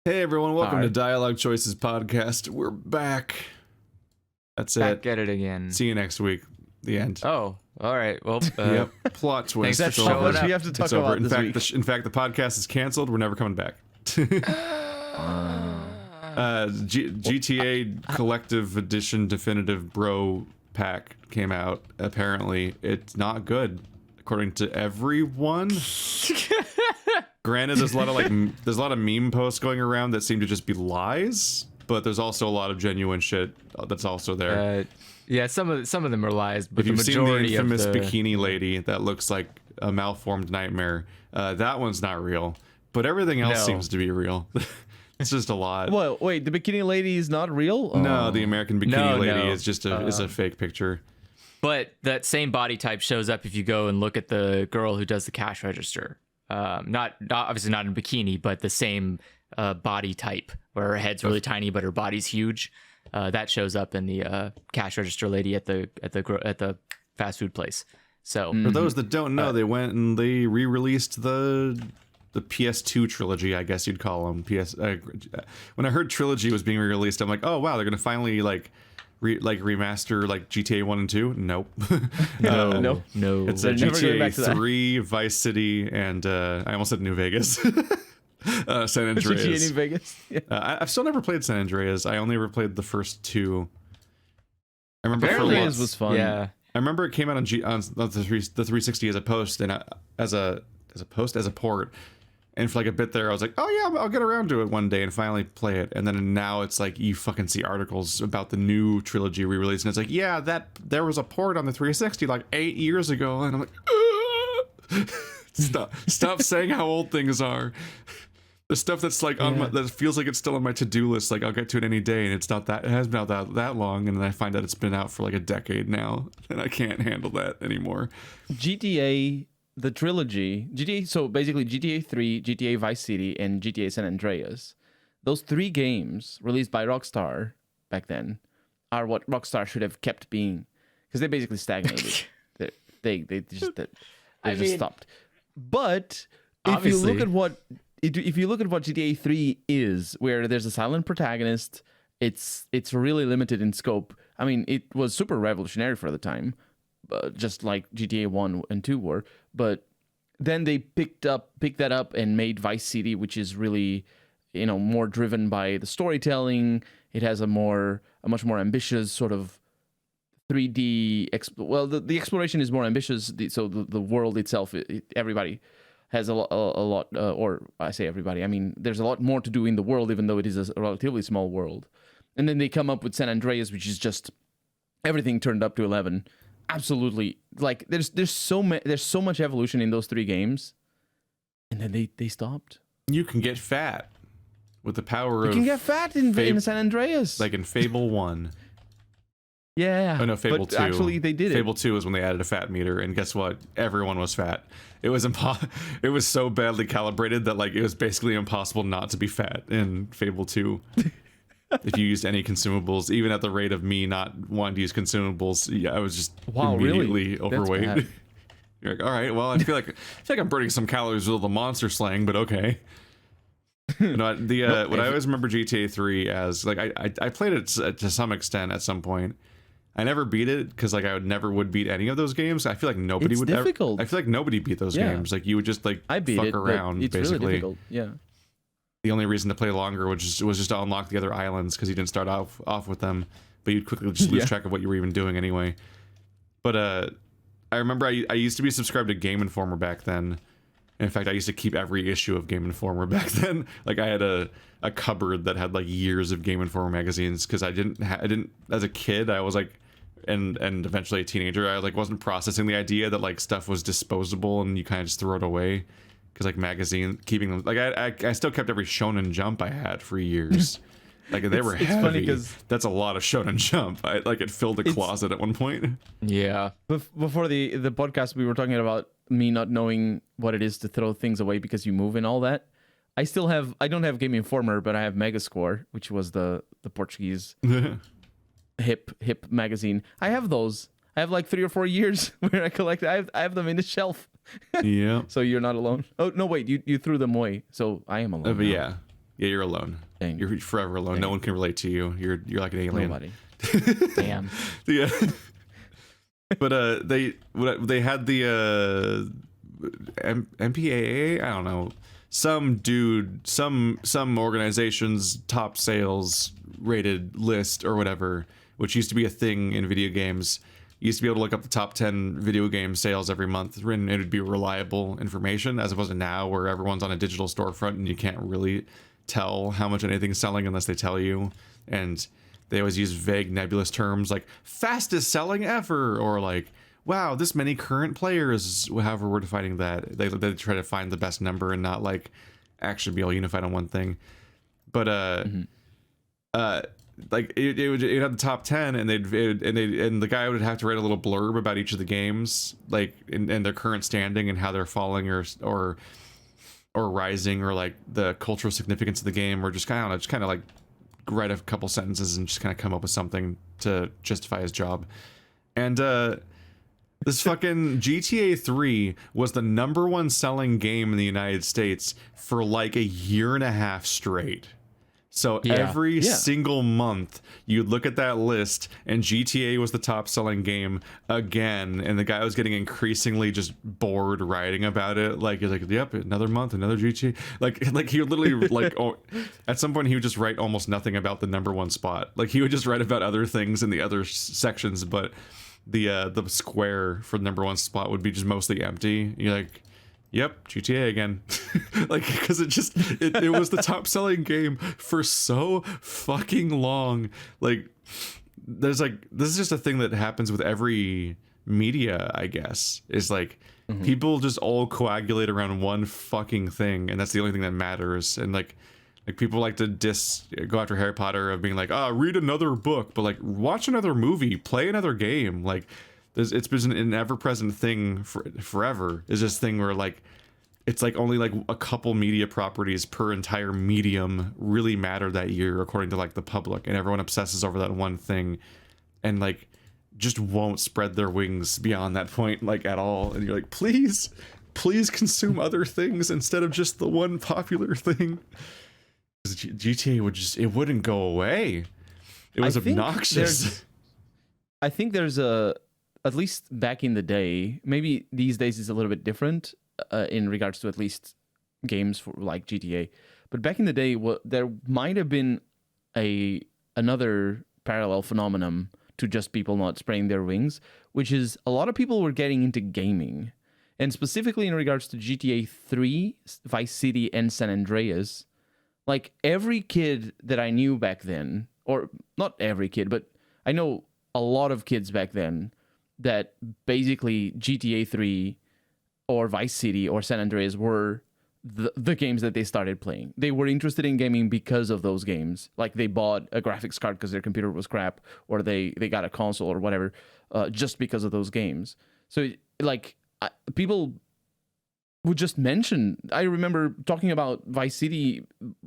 Hey everyone, welcome to Dialog Choices Podcast. We're back. That's it. Get it again. See you next week. The end. Oh, all right. Well, yep. Plot twist. Thanks It's for over. showing up. We have to talk It's over. about In this fact, week. in fact, the podcast is canceled. We're never coming back. GTA Collective Edition Definitive Bro Pack came out. Apparently, it's not good, according to everyone. Granted, there's a lot of meme posts going around that seem to just be lies, but there's also a lot of genuine shit that's also there. Yeah, some of them are lies, but If you've the seen the majority infamous of the bikini lady that looks like a malformed nightmare, that one's not real. But everything else No. seems to be real. It's just a lot. Well, wait, the bikini lady is not real? No, the American bikini lady no. is just is a fake picture. But that same body type shows up if you go and look at the girl who does the cash register. Not obviously not in a bikini, but the same body type where her head's really tiny but her body's huge. That shows up in the cash register lady at the fast food place. So For those that don't know, they went and they re-released the PS2 trilogy, I guess you'd call them. When I heard trilogy was being re-released, I'm like, oh wow, they're gonna finally remaster like GTA 1 and 2. Nope. No. It's a They're never going back to GTA that. 3, Vice City, and I almost said New Vegas. San Andreas. GTA New Vegas. Yeah. I've still never played San Andreas. I only ever played the first two. I remember Apparently Andreas was fun. Yeah. I remember it came out on the 360 as a post and as a port. And for like a bit there, I was like, oh yeah, I'll get around to it one day and finally play it. And then now it's like you fucking see articles about the new trilogy re-release, and it's like, yeah, there was a port on the 360 like 8 years ago, and I'm like, stop saying how old things are. The stuff that's like that feels like it's still on my to-do list, like I'll get to it any day, and it hasn't been out that long, and then I find out it's been out for like a decade now, and I can't handle that anymore. GTA, the trilogy, GTA, so basically GTA 3, GTA Vice City, and GTA San Andreas. Those three games released by Rockstar back then are what Rockstar should have kept being, because they basically stagnated. they just stopped. But if you look at what GTA 3 is, where there's a silent protagonist, it's really limited in scope. I mean, it was super revolutionary for the time, just like GTA 1 and 2 were. But then they picked that up and made Vice City, which is really, more driven by the storytelling. It has a much more ambitious sort of 3D. The exploration is more ambitious. So the world itself, everybody has a lot, or I say everybody, I mean, there's a lot more to do in the world, even though it is a relatively small world. And then they come up with San Andreas, which is just everything turned up to 11. Absolutely, like there's so much evolution in those three games, and then they stopped. You can get fat with the power of. You can get fat in San Andreas, like in Fable 1. Yeah. Oh no, Fable 2. Actually, they did it. Fable 2 is when they added a fat meter, and guess what? Everyone was fat. It was It was so badly calibrated that like it was basically impossible not to be fat in Fable 2. If you used any consumables, even at the rate of me not wanting to use consumables, yeah, I was just immediately overweight. You're like, all right, well, I feel like I'm burning some calories with the monster slaying, but okay. What I always remember GTA 3 as, like, I played it to some extent at some point. I never beat it because like I would beat any of those games. I feel like nobody It's would difficult. I feel like nobody beat those games. Like you would just like I beat fuck it, around. but it's basically, really difficult. Yeah. the only reason to play longer was just to unlock the other islands because you didn't start off with them, but you'd quickly just lose track of what you were even doing anyway. But I remember I used to be subscribed to Game Informer back then. In fact, I used to keep every issue of Game Informer back then. Like I had a cupboard that had like years of Game Informer magazines because I didn't as a kid I was like and eventually a teenager I like wasn't processing the idea that like stuff was disposable and you kind of just throw it away. Because like keeping them like I still kept every Shonen Jump I had for years. Like they were heavy. Funny because that's a lot of Shonen Jump. It filled a closet at one point. Yeah. Before the podcast, we were talking about me not knowing what it is to throw things away because you move and all that. I don't have Game Informer, but I have Megascore, which was the Portuguese hip magazine. I have those. I have like 3 or 4 years where I collect. I have them in the shelf. Yeah. So you're not alone. Oh no, wait, you threw them away. So I am alone. But now. yeah, Yeah, you're alone. Dang. You're forever alone. Dang. No one can relate to you. You're like an alien. Nobody. Damn. Yeah. But they had the MPAA, I don't know, some dude, some organization's top sales rated list or whatever, which used to be a thing in video games. You used to be able to look up the top 10 video game sales every month, and it would be reliable information, as opposed to now where everyone's on a digital storefront and you can't really tell how much anything's selling unless they tell you. And they always use vague, nebulous terms like fastest selling ever, or like, wow, this many current players, however we're defining that. They try to find the best number and not like actually be all unified on one thing. But like it would have the top 10, and and the guy would have to write a little blurb about each of the games, like in their current standing and how they're falling or rising, or like the cultural significance of the game, or just kind of like write a couple sentences and just kind of come up with something to justify his job. And this fucking GTA 3 was the #1 selling game in the United States for like a year and a half straight. So every single month you'd look at that list and GTA was the top selling game again, and the guy was getting increasingly just bored writing about it. Like he's like, yep, another month, another GTA. Like he would literally like at some point he would just write almost nothing about the #1 spot. Like he would just write about other things in the other sections, but the square for the #1 spot would be just mostly empty. You're like, yep, GTA again. Like, because it was the top selling game for so fucking long. Like, this is just a thing that happens with every media, I guess. Is like, people just all coagulate around one fucking thing, and that's the only thing that matters. And like people like to go after Harry Potter of being like, read another book, but like watch another movie, play another game. Like, it's been an ever-present thing forever. Is this thing where like it's like only like a couple media properties per entire medium really matter that year according to like the public, and everyone obsesses over that one thing and like just won't spread their wings beyond that point like at all. And you're like, please consume other things instead of just the one popular thing. GTA it wouldn't go away. It was obnoxious. I think there's at least back in the day, maybe these days is a little bit different in regards to at least games for like GTA. But back in the day, there might have been another parallel phenomenon to just people not spreading their wings, which is a lot of people were getting into gaming. And specifically in regards to GTA 3, Vice City, and San Andreas, like every kid that I knew back then, or not every kid, but I know a lot of kids back then that basically GTA 3 or Vice City or San Andreas were the games that they started playing. They were interested in gaming because of those games. Like they bought a graphics card because their computer was crap, or they got a console or whatever, just because of those games. So like people would just mention, I remember talking about Vice City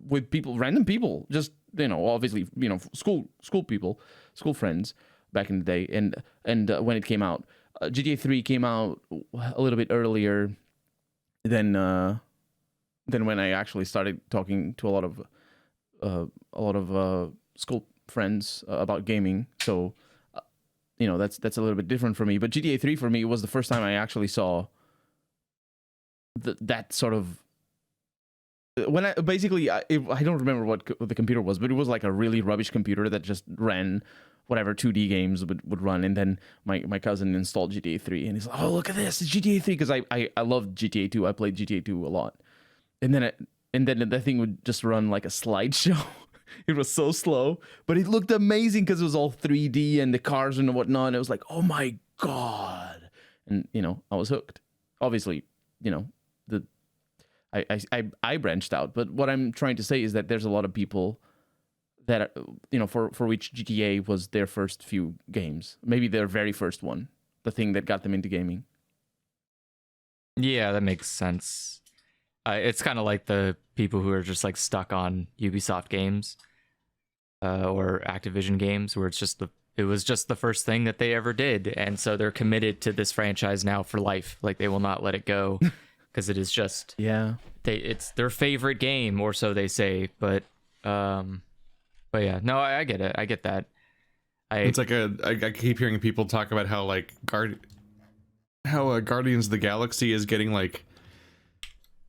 with people, random people, just, obviously, school people, school friends back in the day. And when it came out, GTA 3 came out a little bit earlier than when I actually started talking to a lot of school friends about gaming. So, that's a little bit different for me. But GTA 3 for me was the first time I actually saw that sort of, when I don't remember what the computer was, but it was like a really rubbish computer that just ran whatever 2D games would run. And then my cousin installed GTA 3 and he's like, oh, look at this, it's GTA 3, because I loved GTA 2. I played GTA 2 a lot. And then that thing would just run like a slideshow. It was so slow, but it looked amazing because it was all 3D and the cars and whatnot. And it was like, oh my God. And, I was hooked. Obviously, I branched out, but what I'm trying to say is that there's a lot of people that, for which GTA was their first few games, maybe their very first one, the thing that got them into gaming. Yeah, that makes sense. It's kind of like the people who are just like stuck on Ubisoft games or Activision games, where it was just the first thing that they ever did, and so they're committed to this franchise now for life. Like they will not let it go. because it is just it's their favorite game, or so they say. But yeah, no, I get it. I get that. It's like I keep hearing people talk about how like Guardians of the Galaxy is getting like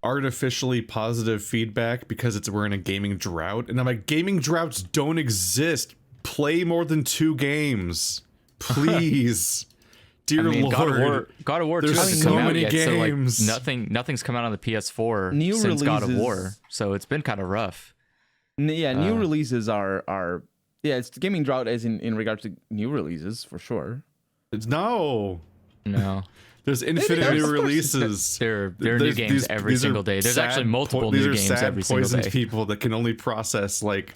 artificially positive feedback because we're in a gaming drought, and I'm like, gaming droughts don't exist. Play more than 2 games, please. Dear Lord, God of War 2 there's hasn't so come out many yet, games. so like nothing's come out on the PS4 New since releases, God of War, so it's been kind of rough. New releases are it's gaming drought as in regards to new releases for sure. No. There's infinite new releases. There are new games every single day. There's actually multiple new games every single day. These are people that can only process like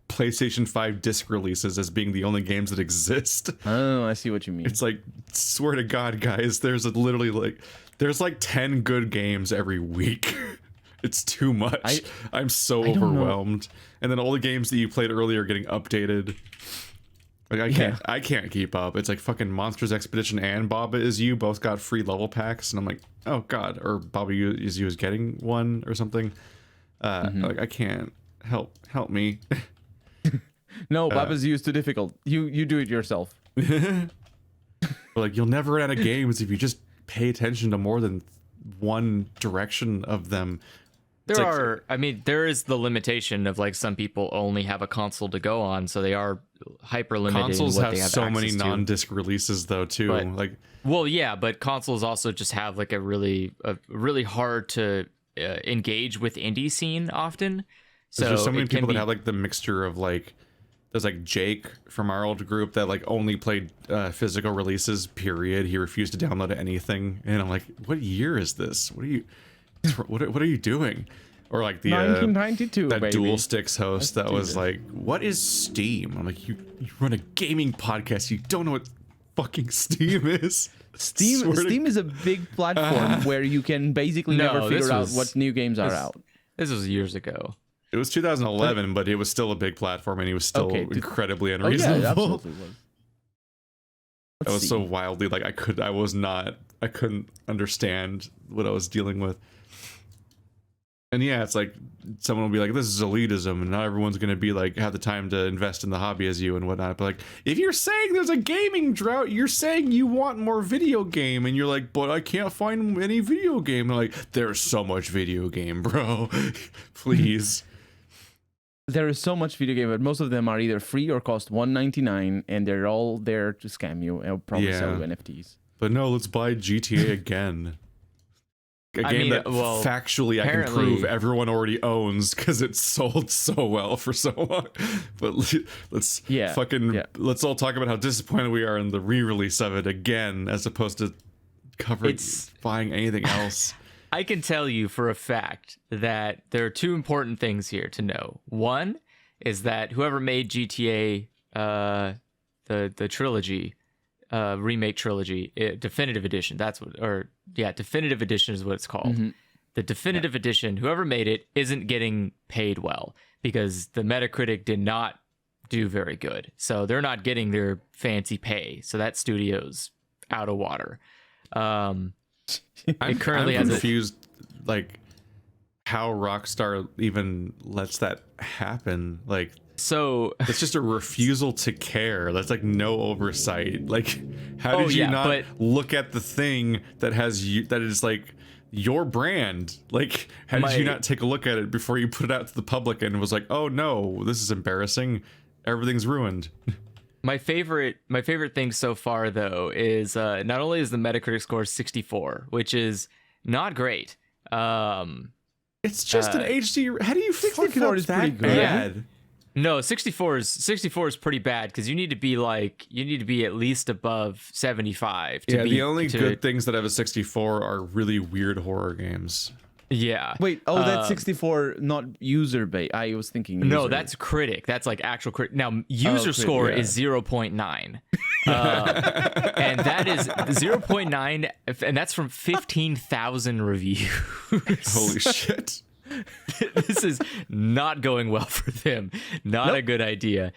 PlayStation 5 disc releases as being the only games that exist. Oh, I see what you mean. It's like, swear to God, guys, there's like 10 good games every week. It's too much. I'm so overwhelmed. And then all the games that you played earlier are getting updated. Like I can't keep up. It's like fucking Monsters Expedition and Baba Is You both got free level packs, and I'm like, oh God, or Baba Is You is getting one or something. Like I can't help me. No, Baba Is You is too difficult. You do it yourself. Like you'll never run out of games if you just pay attention to more than one direction of them. There is the limitation of like some people only have a console to go on, so they are hyper limited. Consoles in what have they have so many access to. non-disc releases though too. But consoles also just have like a really hard to engage with indie scene often. So there's just so many people that have like the mixture of like, there's like Jake from our old group that like only played physical releases, period. He refused to download anything, and I'm like, what year is this? What are you doing? Or like the 1992 that baby. Dual Sticks host that was like, what is Steam? I'm like, you run a gaming podcast, you don't know what fucking Steam is. Steam is a big platform where you can basically never figure out what new games are out. This was years ago. It was 2011, but it was still a big platform, and he was still incredibly unreasonable. Oh, yeah, it absolutely was. I was so wildly like I couldn't understand what I was dealing with. And yeah, it's like someone will be like, this is elitism, and not everyone's gonna be like have the time to invest in the hobby as you and whatnot. But like, if you're saying there's a gaming drought, you're saying you want more video game, and you're like, but I can't find any video game. And like, there's so much video game, bro. Please. There is so much video game, but most of them are either free or cost $1.99, and they're all there to scam you and probably sell you NFTs. But no, let's buy GTA again. A game that factually I can prove everyone already owns because it's sold so well for so long. But let's all talk about how disappointed we are in the re-release of it again, as opposed to buying anything else. I can tell you for a fact that there are 2 important things here to know. One is that whoever made GTA, the trilogy, remake trilogy, definitive edition, definitive edition is what it's called. Mm-hmm. The definitive edition, whoever made it, isn't getting paid well because the Metacritic did not do very good. So they're not getting their fancy pay. So that studio's out of water. I'm confused, like how Rockstar even lets that happen. Like, so it's just a refusal to care. That's like no oversight. Like, how did you not look at the thing that has you, that is like your brand? Like, how did you not take a look at it before you put it out to the public and was like, oh no, this is embarrassing, everything's ruined? My favorite thing so far, though, is not only is the Metacritic score 64, which is not great. It's just an HD. How do you fuck it up that bad? Yeah. No, 64 is pretty bad because you need to be at least above 75. The only good things that have a 64 are really weird horror games. Yeah. Wait. Oh, that's 64, not user base. I was thinking. No, that's critic. That's like actual critic. Now, user score is 0.9, and that is 0.9, and that's from 15,000 reviews. Holy shit! This is not going well for them. Not a good idea.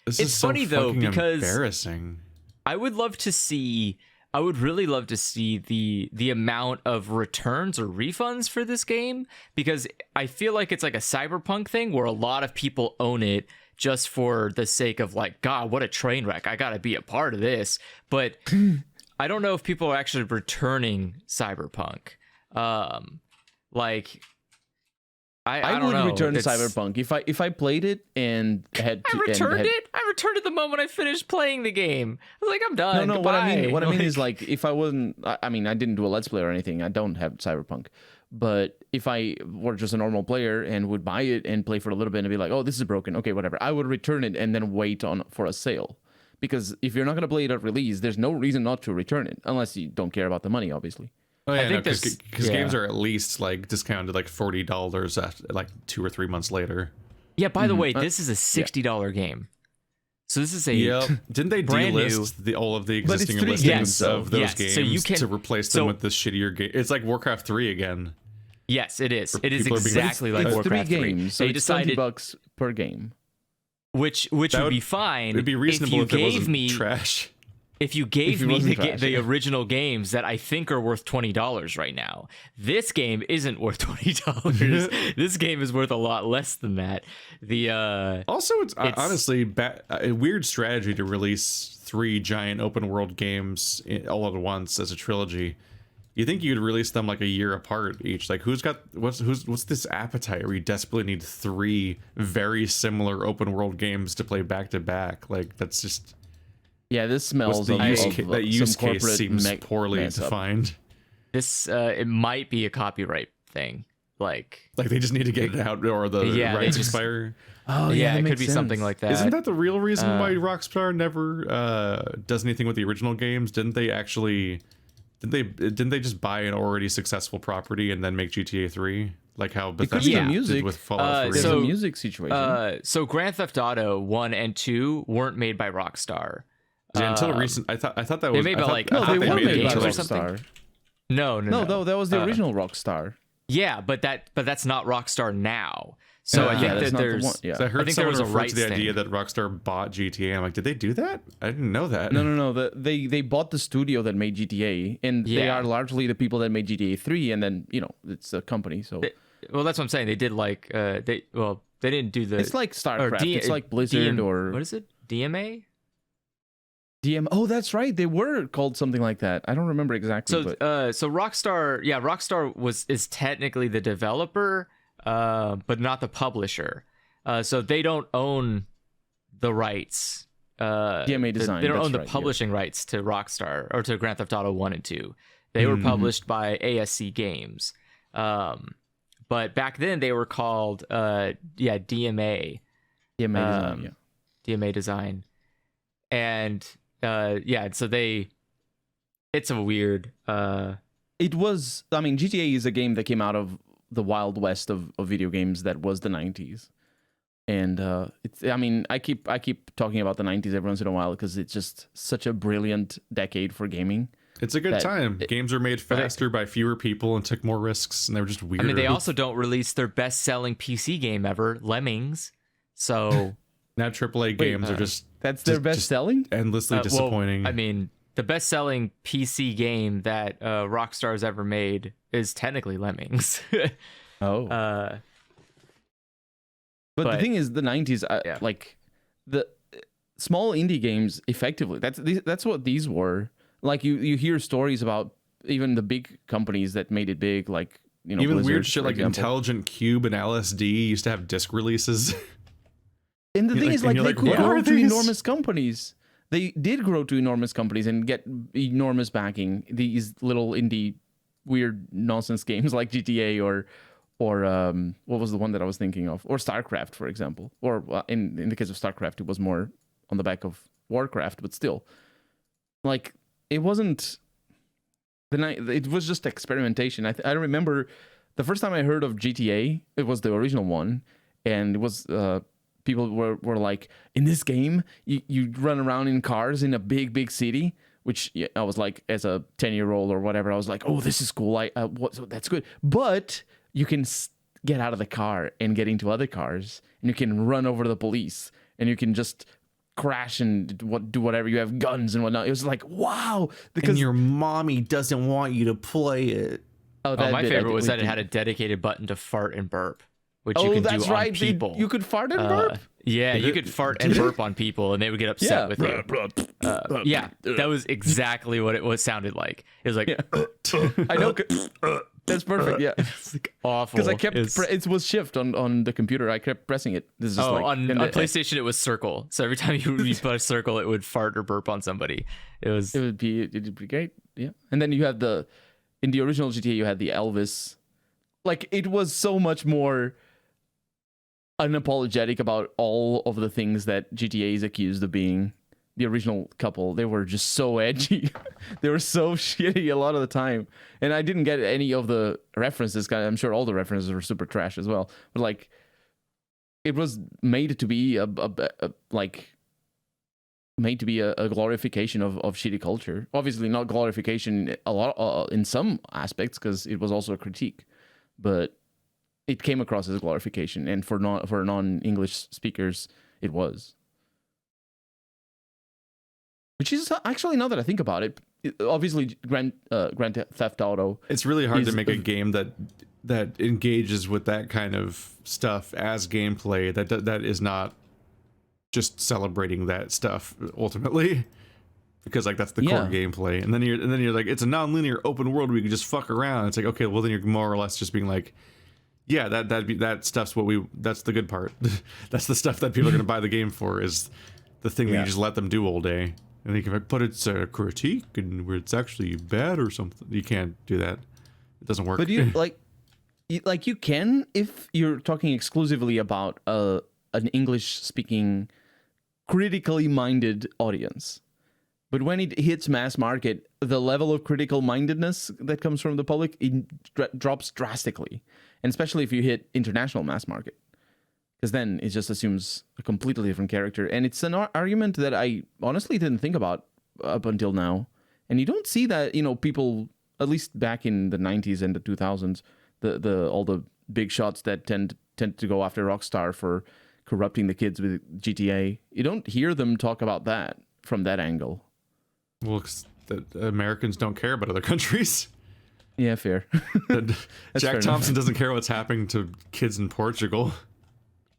It's funny though because embarrassing. I would love to see I would really love to see the amount of returns or refunds for this game, because I feel like it's like a Cyberpunk thing where a lot of people own it just for the sake of like, God, what a train wreck. I got to be a part of this. But I don't know if people are actually returning Cyberpunk. Like, I don't would know. return Cyberpunk if I played it and had to. I returned it the moment I finished playing the game. I was like, I'm done. No, Goodbye. what I mean is like if I wasn't. I mean, I didn't do a Let's Play or anything. I don't have Cyberpunk. But if I were just a normal player and would buy it and play for a little bit and be like, oh, this is broken. Okay, whatever. I would return it and then wait for a sale. Because if you're not going to play it at release, there's no reason not to return it. Unless you don't care about the money, obviously. Oh yeah, I think because games are at least like discounted like $40 at like 2 or 3 months later. Yeah, by the way, this is a $60 game. So this is a Didn't they brand delist all of the existing three listings games, of those yes. games So you can, to replace them with the shittier game? It's like Warcraft 3 again. Yes, it is. It is People are being exactly like it's Warcraft 3 3. games, so They it's decided $20 per game. which would be fine. It'd be reasonable if it wasn't trash. If you gave me trash, the original games that I think are worth $20 right now. This game isn't worth $20. This game is worth a lot less than that. Also, it's honestly a weird strategy to release 3 giant open world games all at once as a trilogy. You think you'd release them like a year apart each? Like, what's this appetite where you desperately need 3 very similar open world games to play back to back? Like, that's just. Yeah, this smells that use some case seems poorly defined. This it might be a copyright thing. Like they just need to get it out or the rights expire. Oh yeah, it could be something like that. Isn't that the real reason why Rockstar never does anything with the original games? Didn't they just buy an already successful property and then make GTA 3? Like how Bethesda did with Fallout 3. There's a music situation. So Grand Theft Auto 1 and 2 weren't made by Rockstar. Yeah, until recent, I thought that was. They made by they were made by or Rockstar. something. No, that was the original Rockstar. Yeah, but that's not Rockstar now. So I think that there's. So I heard someone refer to the idea that Rockstar bought GTA. I'm like, did they do that? I didn't know that. No. They bought the studio that made GTA, and they are largely the people that made GTA 3, and then it's a company. So. Well, that's what I'm saying. They did like they didn't do the. It's like StarCraft. It's like Blizzard or what is it? DMA. Oh, that's right. They were called something like that. I don't remember exactly. So Rockstar is technically the developer, but not the publisher. So they don't own the rights. DMA Design. They don't own the publishing rights to Rockstar or to Grand Theft Auto 1 and 2. They were published by ASC Games. But back then they were called DMA. DMA Design. Yeah. DMA Design. And so it's a weird it was, I mean, GTA is a game that came out of the wild west of video games that was the 90s. And I keep talking about the 90s every once in a while because it's just such a brilliant decade for gaming. It's a good time. Games were made faster by fewer people and took more risks, and they were just weird. I mean, they also don't release their best-selling PC game ever, Lemmings. So now AAA games are just that's their best selling, endlessly disappointing. Well, I mean, the best-selling PC game that Rockstar's ever made is technically Lemmings. But the thing is, the 90s, like the small indie games, effectively, that's what these were. Like you hear stories about even the big companies that made it big, like even Blizzard, weird shit like example. Intelligent Cube and LSD used to have disc releases. And the thing is, like, they could what grow to enormous companies. They did grow to enormous companies and get enormous backing. These little indie weird nonsense games like GTA or what was the one that I was thinking of? Or StarCraft, for example. Or in the case of StarCraft, it was more on the back of Warcraft, but still. Like, it wasn't... It was just experimentation. I remember the first time I heard of GTA, it was the original one, and it was... people were like, in this game, you run around in cars in a big city, which I was like, as a 10-year-old or whatever, I was like, oh, this is cool. So that's good. But you can get out of the car and get into other cars, and you can run over the police, and you can just crash and do whatever. You have guns and whatnot. It was like, wow, because and your mommy doesn't want you to play it. My favorite was that it had a dedicated button to fart and burp, which you can that's do right. on people. You could fart and burp. Yeah, you could fart and burp on people, and they would get upset with you. Yeah, that was exactly what it sounded like. It was like, I know. That's perfect. Yeah, it's like awful. Because I kept it was shift on the compuber. I kept pressing it. This is just on PlayStation it was circle. So every time you put a circle, it would fart or burp on somebody. It'd be great. Yeah, and then you had in the original GTA you had the Elvis. Like it was so much more unapologetic about all of the things that GTA is accused of being. The original couple, they were just so edgy. They were so shitty a lot of the time. And I didn't get any of the references. I'm sure all the references were super trash as well. But like, it was made to be a glorification of shitty culture. Obviously not glorification a lot in some aspects, because it was also a critique. But it came across as glorification, and for non-English speakers, it was. Which is actually, now that I think about it, obviously Grand Theft Auto. It's really hard to make a game that engages with that kind of stuff as gameplay. That is not just celebrating that stuff ultimately, because like that's the core gameplay. And then you're like, it's a non-linear open world where you can just fuck around. It's like, okay, well then you're more or less just being like, yeah, that stuff's that's the good part. That's the stuff that people are gonna buy the game for, is the thing that you just let them do all day. And they can, but it's a critique, and where it's actually bad or something. You can't do that. It doesn't work. But you you can, if you're talking exclusively about an English-speaking, critically minded audience. But when it hits mass market, the level of critical mindedness that comes from the public drops drastically, and especially if you hit international mass market. Because then it just assumes a completely different character. And it's an argument that I honestly didn't think about up until now. And you don't see that, people, at least back in the 90s and the 2000s, all the big shots that tend to go after Rockstar for corrupting the kids with GTA. You don't hear them talk about that from that angle. Well, 'cause the Americans don't care about other countries. Yeah, fair. Jack Thompson doesn't care what's happening to kids in Portugal.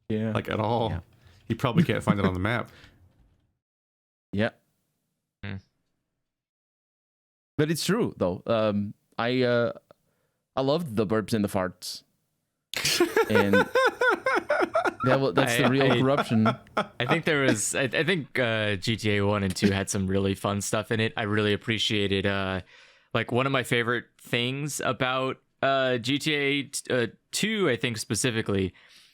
Yeah. Like at all. Yeah. He probably can't find it on the map. Yeah. But it's true though. I loved the burps and the farts. And that's the real corruption. I think there was I think GTA 1 and 2 had some really fun stuff in it. I really appreciated like one of my favorite things about GTA 2, I think specifically,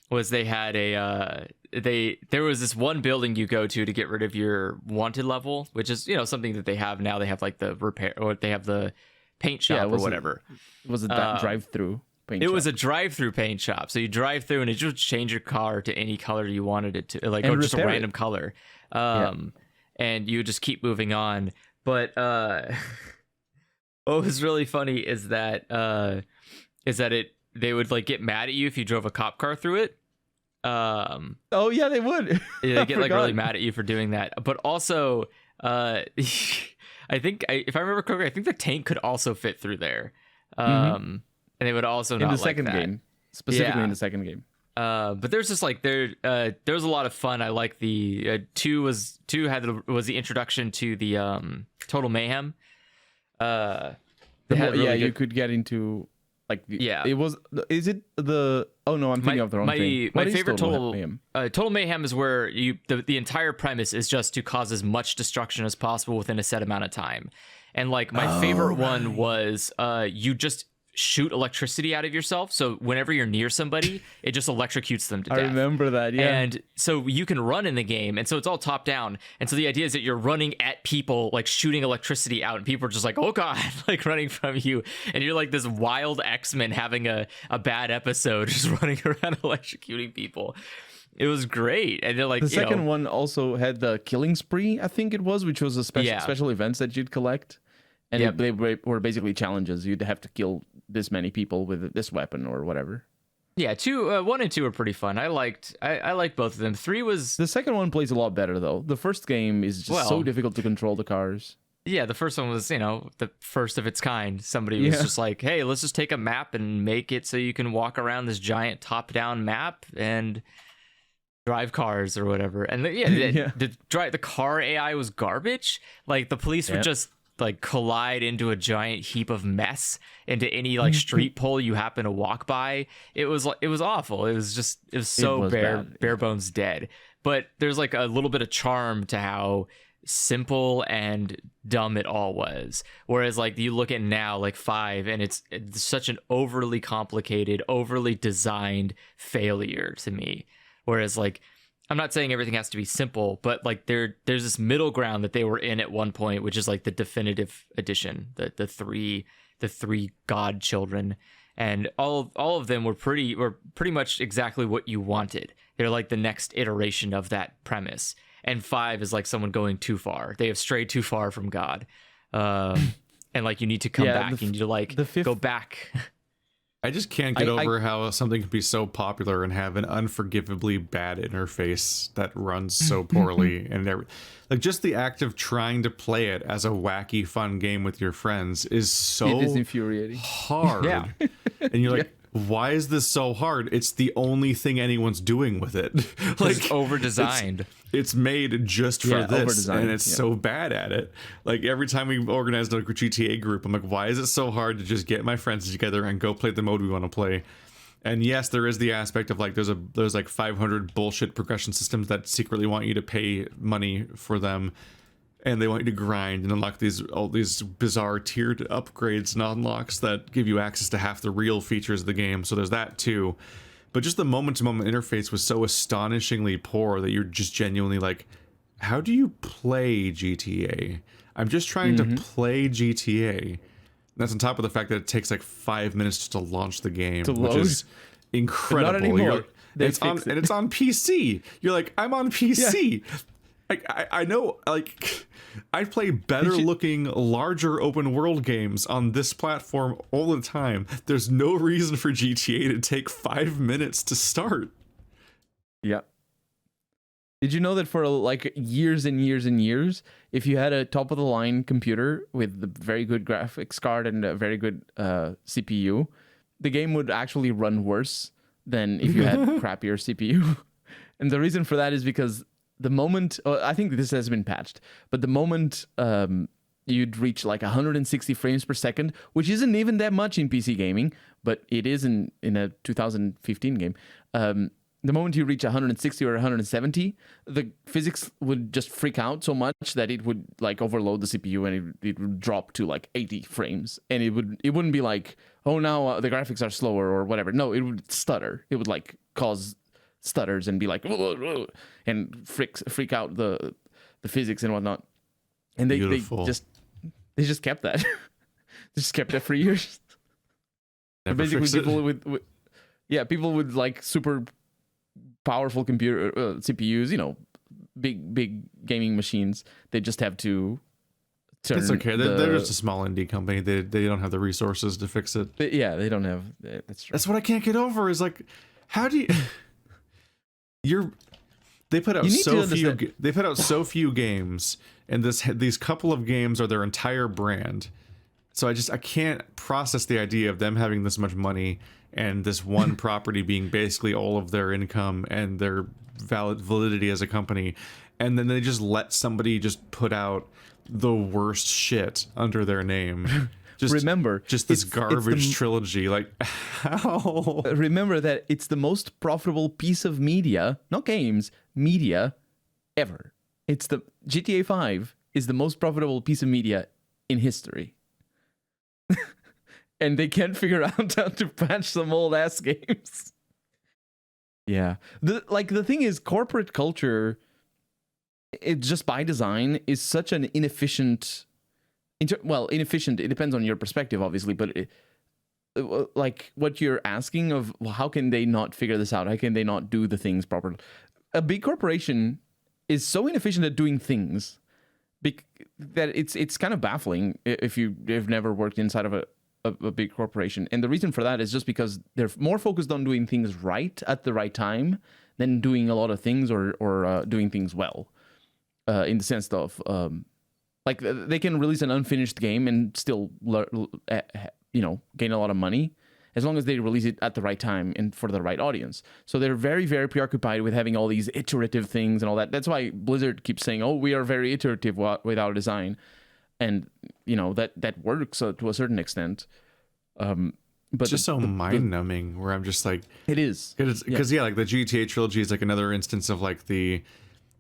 was they had there was this one building you go to get rid of your wanted level, which is something that they have now. They have like the repair, or they have the paint shop or whatever. Was it that drive-through paint shop? It was a drive-through paint shop. So you drive through and it just change your car to any color you wanted it to, like, or just a random color. And you would just keep moving on. But what was really funny is that they would like get mad at you if you drove a cop car through it. Oh yeah, they would. They get like really mad at you for doing that. But also, I think if I remember correctly, I think the tank could also fit through there. And they would also not in the like second that. game, specifically in the second game. But there's just like there was a lot of fun. I like the two was the introduction to the Total Mayhem. You could get into. It was. Is it the? Oh no, I'm thinking of the wrong thing. My favorite Total Mayhem is where the entire premise is just to cause as much destruction as possible within a set amount of time, and like my favorite one was you just shoot electricity out of yourself, so whenever you're near somebody, it just electrocutes them to death. I remember that, yeah. And so you can run in the game, and so it's all top down, and so the idea is that you're running at people, like shooting electricity out, and people are just like, oh god, like running from you, and you're like this wild X-Men having a bad episode, just running around electrocuting people. It was great. And they're like, the second one also had the killing spree, I think it was, which was a special events that you'd collect. And they were basically challenges. You'd have to kill this many people with this weapon or whatever. Yeah, 1 and 2 are pretty fun. I liked both of them. 3 was The second one plays a lot better though. The first game is just so difficult to control the cars. yeah, the first one was, the first of its kind. Somebody was just like, "Hey, let's just take a map and make it so you can walk around this giant top-down map and drive cars or whatever." And the car AI was garbage. Like the police would just like collide into a giant heap of mess into any like street pole you happen to walk by. It was awful. It was so bare bones dead. But there's like a little bit of charm to how simple and dumb it all was. Whereas like you look at now like 5 and it's such an overly complicated, overly designed failure to me. Whereas like I'm not saying everything has to be simple, but like there's this middle ground that they were in at one point, which is like the definitive edition, the three god children, and all of them were pretty much exactly what you wanted. They're like the next iteration of that premise. And 5 is like someone going too far. They have strayed too far from God, and like you need to come back. You need to like go back. I just can't get over how something can be so popular and have an unforgivably bad interface that runs so poorly. And like just the act of trying to play it as a wacky, fun game with your friends is it is infuriating, hard. And you're like, why is this so hard? It's the only thing anyone's doing with it. Like it's over-designed. It's made just for this, and it's so bad at it. Like every time we organized a GTA group, I'm like, why is it so hard to just get my friends together and go play the mode we want to play? And yes, there is the aspect of like there's like 500 bullshit progression systems that secretly want you to pay money for them, and they want you to grind and unlock all these bizarre tiered upgrades and unlocks that give you access to half the real features of the game. So there's that too. But just the moment-to-moment interface was so astonishingly poor that you're just genuinely like, how do you play GTA? I'm just trying to play GTA. And that's on top of the fact that it takes like 5 minutes just to launch the game, which is incredible. But not anymore. It's on PC. You're like, I'm on PC. Yeah. I know, like, I play better looking, larger open world games on this platform all the time. There's no reason for GTA to take 5 minutes to start. Yeah. Did you know that for like years and years and years, if you had a top of the line computer with the very good graphics card and a very good CPU, the game would actually run worse than if you had crappier CPU. And the reason for that is because the moment, I think this has been patched, but the moment you'd reach like 160 frames per second, which isn't even that much in PC gaming, but it is in a 2015 game. The moment you reach 160 or 170, the physics would just freak out so much that it would like overload the CPU and it would drop to like 80 frames. And it wouldn't be like, oh, now the graphics are slower or whatever. No, it would stutter. It would like cause stutters and be like, whoa, and freak out the physics and whatnot. And they just kept that. They just kept that for years. Basically, people with like super powerful computer CPUs, big gaming machines, they just have to turn. It's okay. They're just a small indie company. They don't have the resources to fix it. They don't have. That's true. That's what I can't get over. Is like, how do you? They put out so few. They put out so few games, and these couple of games are their entire brand. So I can't process the idea of them having this much money and this one property being basically all of their income and their validity as a company, and then they just let somebody just put out the worst shit under their name. Remember, this garbage trilogy. Like, how? Remember that it's the most profitable piece of media, not games, media, ever. It's the GTA 5 is the most profitable piece of media in history. And they can't figure out how to patch some old ass games. Yeah. The thing is, corporate culture, it just by design is such an inefficient. Inefficient. It depends on your perspective, obviously, but like what you're asking of, well, how can they not figure this out? How can they not do the things properly? A big corporation is so inefficient at doing things that it's kind of baffling if you've never worked inside of a big corporation, and the reason for that is just because they're more focused on doing things right at the right time than doing a lot of things or doing things well. In the sense of like they can release an unfinished game and still gain a lot of money as long as they release it at the right time and for the right audience. So they're very, very preoccupied with having all these iterative things and all that. That's why Blizzard keeps saying, "Oh, we are very iterative with our design," and that works to a certain extent. But it's just so mind-numbing. Where I'm just like, it is because like the GTA trilogy is like another instance of like the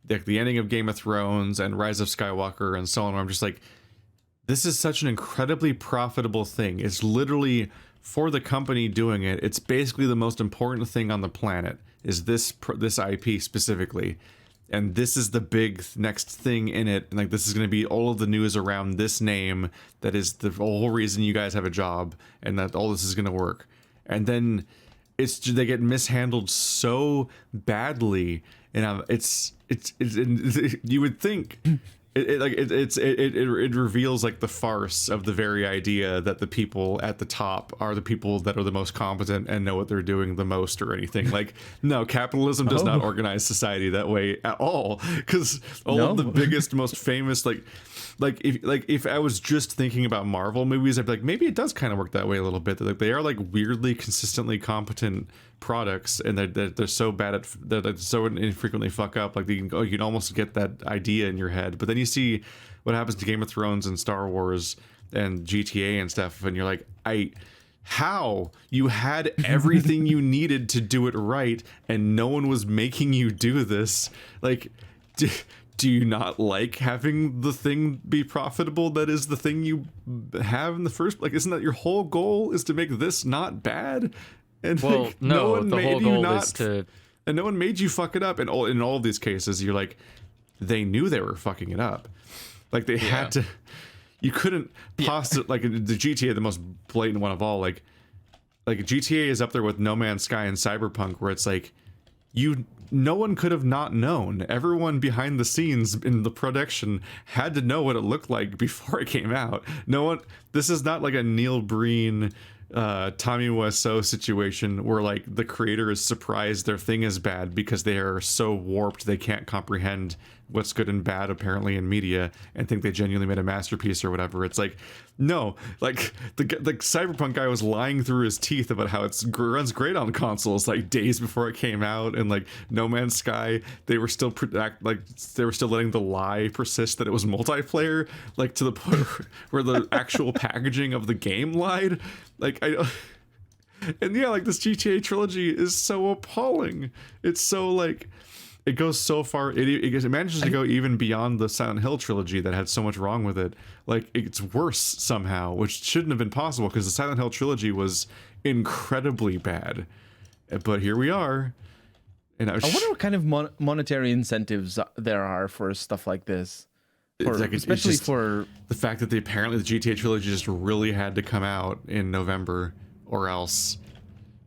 ending of Game of Thrones and Rise of Skywalker and so on. Where I'm just like, this is such an incredibly profitable thing. It's literally, for the company doing it, it's basically the most important thing on the planet is this IP specifically, and this is the big next thing in it, and like this is going to be all of the news around this name that is the whole reason you guys have a job, and that all this is going to work. And then they get mishandled so badly, and it's you would think. It reveals like the farce of the very idea that the people at the top are the people that are the most competent and know what they're doing the most or anything. Like, no, capitalism does not organize society that way at all. Because all of the biggest, most famous, if I was just thinking about Marvel movies, I'd be like, maybe it does kind of work that way a little bit. That like they are like weirdly consistently competent products, and they're so bad at that so infrequently fuck up. Like you can almost get that idea in your head, but then you see what happens to Game of Thrones and Star Wars and GTA and stuff, and you're like, how you had everything you needed to do it right, and no one was making you do this? Like, do you not like having the thing be profitable? That is the thing you have in the first. Like, isn't that your whole goal? Is to make this not bad? And well, like, no one the whole goal is to. And no one made you fuck it up. And in all of these cases, you're like, they knew they were fucking it up. Like they had to. You couldn't possibly like the GTA, the most blatant one of all. Like GTA is up there with No Man's Sky and Cyberpunk, where it's like no one could have not known. Everyone behind the scenes in the production had to know what it looked like before it came out. No one. This is not like a Neil Breen, Tommy Wiseau situation where like the creator is surprised their thing is bad because they are so warped they can't comprehend what's good and bad apparently in media and think they genuinely made a masterpiece or whatever. It's like, no, like the Cyberpunk guy was lying through his teeth about how it runs great on consoles like days before it came out, and like No Man's Sky, they were still letting the lie persist that it was multiplayer, like to the point where the actual packaging of the game lied. Like and yeah, like this GTA trilogy is so appalling. It's so like, it goes so far. It manages to go even beyond the Silent Hill trilogy that had so much wrong with it. Like, it's worse somehow, which shouldn't have been possible because the Silent Hill trilogy was incredibly bad. But here we are. And I wonder what kind of monetary incentives there are for stuff like this. Especially for the fact that apparently the GTA trilogy just really had to come out in November, or else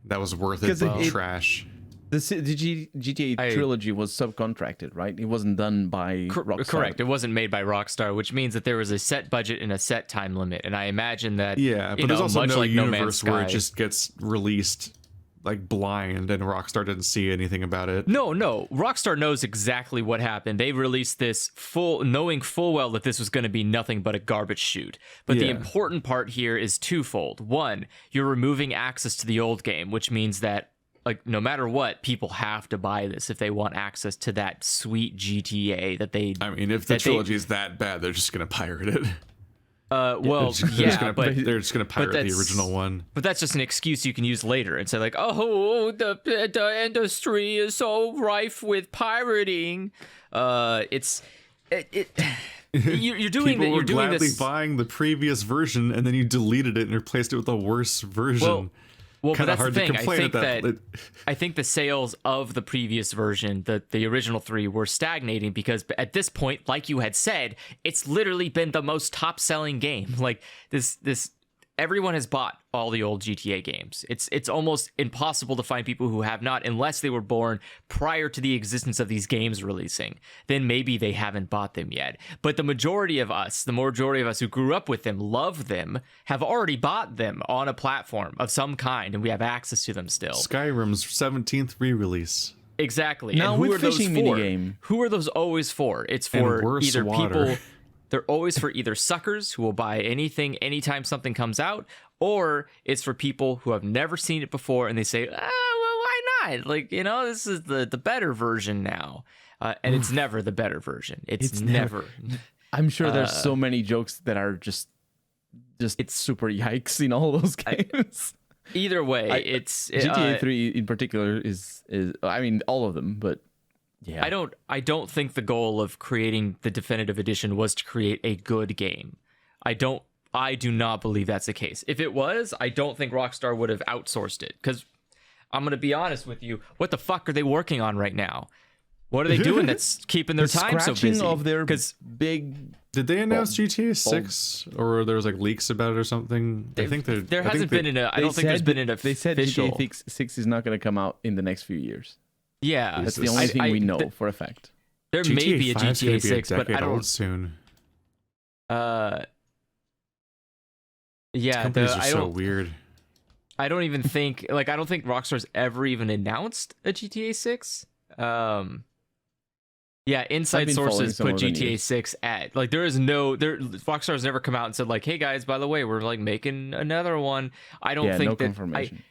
that was worth it. Trash. The GTA trilogy was subcontracted, right? It wasn't done by Rockstar. Correct. It wasn't made by Rockstar, which means that there was a set budget and a set time limit. And I imagine that, but there's also much no like universe No where Man's it just gets released like blind and Rockstar didn't see anything about it. No. Rockstar knows exactly what happened. They released this knowing full well that this was going to be nothing but a garbage shoot. But the important part here is twofold. One, you're removing access to the old game, which means that like no matter what, people have to buy this if they want access to that sweet GTA that they. I mean, if the trilogy is that bad, they're just gonna pirate it. They're just gonna pirate the original one. But that's just an excuse you can use later and say like, oh, the industry is so rife with pirating. You're doing People were gladly this buying the previous version, and then you deleted it and replaced it with a worse version. Well, but that's hard the thing. to complain I think the sales of the previous version, the original 3, were stagnating because at this point, like you had said, it's literally been the most top-selling game. Like this everyone has bought all the old GTA games. It's almost impossible to find people who have not, unless they were born prior to the existence of these games releasing. Then maybe they haven't bought them yet. But the majority of us who grew up with them, love them, have already bought them on a platform of some kind, and we have access to them still. Skyrim's 17th re-release. Exactly. Now and who with are those fishing for? minigame. Who are those always for? It's And for worse either water. people. They're always for either suckers who will buy anything anytime something comes out, or it's for people who have never seen it before and they say, well, why not? Like, this is the better version now. And it's never the better version. It's never. I'm sure there's so many jokes that are just it's super yikes in all those games. Either way, GTA 3 in particular is I mean all of them, but yeah. I don't think the goal of creating the definitive edition was to create a good game. I do not believe that's the case. If it was, I don't think Rockstar would have outsourced it, because I'm going to be honest with you, what the fuck are they working on right now? What are they doing that's keeping their time so busy? Of their big. Did they announce GTA 6 or there was like leaks about it or something? I think there hasn't been an. I don't think there's been an official. They said GTA 6 is not going to come out in the next few years. Yeah, that's the only thing we know for a fact. There may be a GTA 6, but I don't. Soon. Yeah, companies are so weird. I don't even think I don't think Rockstar's ever even announced a GTA 6. Yeah, inside sources put GTA 6 at Rockstar's never come out and said like, hey guys, by the way, we're like making another one. I don't think no that. Confirmation.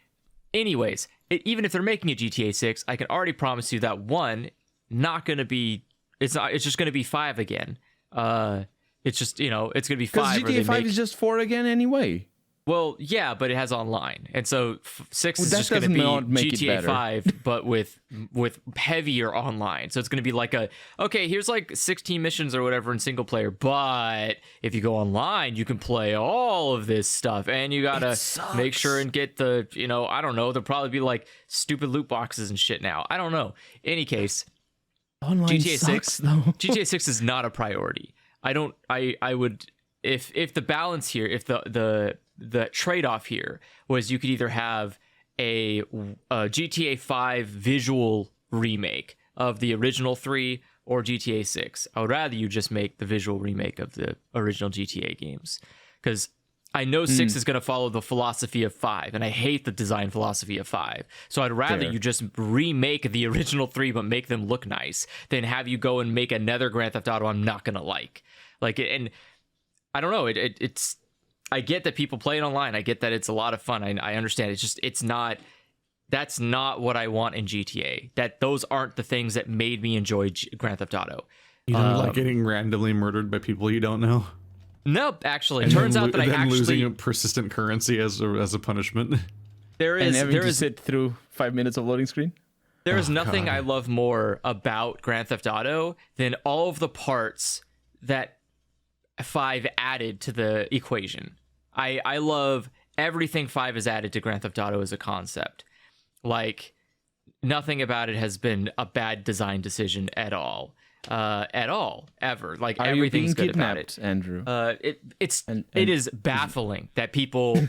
Anyways, even if they're making a GTA 6, I can already promise you that one, not going to be. It's just going to be 5 again. It's just it's going to be 5. Because GTA 5 is just 4 again anyway. Well, yeah, but it has online, and so 6 is just going to be GTA 5, but with heavier online. So it's going to be like here's like 16 missions or whatever in single player, but if you go online, you can play all of this stuff, and you gotta make sure and get the I don't know. There'll probably be like stupid loot boxes and shit now. I don't know. Any case, online GTA sucks, 6 though. GTA 6 is not a priority. I would if the balance here, if the trade-off here was you could either have a GTA 5 visual remake of the original 3 or GTA 6. I would rather you just make the visual remake of the original GTA games, because I know 6 is going to follow the philosophy of 5, and I hate the design philosophy of 5. So I'd rather you just remake the original 3 but make them look nice than have you go and make another Grand Theft Auto I'm not going to like. And I don't know, it's I get that people play it online. I get that it's a lot of fun. I understand. It's just that's not what I want in GTA. Those aren't the things that made me enjoy Grand Theft Auto. You don't like getting randomly murdered by people you don't know? Nope, actually. It turns out that I actually losing a persistent currency as a punishment. There is sit through 5 minutes of loading screen. There is nothing I love more about Grand Theft Auto than all of the parts that 5 added to the equation. I love everything 5 has added to Grand Theft Auto as a concept. Like, nothing about it has been a bad design decision at all, ever. Like, everything's good about it, Andrew. It is baffling that people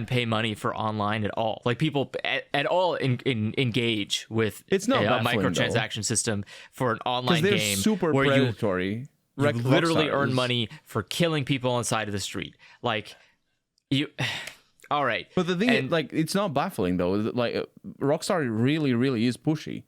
pay money for online at all. Like, people at all engage with it's not a microtransaction system for an online game super where predatory. You literally earn money for killing people on the side of the street. Like, all right. But the thing is, like, it's not baffling though. Like, Rockstar really, really is pushy.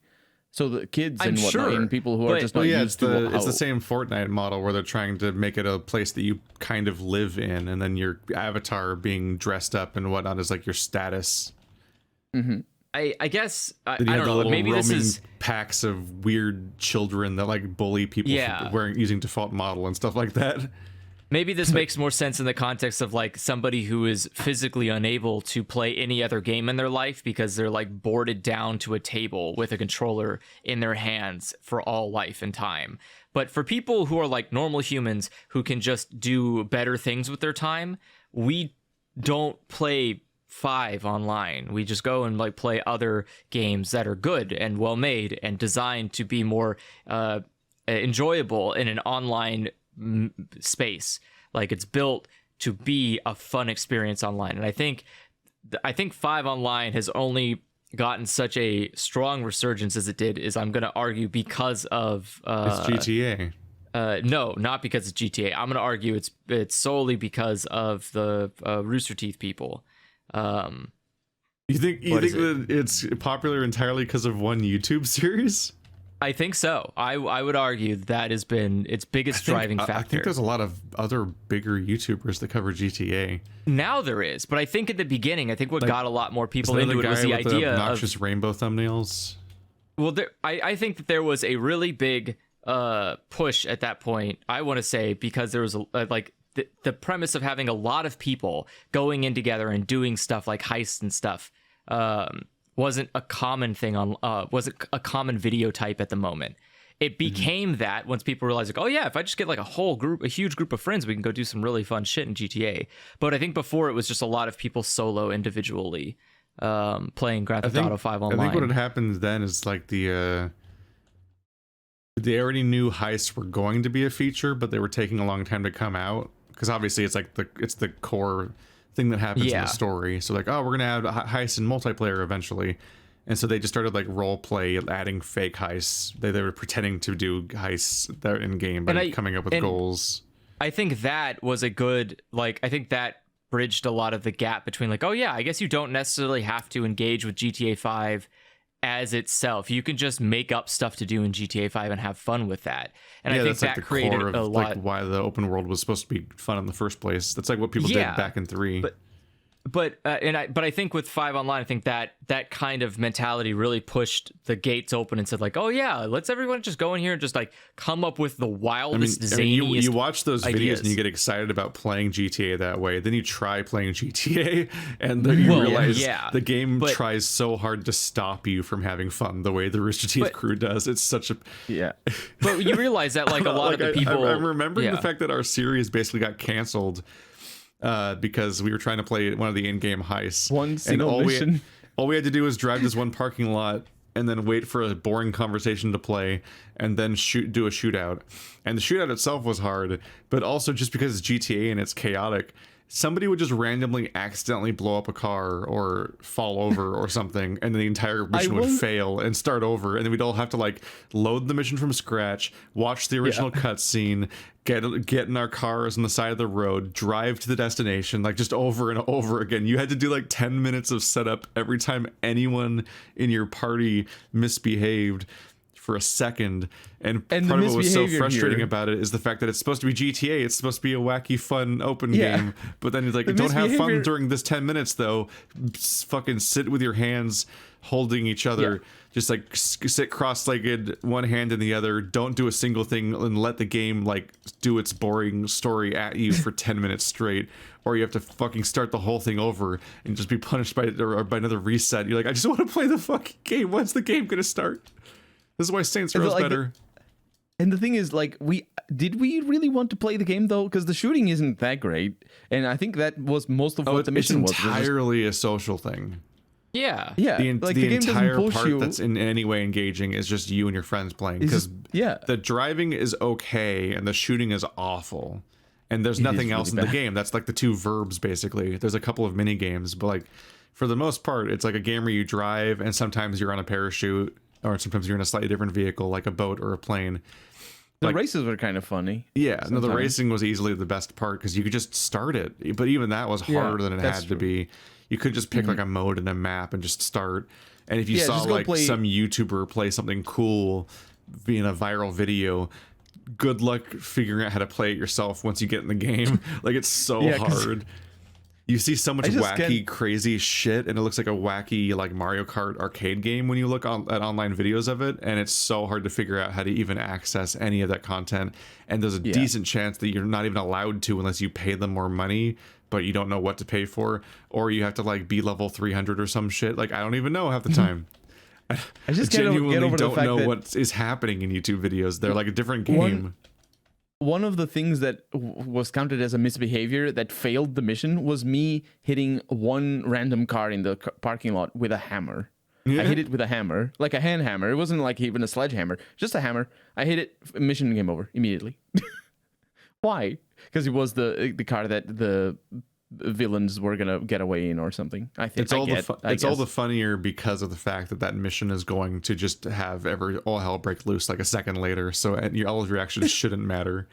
So the kids and whatnot, and people who are just not used to it's the same Fortnite model where they're trying to make it a place that you kind of live in, and then your avatar being dressed up and whatnot is like your status. Mm-hmm. I guess I don't know. Maybe this is packs of weird children that like bully people for using default model and stuff like that. Maybe this makes more sense in the context of like somebody who is physically unable to play any other game in their life because they're like boarded down to a table with a controller in their hands for all life and time. But for people who are like normal humans who can just do better things with their time, we don't play 5 online. We just go and like play other games that are good and well made and designed to be more enjoyable in an online space. Like, it's built to be a fun experience online. And I think 5 Online has only gotten such a strong resurgence as it did, is I'm going to argue because of it's GTA. No, not because of GTA. I'm going to argue it's solely because of the Rooster Teeth people. You think that it's popular entirely because of one YouTube series? I think so. I would argue that has been its biggest driving factor. I think there's a lot of other bigger YouTubers that cover GTA. Now there is, but I think at the beginning, I think what got a lot more people into it was the idea of obnoxious rainbow thumbnails. Well, I think that there was a really big push at that point. I want to say because there was the premise of having a lot of people going in together and doing stuff like heists and stuff. Wasn't a common thing wasn't a common video type at the moment. It became that once people realized, like, oh yeah, if I just get like a huge group of friends, we can go do some really fun shit in GTA. But I think before it was just a lot of people solo individually playing Grand Theft Auto 5 Online. I think what had happened then is like they already knew heists were going to be a feature, but they were taking a long time to come out because obviously it's like it's the core thing that happens in the story. So like, oh, we're gonna have heists in multiplayer eventually, and so they just started like role play, adding fake heists. They were pretending to do heists that in game by coming up with goals. I think that was a good, like, I think that bridged a lot of the gap between like, oh yeah, I guess you don't necessarily have to engage with GTA 5 as itself. You can just make up stuff to do in GTA 5 and have fun with that. And I think that like created core of, a lot. Like why the open world was supposed to be fun in the first place. That's like what people did back in 3. But I think with 5 Online, I think that kind of mentality really pushed the gates open and said like, oh yeah, let's everyone just go in here and just like come up with the wildest, zaniest you watch those ideas. Videos and you get excited about playing GTA that way. Then you try playing GTA and then you realize the game tries so hard to stop you from having fun the way the Rooster Teeth crew does. It's such a But you realize that like a lot of the people. I'm remembering the fact that our series basically got canceled. Because we were trying to play one of the in-game heists. One single mission. All we had to do was drive this one parking lot and then wait for a boring conversation to play and then do a shootout. And the shootout itself was hard, but also just because it's GTA and it's chaotic, somebody would just randomly accidentally blow up a car or fall over or something, and the entire mission would fail and start over, and then we'd all have to like load the mission from scratch, watch the original cutscene, get in our cars on the side of the road, drive to the destination, like just over and over again. You had to do like 10 minutes of setup every time anyone in your party misbehaved for a second, and part of what was so frustrating about it is the fact that it's supposed to be GTA. It's supposed to be a wacky, fun, open game, but then it's like, don't have fun during this 10 minutes though. Fucking sit with your hands holding each other, just like sit cross-legged, one hand in the other. Don't do a single thing and let the game like do its boring story at you for 10 minutes straight, or you have to fucking start the whole thing over and just be punished by another reset. You're like, I just want to play the fucking game. When's the game gonna start? This is why Saints Row's better. And the thing is, like, did we really want to play the game though? Because the shooting isn't that great, and I think that was most of what the mission was. It's entirely a social thing. Yeah. The entire part that's in any way engaging is just you and your friends playing. Because the driving is okay and the shooting is awful, and there's nothing else in the game. That's like the two verbs basically. There's a couple of mini games, but like for the most part, it's like a game where you drive and sometimes you're on a parachute. Or sometimes you're in a slightly different vehicle, like a boat or a plane. The races were kind of funny. Yeah, no, the racing was easily the best part because you could just start it. But even that was harder than it had to be. You could just pick like a mode in a map and just start. And if you saw like some YouTuber play something cool being a viral video, good luck figuring out how to play it yourself once you get in the game. Like, it's so hard. You see so much wacky, crazy shit, and it looks like a wacky, like Mario Kart arcade game when you look at online videos of it, and it's so hard to figure out how to even access any of that content. And there's a decent chance that you're not even allowed to unless you pay them more money, but you don't know what to pay for, or you have to like be level 300 or some shit. Like, I don't even know half the time. I just genuinely don't know what is happening in YouTube videos. They're like a different game. One of the things that was counted as a misbehavior that failed the mission was me hitting one random car in the parking lot with a hammer. I hit it with a hammer, like a hand hammer. It wasn't like even a sledgehammer, just a hammer. I hit it, mission game over immediately. Why? Because it was the car that the villains were gonna get away in or something. I think It's all the funnier because of the fact that mission is going to just have all hell break loose like a second later. So all of your actions shouldn't matter.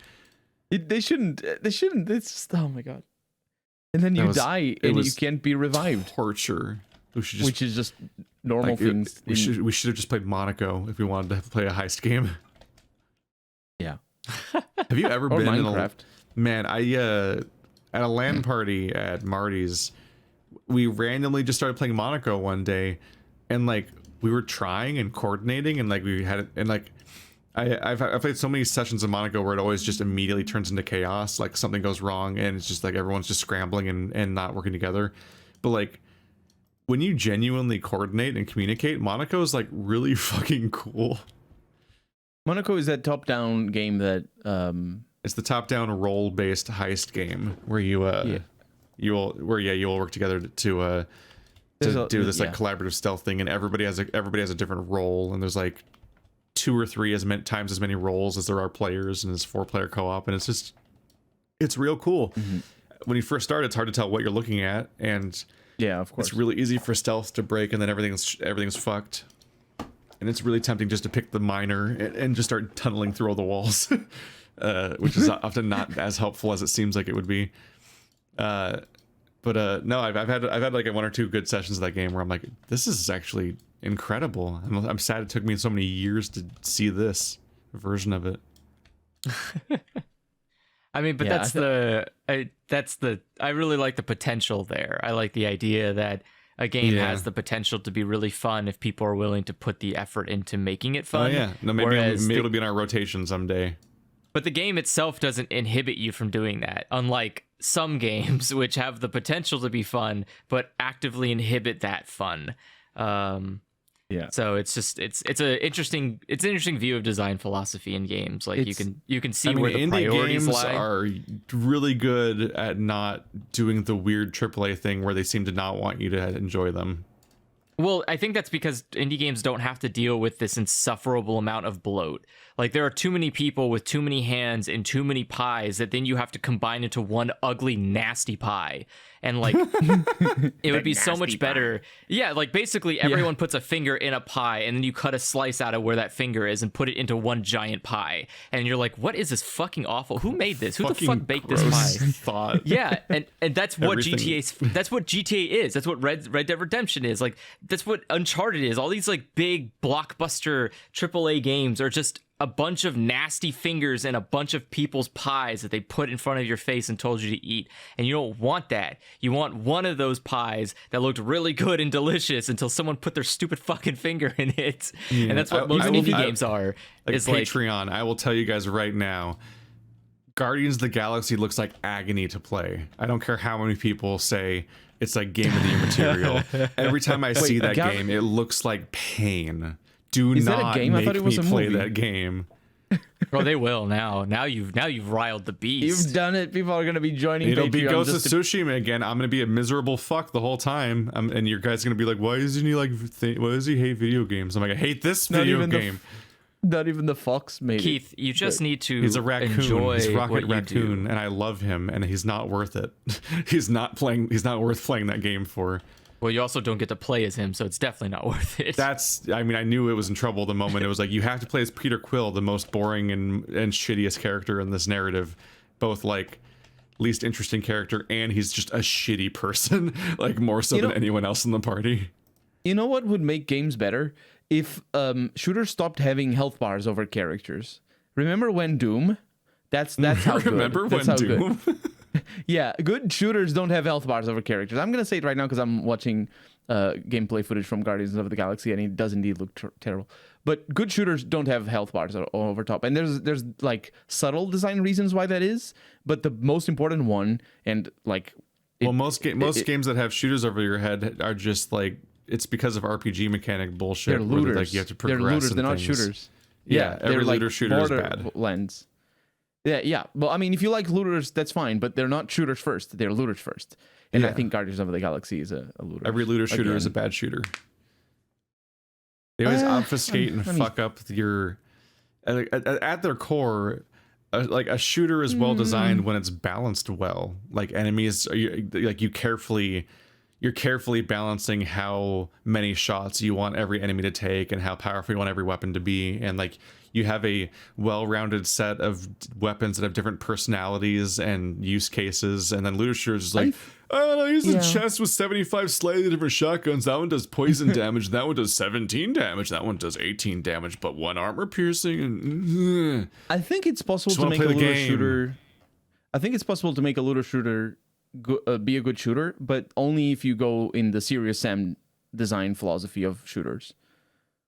They shouldn't. It's just, oh my god. And then you die and you can't be revived. Torture. Which is just normal things. We should have just played Monaco if we wanted to play a heist game. Yeah. Have you ever been Minecraft? Man, at a LAN party at Marty's, we randomly just started playing Monaco one day, and like we were trying and coordinating, and like we had it, and like I've played so many sessions of Monaco where it always just immediately turns into chaos, like something goes wrong and it's just like everyone's just scrambling and not working together. But like when you genuinely coordinate and communicate, Monaco is like really fucking cool. Monaco is that top-down game that it's the top-down role-based heist game where you'll work together to do this like collaborative stealth thing, and everybody has a different role, and there's like 2 or 3 times as many roles as there are players, and it's 4-player co-op, and it's real cool. When you first start, it's hard to tell what you're looking at, and yeah, of course, it's really easy for stealth to break, and then everything's fucked. And it's really tempting just to pick the miner and just start tunneling through all the walls, which is often not as helpful as it seems like it would be. No, I've had like 1 or 2 good sessions of that game where I'm like, this is actually incredible. I'm sad it took me so many years to see this version of it. I mean, but yeah, I really like the potential there. I like the idea that a game has the potential to be really fun if people are willing to put the effort into making it fun. Oh yeah, no, maybe it'll be in our rotation someday. But the game itself doesn't inhibit you from doing that, unlike some games which have the potential to be fun but actively inhibit that fun. So it's an interesting view of design philosophy in games. Like you can see where the priorities games lie. Are really good at not doing the weird AAA thing where they seem to not want you to enjoy them. Well, I think that's because indie games don't have to deal with this insufferable amount of bloat. Like, there are too many people with too many hands and too many pies that then you have to combine into one ugly, nasty pie. And, like, it would be so much better. Yeah, like, basically everyone puts a finger in a pie, and then you cut a slice out of where that finger is and put it into one giant pie. And you're like, what is this fucking awful? Who made this? Who the fuck baked this pie? Thought. Yeah, and that's what GTA is. That's what Red Dead Redemption is. Like, that's what Uncharted is. All these, like, big blockbuster AAA games are just a bunch of nasty fingers and a bunch of people's pies that they put in front of your face and told you to eat. And you don't want that. You want one of those pies that looked really good and delicious until someone put their stupid fucking finger in it. Yeah. And that's what most indie games are. Like Patreon, I will tell you guys right now, Guardians of the Galaxy looks like agony to play. I don't care how many people say it's like Game of the Year material. Every time I see that game, it looks like pain. Is not that a game? I thought it was play that game. Oh, they will now. Now you've riled the beast. You've done it. People are going to be joining. It'll be Ghost of Tsushima again. I'm going to be a miserable fuck the whole time, and your guys are going to be like, "Why isn't he like? Why does he hate video games?" I'm like, "I hate this video game." Not even the fox made Keith, you just need to. He's a raccoon. Enjoy he's Rocket what Raccoon, and I love him, and he's not worth it. He's not worth playing that game for. Well, you also don't get to play as him, so it's definitely not worth it. I mean, I knew it was in trouble the moment it was like, you have to play as Peter Quill, the most boring and shittiest character in this narrative. Both, like, least interesting character, and he's just a shitty person, like, more so than anyone else in the party. You know what would make games better? If shooters stopped having health bars over characters. Remember when Doom? That's how good. Remember when Doom? Yeah, good shooters don't have health bars over characters. I'm gonna say it right now because I'm watching gameplay footage from Guardians of the Galaxy, and it does indeed look terrible. But good shooters don't have health bars over top, and there's like subtle design reasons why that is. But the most important one, and like, most games that have shooters over your head are just like, it's because of RPG mechanic bullshit. They're looters. Like you have to progress. They're looters. They're not things. shooters. Yeah, every looter like shooter is bad. Lens. Yeah. Well, I mean, if you like looters, that's fine, but they're not shooters first. They're looters first. And I think Guardians of the Galaxy is a looter. Every looter shooter is a bad shooter. They always obfuscate and fuck up your... At their core, a shooter is well designed when it's balanced well. Like enemies, you're carefully balancing how many shots you want every enemy to take and how powerful you want every weapon to be, and like you have a well-rounded set of weapons that have different personalities and use cases. And then looter shooters is like, I don't know, here's a chest with 75 slightly different shotguns. That one does poison damage. That one does 17 damage. That one does 18 damage, but one armor piercing. And I think it's possible to make a looter shooter. I think it's possible to make a looter shooter be a good shooter, but only if you go in the Serious Sam design philosophy of shooters,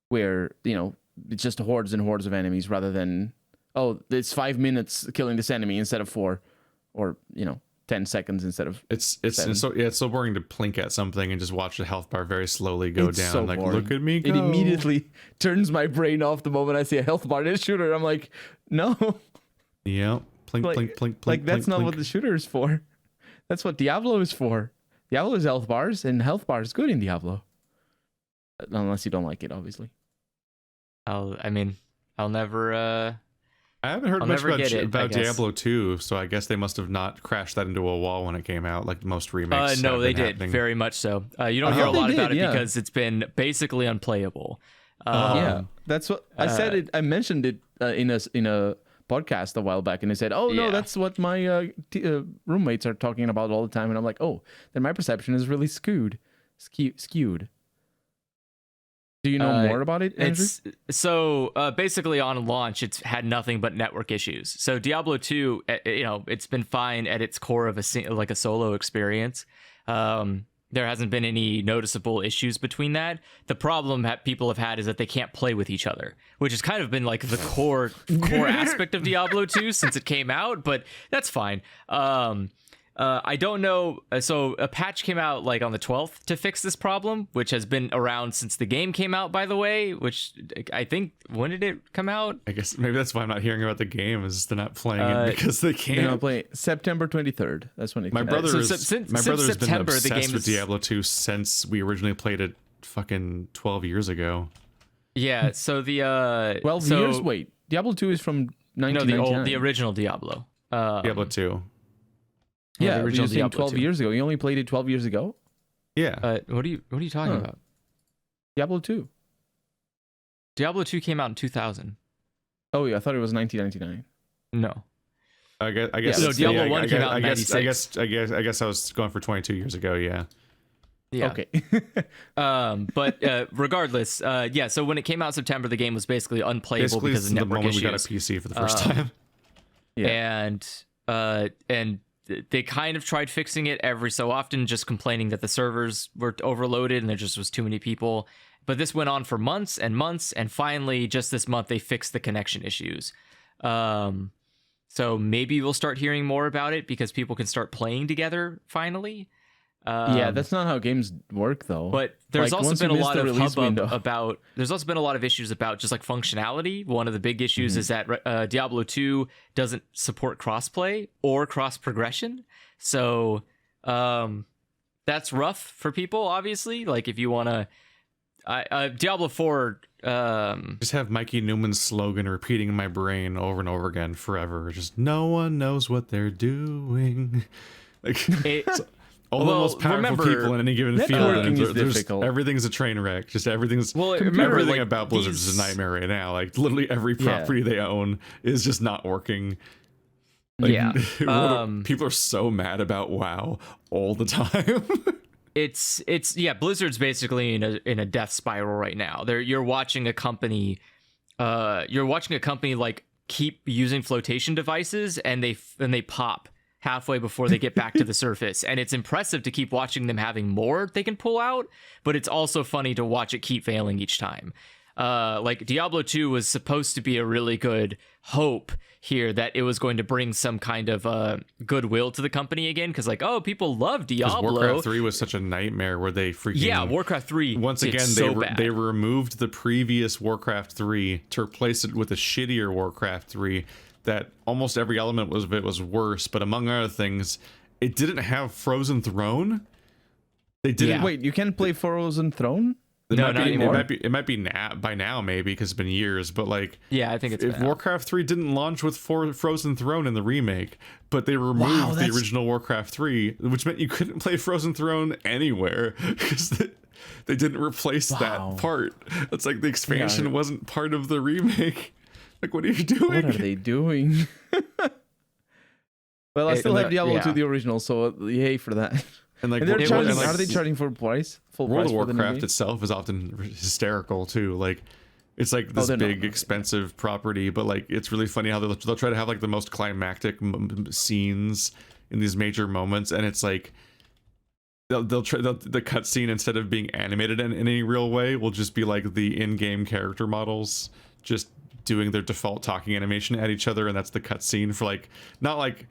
where, you know, it's just hordes and hordes of enemies rather than, oh, it's 5 minutes killing this enemy instead of 4, or, you know, 10 seconds instead of it's so boring to plink at something and just watch the health bar very slowly go down. So like, boring. Look at me go. It immediately turns my brain off the moment I see a health bar in a shooter. I'm like, no. Yep. Plink, like, plink, plink, plink. Like, that's plink, not plink. what the shooter is for. That's what Diablo is for. Diablo is health bars, and health bar is good in Diablo. Unless you don't like it, obviously. I'll never. I haven't heard much about guess. Diablo 2, so I guess they must have not crashed that into a wall when it came out, like most remakes. No, they did happening. very much so. You don't hear a lot about it because it's been basically unplayable. Yeah, that's what I said. It. I mentioned it in a podcast a while back, and they said, "Oh no, that's what my roommates are talking about all the time." And I'm like, "Oh, then my perception is really skewed." Do you know more about it, Andrew? Basically on launch, it's had nothing but network issues. So Diablo 2, it's been fine at its core of a solo experience. There hasn't been any noticeable issues between that. The problem that people have had is that they can't play with each other, which has kind of been like the core aspect of Diablo 2 since it came out, but that's fine. I don't know. So a patch came out like on the 12th to fix this problem, which has been around since the game came out, by the way, which I think, when did it come out? I guess maybe that's why I'm not hearing about the game, is they're not playing it because they can't. They're not playing September 23rd. That's when it came out. My brother has been obsessed with is... Diablo 2 since we originally played it fucking 12 years ago. Yeah, so the 12 years? Wait, Diablo 2 is from 1999. No, the original Diablo. Diablo 2. Yeah, the original Diablo 12 2. years ago. You only played it 12 years ago? Yeah. What are you talking about? Diablo 2. Diablo 2 came out in 2000. Oh yeah, I thought it was 1999. No. I guess no, Diablo 1 came out in 96. I guess I was going for 22 years ago, yeah. Yeah. Okay. But regardless, so when it came out in September, the game was basically unplayable because of network issues. We got a PC for the first time. Yeah. And they kind of tried fixing it every so often, just complaining that the servers were overloaded and there just was too many people. But this went on for months and months, and finally, just this month, they fixed the connection issues. So maybe we'll start hearing more about it because people can start playing together finally. That's not how games work, though. But there's also been a lot of hubbub about. There's also been a lot of issues about just like functionality. One of the big issues is that Diablo 2 doesn't support crossplay or cross progression. So that's rough for people. Obviously, like if you want to, Diablo 4. Just have Mikey Newman's slogan repeating in my brain over and over again forever. Just no one knows what they're doing. Like. All the most powerful people in any given field, and everything's a train wreck. Just everything's everything about Blizzard is a nightmare right now. Like literally every property they own is just not working. Like, people are so mad about WoW all the time. It's Blizzard's basically in a death spiral right now. You're watching a company like keep using flotation devices, and they pop halfway before they get back to the surface. And it's impressive to keep watching them having more they can pull out, but it's also funny to watch it keep failing each time. Like Diablo 2 was supposed to be a really good hope here that it was going to bring some kind of goodwill to the company again, because like, oh, people love Diablo. Warcraft 3 was such a nightmare where they freaking... Warcraft 3 once again, they removed the previous Warcraft 3 to replace it with a shittier Warcraft 3 that almost every element of it was worse, but among other things, it didn't have Frozen Throne. They didn't. Wait, you can't play Frozen Throne? No, not anymore. It might be now, by now maybe, because it's been years. But like, Yeah, I think it's if been out. Warcraft 3 didn't launch with Frozen Throne in the remake, but they removed the original Warcraft 3, which meant you couldn't play Frozen Throne anywhere because they didn't replace that part. It's like the expansion wasn't part of the remake. Like, what are you doing? What are they doing? Well, I still have Diablo 2, the original, so yay for that. And like, And they're charging, are they charging full price? World of Warcraft itself is often hysterical too. Like, it's like this big expensive property, but like it's really funny how they'll try to have like the most climactic scenes in these major moments, and it's like they'll try the cutscene, instead of being animated in any real way, will just be like the in-game character models just doing their default talking animation at each other, and that's the cutscene for like, not like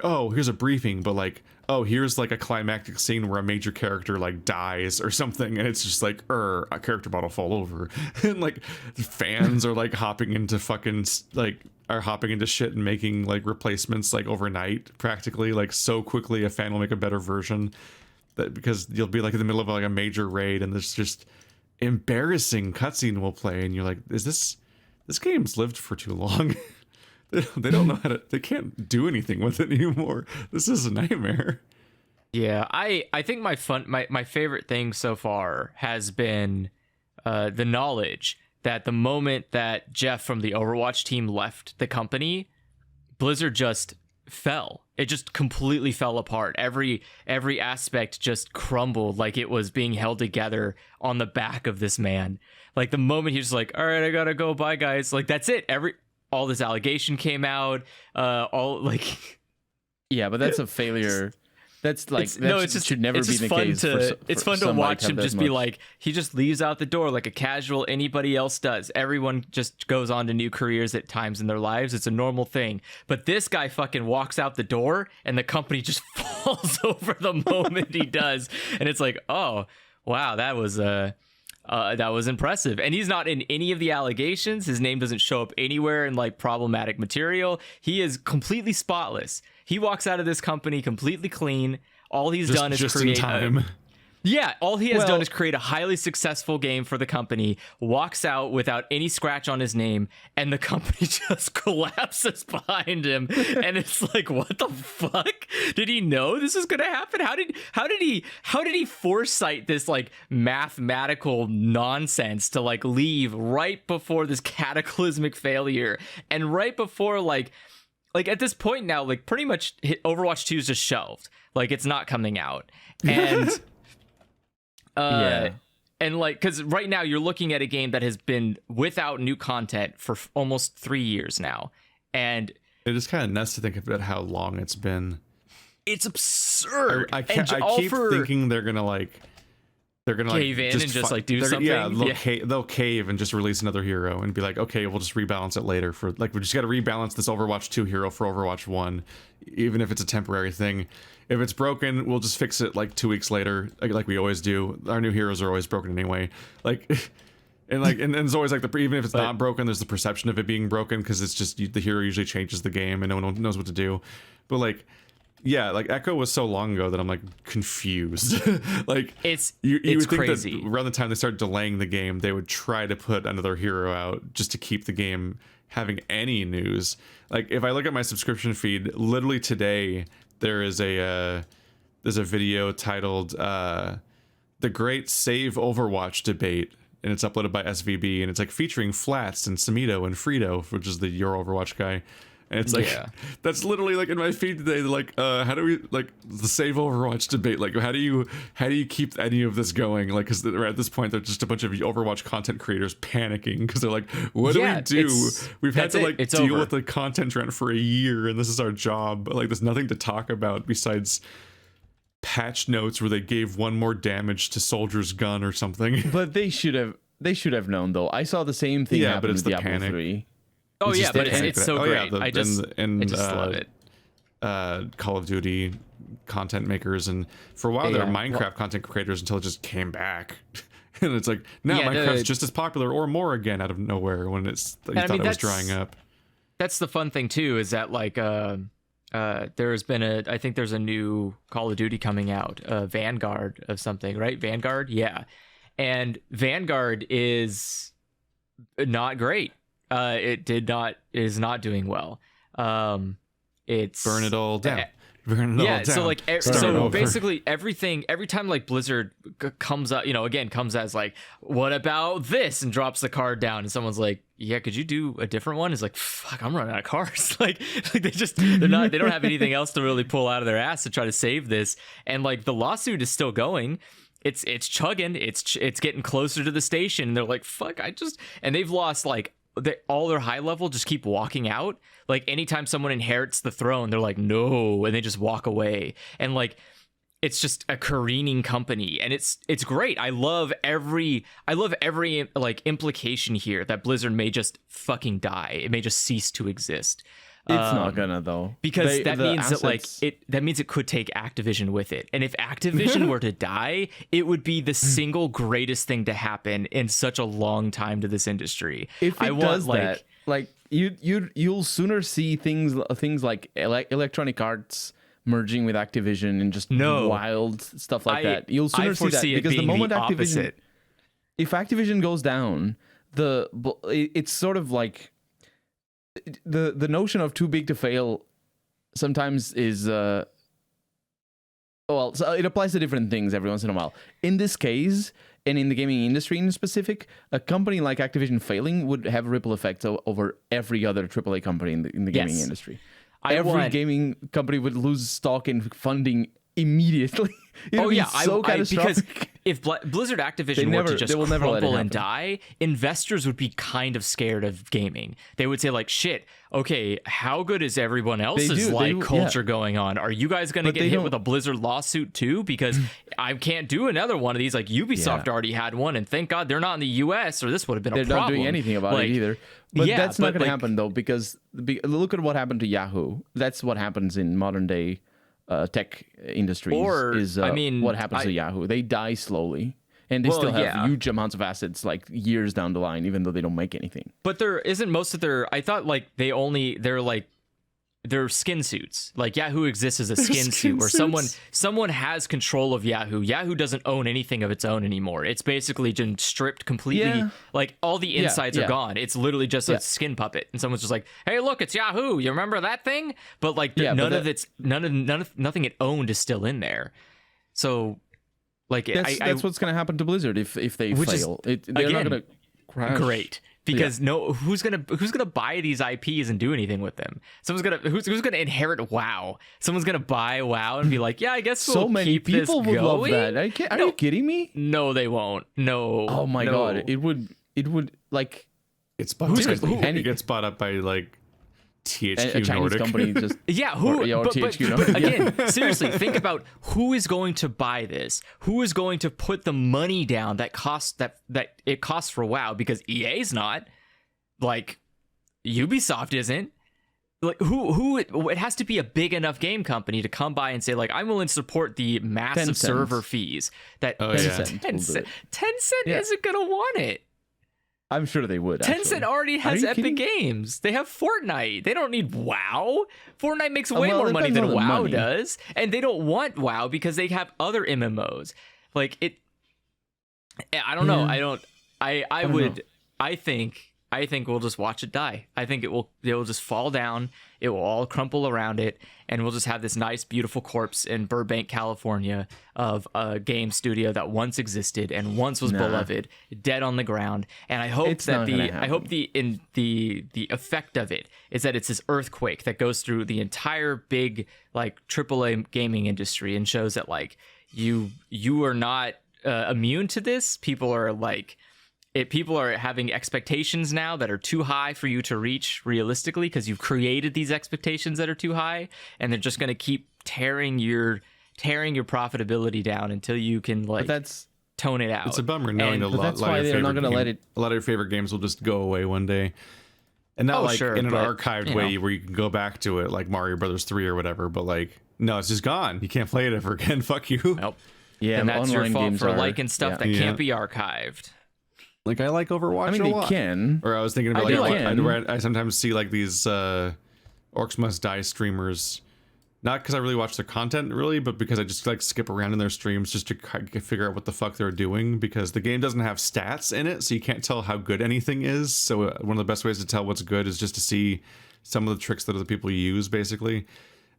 oh, here's a briefing, but like, oh, here's like a climactic scene where a major character like dies or something, and it's just like, a character model fall over, and like fans are like hopping into shit and making like replacements like overnight, practically, like so quickly a fan will make a better version, that because you'll be like in the middle of like a major raid and this just embarrassing cutscene will play, and you're like, is this game's lived for too long. They don't know they can't do anything with it anymore. This is a nightmare. Yeah, I think my favorite thing so far has been the knowledge that the moment that Jeff from the Overwatch team left the company, Blizzard just fell. It just completely fell apart. Every aspect just crumbled, like it was being held together on the back of this man. Like the moment he was like, all right, I gotta go, bye guys. Like that's it. All this allegation came out, yeah, but that's a failure. That's like, should never be the case. It's fun to watch him just be like, he just leaves out the door like a casual anybody else does. Everyone just goes on to new careers at times in their lives. It's a normal thing. But this guy fucking walks out the door and the company just falls over the moment he does. And it's like, oh, wow, that was impressive. And he's not in any of the allegations. His name doesn't show up anywhere in like problematic material. He is completely spotless. He walks out of this company completely clean. All he's done is create all he has done is create a highly successful game for the company, walks out without any scratch on his name, and the company just collapses behind him. And it's like, what the fuck? Did he know this is gonna happen? How did he foresight this like mathematical nonsense to like leave right before this cataclysmic failure, and right before like at this point now, like pretty much Overwatch 2 is just shelved. Like it's not coming out. And and like, because right now you're looking at a game that has been without new content for almost 3 years now, and it is kind of nuts to think about how long it's been. It's absurd. I keep thinking they're gonna cave in and just like do something. Yeah, they'll cave and just release another hero and be like, okay, we'll just rebalance it later. For like, we just got to rebalance this Overwatch 2 hero for Overwatch 1, even if it's a temporary thing. If it's broken, we'll just fix it like 2 weeks later, like we always do. Our new heroes are always broken anyway. Like, and it's always like even if it's not broken, there's the perception of it being broken because it's just the hero usually changes the game and no one knows what to do. But like, yeah, like Echo was so long ago that I'm like confused. Like it's you would think crazy. that around the time they start delaying the game, they would try to put another hero out just to keep the game having any news. Like if I look at my subscription feed, literally today there's a video titled "The Great Save Overwatch Debate," and it's uploaded by SVB, and it's like featuring Flats and Samito and Frito, which is the Your Overwatch guy. And it's like, that's literally like in my feed today. Like, how do we like the Save Overwatch debate? Like, how do you keep any of this going? Like, because at this point, they're just a bunch of Overwatch content creators panicking because they're like, what do we do? We've had to like deal with the content trend for a year, and this is our job. But like, there's nothing to talk about besides patch notes where they gave one more damage to Soldier's gun or something. But they should have known though. I saw the same thing happen but it's with the Diablo panic. 3. Oh yeah, but it's so great. I just love it. Call of Duty content makers, and for a while they were Minecraft content creators until it just came back. And it's like now Minecraft's just as popular or more again out of nowhere when it was drying up. That's the fun thing too, is that like there's been I think there's a new Call of Duty coming out, Vanguard of something, right? Vanguard, yeah. and Vanguard is not great. It is not doing well. It's Burn it all down. So like basically everything, every time like Blizzard comes up, comes as like, what about this, and drops the card down, and someone's like, yeah, could you do a different one? It's like, fuck, I'm running out of cards. like they don't have anything else to really pull out of their ass to try to save this. And like the lawsuit is still going. It's chugging. It's getting closer to the station. And they're like, fuck, and they've lost like all their high level just keep walking out. Like anytime someone inherits the throne, they're like, no, and they just walk away. And like, it's just a careening company, and it's great. I love every like implication here that Blizzard may just fucking die. It may just cease to exist. It's not gonna though, because that means that means it could take Activision with it. And if Activision were to die, it would be the single greatest thing to happen in such a long time to this industry. If it does that, like you'll sooner see things like Electronic Arts merging with Activision and just wild stuff like that. You'll sooner see that, because the moment Activision, if Activision goes down, it's sort of like the notion of too big to fail sometimes is so it applies to different things every once in a while. In this case, and in the gaming industry in specific, a company like Activision failing would have ripple effects over every other AAA company in the gaming industry. Every gaming company would lose stock in funding immediately. Because if Blizzard Activision were to just crumble and die, investors would be kind of scared of gaming. They would say like, shit, okay, how good is everyone else's culture going on? Are you guys going to get hit with a Blizzard lawsuit too? Because I can't do another one of these. Like Ubisoft already had one, and thank God they're not in the US, or this would have been a problem. They're not doing anything about it either. But that's not going to happen though, because look at what happened to Yahoo. That's what happens in modern day tech industries. What happens to Yahoo? They die slowly, and they still have huge amounts of assets like years down the line, even though they don't make anything. But there isn't most of their. I thought like they're skin suits. Like Yahoo exists as a skin suit where someone has control of Yahoo. Yahoo doesn't own anything of its own anymore. It's basically been stripped completely. Yeah. Like all the insides are gone. It's literally just a skin puppet. And someone's just like, "Hey, look, it's Yahoo. You remember that thing?" But like nothing it owned is still in there. So like that's what's going to happen to Blizzard if they fail. They're not going to crash. Great. Because who's gonna buy these IPs and do anything with them? Who's gonna inherit WoW? Someone's gonna buy WoW and be like, yeah, I guess we'll keep this going. So many people would love that. Are you kidding me? No, they won't. No. Oh my god, it would like. It gets bought up by like THQ a Chinese Nordic company. Just but again, seriously, think about who is going to buy this. Who is going to put the money down that it costs for WoW? Because EA's not, like Ubisoft isn't. Like who it has to be a big enough game company to come by and say like, I'm willing to support the massive server fees that Tencent isn't gonna want it. I'm sure they would. Tencent already has Epic Games. They have Fortnite. They don't need WoW. Fortnite makes way more money than WoW does, and they don't want WoW because they have other MMOs. Like it, I don't know. I think we'll just watch it die. I think it will just fall down. It will all crumple around it, and we'll just have this nice, beautiful corpse in Burbank, California, of a game studio that once existed and once was beloved, dead on the ground. And I hope the effect of it is that it's this earthquake that goes through the entire big like AAA gaming industry and shows that like you are not immune to this. People are like. People are having expectations now that are too high for you to reach realistically because you've created these expectations that are too high, and they're just going to keep tearing your profitability down until you can tone it out. It's a bummer knowing a lot of your favorite games will just go away one day, and not in an archived way where you can go back to it like Mario Brothers 3 or whatever. But like, no, it's just gone. You can't play it ever again. Fuck you. Nope. Yeah, and that's your fault for liking stuff that can't be archived. Like I like Overwatch a lot. They can. Or I was thinking about I sometimes see like these Orcs Must Die streamers Not because I really watch their content, really, but because I just like skip around in their streams just to figure out what the fuck they're doing, because the game doesn't have stats in it, so you can't tell how good anything is. So one of the best ways to tell what's good is just to see some of the tricks that other people use, basically.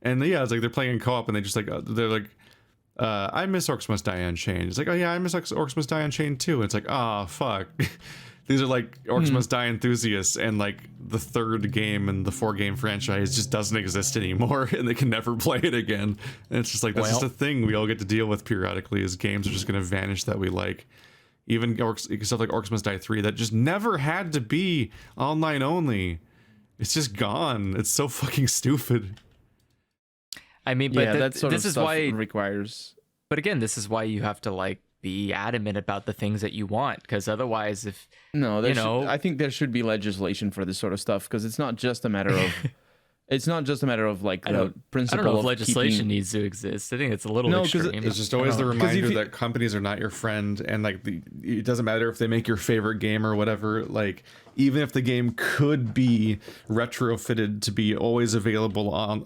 And yeah, it's like they're playing in co-op, and they just like they're like, I miss Orcs Must Die Unchained. It's like, oh yeah, I miss Orcs Must Die Unchained too. And it's like, oh fuck. These are like Orcs Must Die enthusiasts, and like the third game in the 4-game franchise just doesn't exist anymore, and they can never play it again. And it's just like, that's just a thing we all get to deal with periodically, is games are just going to vanish that we like. Even stuff like Orcs Must Die 3 that just never had to be online only. It's just gone. It's so fucking stupid. I mean, but that sort this of is stuff why requires. But again, this is why you have to like be adamant about the things that you want, because otherwise, if I think there should be legislation for this sort of stuff, because it's not just a matter of it's not just a matter of like the principle. I don't know if of legislation keeping... needs to exist. I think it's a little extreme. It's just always the reminder that companies are not your friend, and like it doesn't matter if they make your favorite game or whatever. Like, even if the game could be retrofitted to be always available on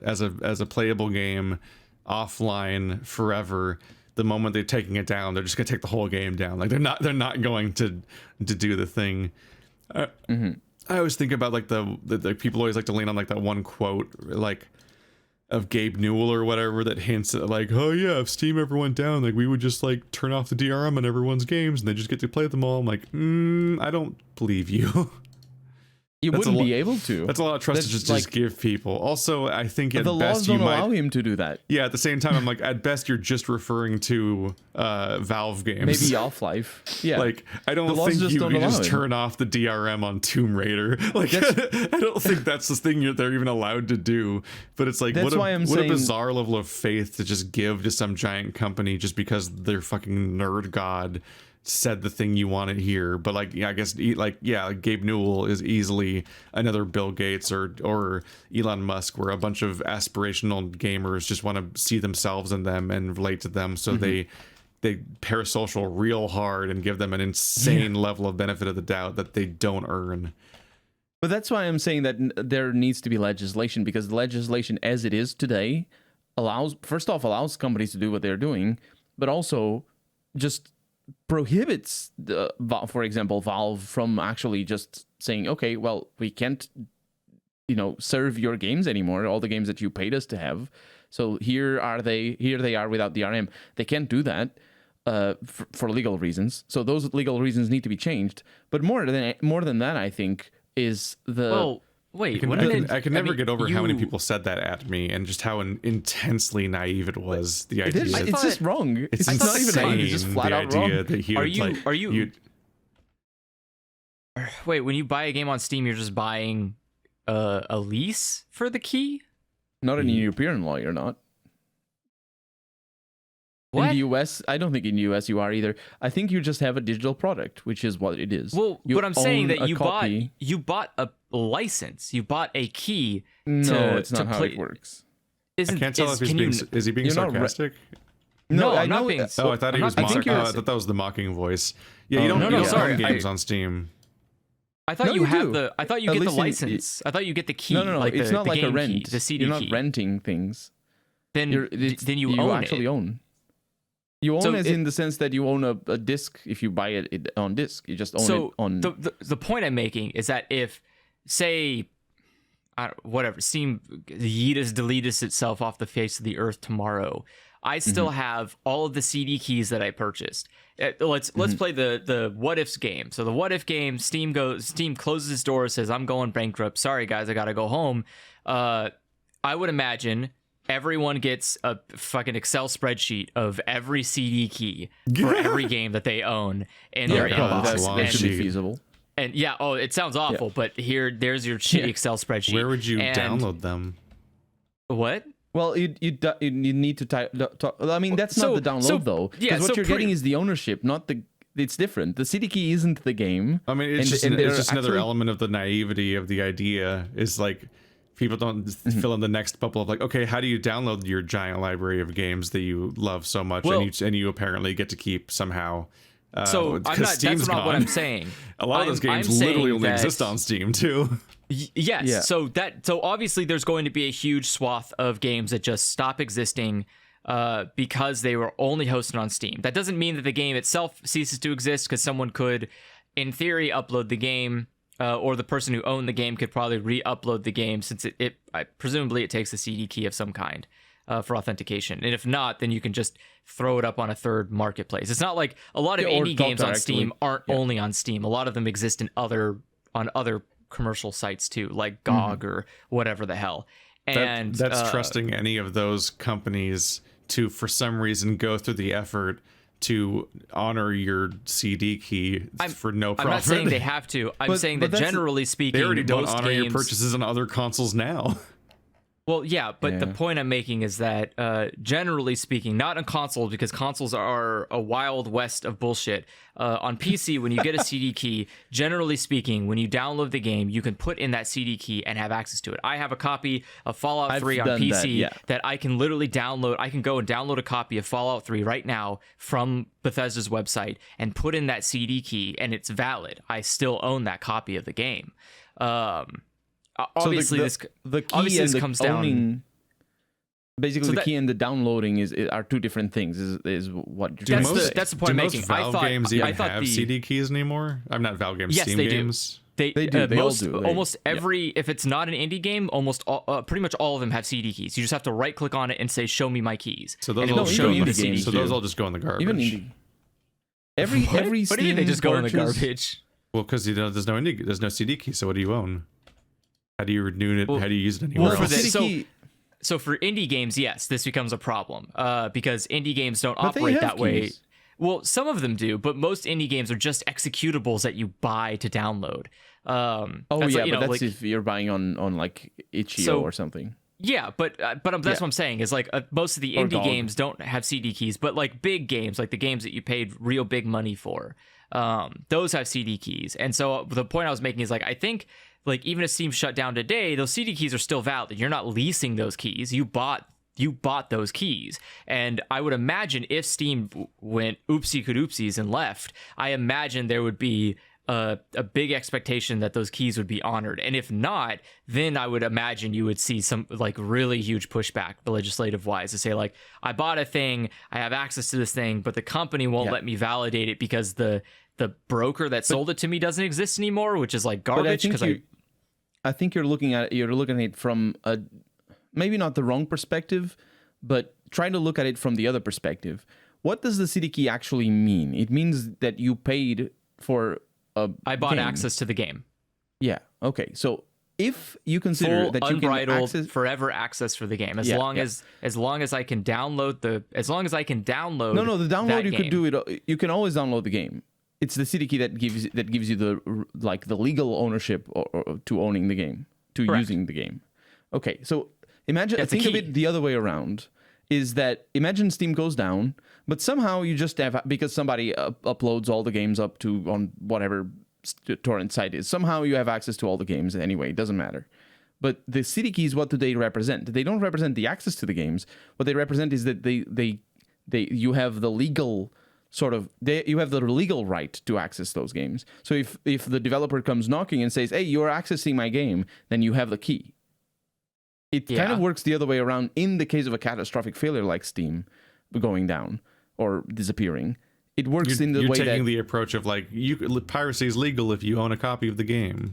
as a playable game offline forever, the moment they're taking it down, they're just gonna take the whole game down. Like they're not going to do the thing. I always think about like the people always like to lean on like that one quote like of Gabe Newell or whatever that hints at like, oh yeah, if Steam ever went down, like we would just like turn off the DRM on everyone's games and they just get to play them all. I'm like, I don't believe you. You wouldn't be able to. That's a lot of trust to just give people. Also, I think at the best laws don't you might allow him to do that. Yeah, at the same time, I'm like, at best you're just referring to Valve games. Maybe Half-Life. Yeah. Like, I don't think you can just turn off the DRM on Tomb Raider. Like, I don't think that's the thing they're even allowed to do. But it's like, what a bizarre level of faith to just give to some giant company just because their fucking nerd god said the thing you want to hear. But like, yeah, I guess like Gabe Newell is easily another Bill Gates or Elon Musk, where a bunch of aspirational gamers just want to see themselves in them and relate to them, so they parasocial real hard and give them an insane level of benefit of the doubt that they don't earn. But that's why I'm saying that there needs to be legislation, because the legislation as it is today allows companies to do what they're doing, but also just prohibits for example Valve from actually just saying, okay, well, we can't serve your games anymore, all the games that you paid us to have, so here they are without DRM. They can't do that for legal reasons, so those legal reasons need to be changed. But more than that, I think, is the wait, I can never get over how many people said that at me, and just how intensely naive it was. The idea it's just wrong. It's not even wrong. It's just flat out wrong. Wait, when you buy a game on Steam, you're just buying a lease for the key? Not in European law, you're not. What? In the US, I don't think in the US you are either. I think you just have a digital product, which is what it is. Well, but I'm saying that you bought a license. You bought a key. No, it's not how it works. I can't tell if is he being sarcastic? No, I'm not being. Oh, I thought he was. I thought that was the mocking voice. Yeah, you don't own games on Steam. I thought you have the. I thought you get the license. I thought you get the key. No. It's not like a rent. The CD key. You're not renting things. Then you actually own. You own as in the sense that you own a disc. If you buy it on disc, you just own it on. The point I'm making is that if, say, Steam deletes itself off the face of the earth tomorrow, I still have all of the CD keys that I purchased. Let's play the What Ifs game. So the What If game, Steam closes its door, says I'm going bankrupt. Sorry guys, I gotta go home. I would imagine everyone gets a fucking Excel spreadsheet of every CD key for every game that they own in their inbox. That should be feasible. And it sounds awful, but there's your shitty Excel spreadsheet. Where would you download them? What? Well, you need to type. I mean, that's not the download though. Because what you're getting is the ownership, not the. It's different. The CD key isn't the game. I mean, it's just another element of the naivety of the idea. Is like, people don't fill in the next bubble of like, okay, how do you download your giant library of games that you love so much, and you apparently get to keep somehow? So that's not what I'm saying. A lot of those games literally only exist on Steam too. Yes. Yeah. So obviously there's going to be a huge swath of games that just stop existing because they were only hosted on Steam. That doesn't mean that the game itself ceases to exist, because someone could, in theory, upload the game, or the person who owned the game could probably re-upload the game, since presumably it takes a CD key of some kind for authentication. And if not, then you can just throw it up on a third marketplace. It's not like a lot of indie games on Steam aren't only on Steam. A lot of them exist on other commercial sites too, like GOG or whatever the hell. And that's trusting any of those companies to, for some reason, go through the effort to honor your CD key for no profit. I'm not saying they have to. I'm saying that generally speaking, they already don't most honor your games, purchases on other consoles now. Well, yeah, but the point I'm making is that generally speaking, not on consoles, because consoles are a wild west of bullshit. On PC, when you get a CD key, generally speaking, when you download the game, you can put in that CD key and have access to it. I have a copy of Fallout 3 on PC that I can literally download. I can go and download a copy of Fallout 3 right now from Bethesda's website and put in that CD key, and it's valid. I still own that copy of the game. Obviously, the key and the comes owning, down. Basically, the key and the downloading are two different things. Is what you're that's trying to say. that's the point I'm making. Valve games even have CD keys anymore? I'm not Valve games. Yes, Steam they games. Do. They do. They all do. Almost every, if it's not an indie game, pretty much all of them have CD keys. You just have to right click on it and say, "Show me my keys." So those all just go in the CD. So those all just go in the garbage. Even indie. Every What Steam do you mean they just go in the purchase- garbage? Well, because there's no CD key. So what do you own? How do you renew it? How do you use it anywhere else? So for indie games, yes, this becomes a problem because indie games don't operate that way. Keys. Well, some of them do, but most indie games are just executables that you buy to download. That's if you're buying on like itch.io or something. Yeah, but that's what I'm saying is like most of the indie games don't have CD keys, but like big games, like the games that you paid real big money for, those have CD keys. And so the point I was making is like, I think like even if Steam shut down today, those CD keys are still valid. You're not leasing those keys. You bought those keys. And I would imagine if Steam went oopsies and left, I imagine there would be a big expectation that those keys would be honored. And if not, then I would imagine you would see some like really huge pushback legislative wise to say like, I bought a thing, I have access to this thing, but the company won't let me validate it because the broker that sold it to me doesn't exist anymore, which is like garbage. I think you're looking at it from a maybe not the wrong perspective, but trying to look at it from the other perspective. What does the CD key actually mean? It means that you paid for I bought game. access to the game. Yeah. Okay. So if you consider full, that you unbridled, can forever access for the game, as long as I can download the download. No, the download you game. could do it. You can always download the game. It's the CD key that gives you the legal ownership or to owning the game, to Correct. using the game. Okay. So think of key. it the other way around. Is that imagine Steam goes down, but somehow you just have, because somebody uploads all the games up to on whatever torrent site is, somehow you have access to all the games anyway. It doesn't matter. But the CD keys, what do they represent? They don't represent the access to the games. What they represent is that you have the legal you have the legal right to access those games. So if the developer comes knocking and says, "Hey, you're accessing my game," then you have the key. It kind of works the other way around in the case of a catastrophic failure like Steam going down or disappearing. It works in the way that... You're taking the approach of like, piracy is legal if you own a copy of the game.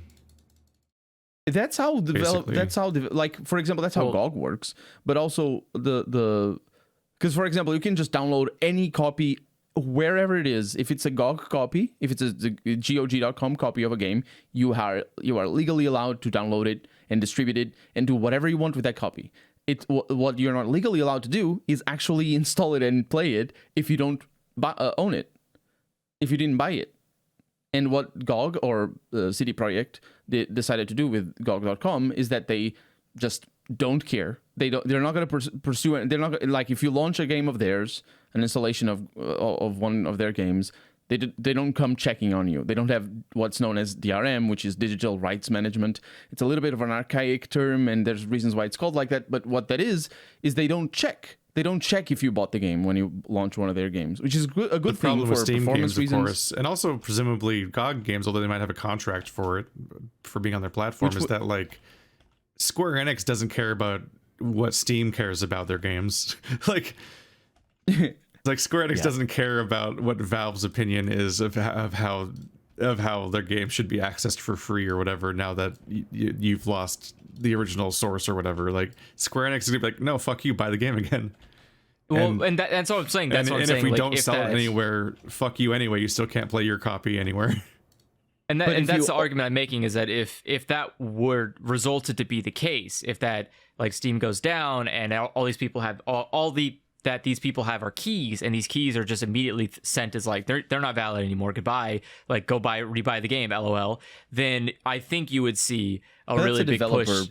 That's how like, for example, that's how GOG works. But also because, for example, you can just download any copy wherever it is. If it's a GOG copy, if it's a GOG.com copy of a game, you are legally allowed to download it and distribute it and do whatever you want with that copy. What you're not legally allowed to do is actually install it and play it if you don't own it, if you didn't buy it. And what GOG or CD Projekt decided to do with GOG.com is that they just don't care. They're not going to pursue it. They're not like, if you launch a game of theirs, an installation of one of their games, they don't come checking on you. They don't have what's known as DRM, which is digital rights management. It's a little bit of an archaic term, and there's reasons why it's called like that. But what that is they don't check. They don't check if you bought the game when you launch one of their games, which is a good thing for Steam performance games, reasons. of course, and also presumably GOG games, although they might have a contract for it for being on their platform, is that like Square Enix doesn't care about what Steam cares about their games. Like Square Enix doesn't care about what Valve's opinion is of how their game should be accessed for free or whatever. Now that you've lost the original source or whatever, like Square Enix is gonna be like, no, fuck you, buy the game again. Well, and that's what I'm saying. That's what I'm saying. If we like, don't sell it anywhere, fuck you anyway. You still can't play your copy anywhere. And that's the argument I'm making, is that if that were resulted to be the case, if that like Steam goes down and all these people have that these people have are keys, and these keys are just immediately sent as like they're not valid anymore. Goodbye. Like go rebuy the game. LOL. Then I think you would see a really big push.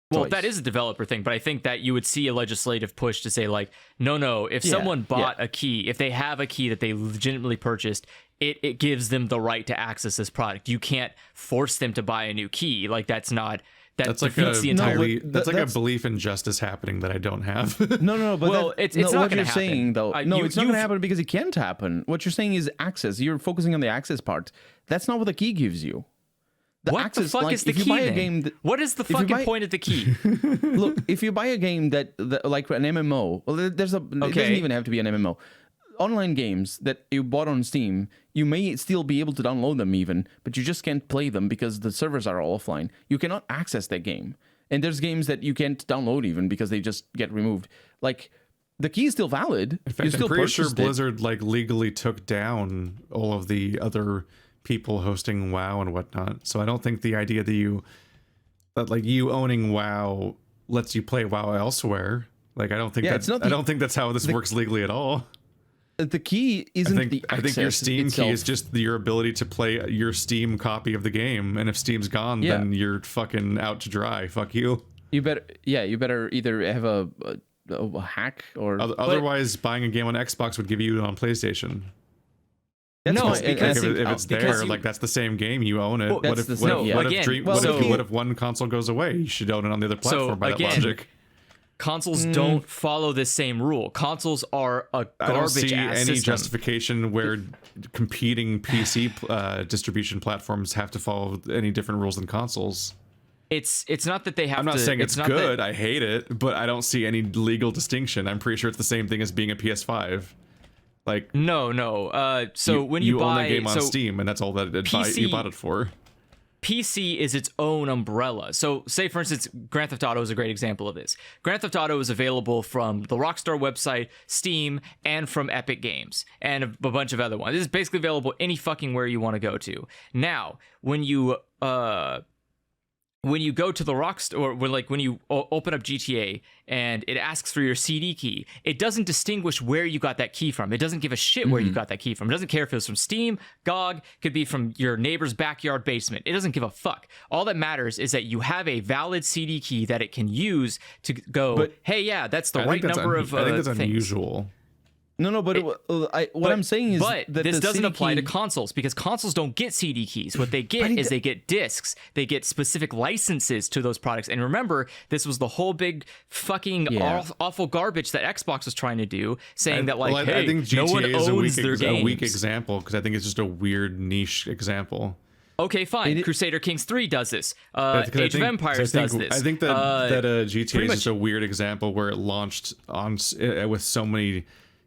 Well, that is a developer thing, but I think that you would see a legislative push to say like, no, if someone bought a key, if they have a key that they legitimately purchased, it gives them the right to access this product. You can't force them to buy a new key. Like that's like the entire. That's like a belief in justice happening that I don't have. No, but well, it's not what going you're to happen. saying though. It's not going to happen because it can't happen. What you're saying is access. You're focusing on the access part. That's not what the key gives you. What the fuck is the key? What is the fucking point of the key? Look, if you buy a game that like an MMO, well, it doesn't even have to be an MMO. Online games that you bought on Steam, you may still be able to download them even, but you just can't play them because the servers are all offline. You cannot access that game. And there's games that you can't download even because they just get removed. Like, the key is still valid. In fact, I'm pretty sure Blizzard like legally took down all of the other people hosting WoW and whatnot. So I don't think the idea that you owning WoW lets you play WoW elsewhere. Like I don't think that's how this works legally at all. The key isn't the access. I think your Steam itself. key is just your ability to play your Steam copy of the game, and if Steam's gone, then you're fucking out to dry. Fuck you. You better either have a hack or otherwise buying a game on Xbox would give you it on PlayStation. Because if it's there, like that's the same game, you own it. What if one console goes away? You should own it on the other platform by that logic. Consoles don't follow this same rule. Consoles are a garbage. I don't see any system. justification where competing PC distribution platforms have to follow any different rules than consoles. It's not that they have to. I'm not saying it's good. I hate it, but I don't see any legal distinction. I'm pretty sure it's the same thing as being a PS5. Like no. So when you own buy a game on Steam, and that's all that you bought it for. PC is its own umbrella. So say, for instance, Grand Theft Auto is a great example of this. Grand Theft Auto is available from the Rockstar website, Steam, and from Epic Games, and a bunch of other ones. This is basically available any fucking where you want to go to. Now, when you go to the Rockstar, or when you open up GTA and it asks for your CD key, it doesn't distinguish where you got that key from. It doesn't give a shit where you got that key from. It doesn't care if it was from Steam, GOG, could be from your neighbor's backyard basement. It doesn't give a fuck. All that matters is that you have a valid CD key that it can use to go, hey, yeah, that's the right number of I think that's things. unusual. No, but what I'm saying is that this doesn't apply to consoles, because consoles don't get CD keys. What they get is they get discs. They get specific licenses to those products. And remember, this was the whole big fucking awful garbage that Xbox was trying to do, saying that I think GTA no one owns their games. A weak example, because I think it's just a weird niche example. Okay, fine. Crusader Kings 3 does this. Age of Empires does this. I think that GTA is just a weird example where it launched on with so many.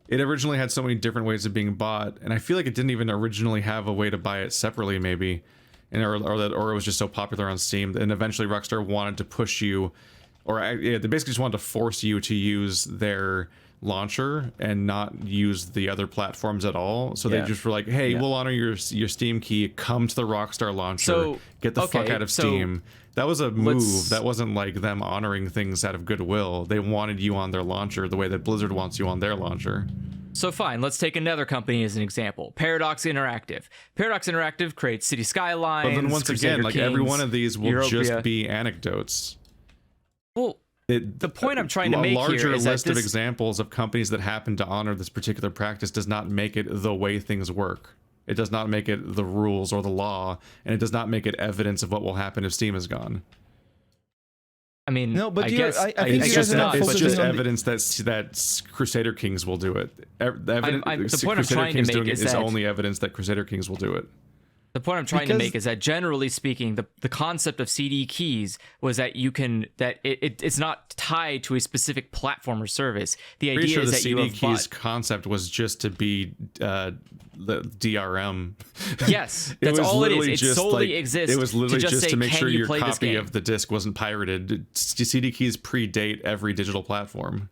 It originally had so many different ways of being bought, and I feel like it didn't even originally have a way to buy it separately, maybe, or it was just so popular on Steam. And eventually, Rockstar wanted to push you, they basically just wanted to force you to use their launcher and not use the other platforms at all. So they just were like, "Hey, we'll honor your Steam key. Come to the Rockstar launcher. Get the fuck out of Steam." That was a move. That wasn't like them honoring things out of goodwill. They wanted you on their launcher the way that Blizzard wants you on their launcher. So fine, let's take another company as an example. Paradox Interactive. Paradox Interactive creates City Skylines. But then once again, like every one of these will just be anecdotes. Well, the point I'm trying to make here is that a larger list of examples of companies that happen to honor this particular practice does not make it the way things work. It does not make it the rules or the law, and it does not make it evidence of what will happen if Steam is gone. I mean, No, but I you- guess I think It's you just, guys are not it's focusing just on the- evidence that Crusader Kings will do it. the point I'm Crusader trying to Kings make doing it is is that- only evidence that Crusader Kings will do it. The point I'm trying to Because- make is that generally speaking, the concept of CD keys was that it's not tied to a specific platform or service. The Pretty idea sure is the that you CD have keys bought. concept was just to be the DRM. Yes, that's was all it is. literally It just solely like, exists. It was literally to just say, to make can sure you your play this copy game? of the disc wasn't pirated. CD keys predate every digital platform.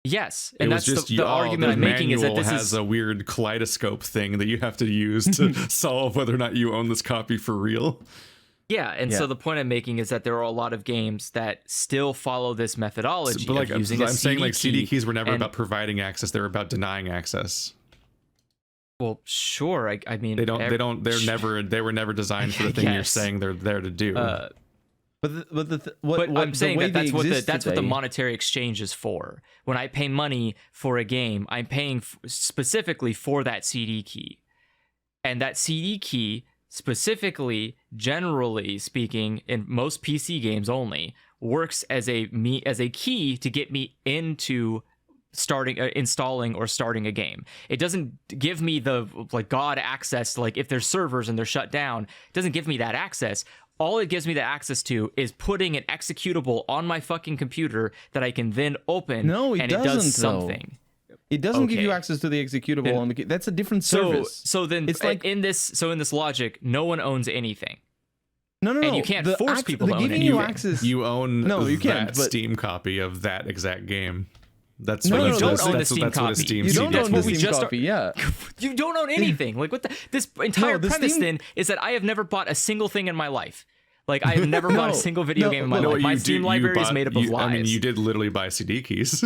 Yes, It and was that's just the argument the I'm making is that manual this has is a weird kaleidoscope thing that you have to use to solve whether or not you own this copy for real. yeah, and Yeah. so the point I'm making is that there are a lot of games that still follow this methodology But like of using I'm a saying, CD like CD key. keys were never and- about providing access; they were about denying access. Well, sure. I mean, They were never designed for the thing you're Yes. saying they're there to do. But I'm saying that that's what exist that's what the today- monetary exchange is for. When I pay money for a game, I'm paying specifically for that CD key, and that CD key specifically, generally speaking, in most PC games only, works as a key to get me into installing or starting a game. It doesn't give me the God access, like if there's servers and they're shut down, it doesn't give me that access. All it gives me the access to is putting an executable on my fucking computer that I can then open. No, it and it doesn't, does though. something. It doesn't give you Okay. access to the executable on the. That's a different So service. so then It's like- in this logic, no one owns anything. No, and you can't force people to own giving anything. you access. you own No, you can't, that but- Steam copy of that exact game. That's No, what no, that's, you don't that's, own the that's, Steam that's what a copy. Steam You don't CD That's own what the we is. Steam just- copy. Yeah. You don't own anything. Like what this entire the premise Steam- then is that I have never bought a single thing in my life. Like I have never bought a No, single video no, game in my no, life. My Steam library is made up of lies. I mean, you did literally buy CD keys.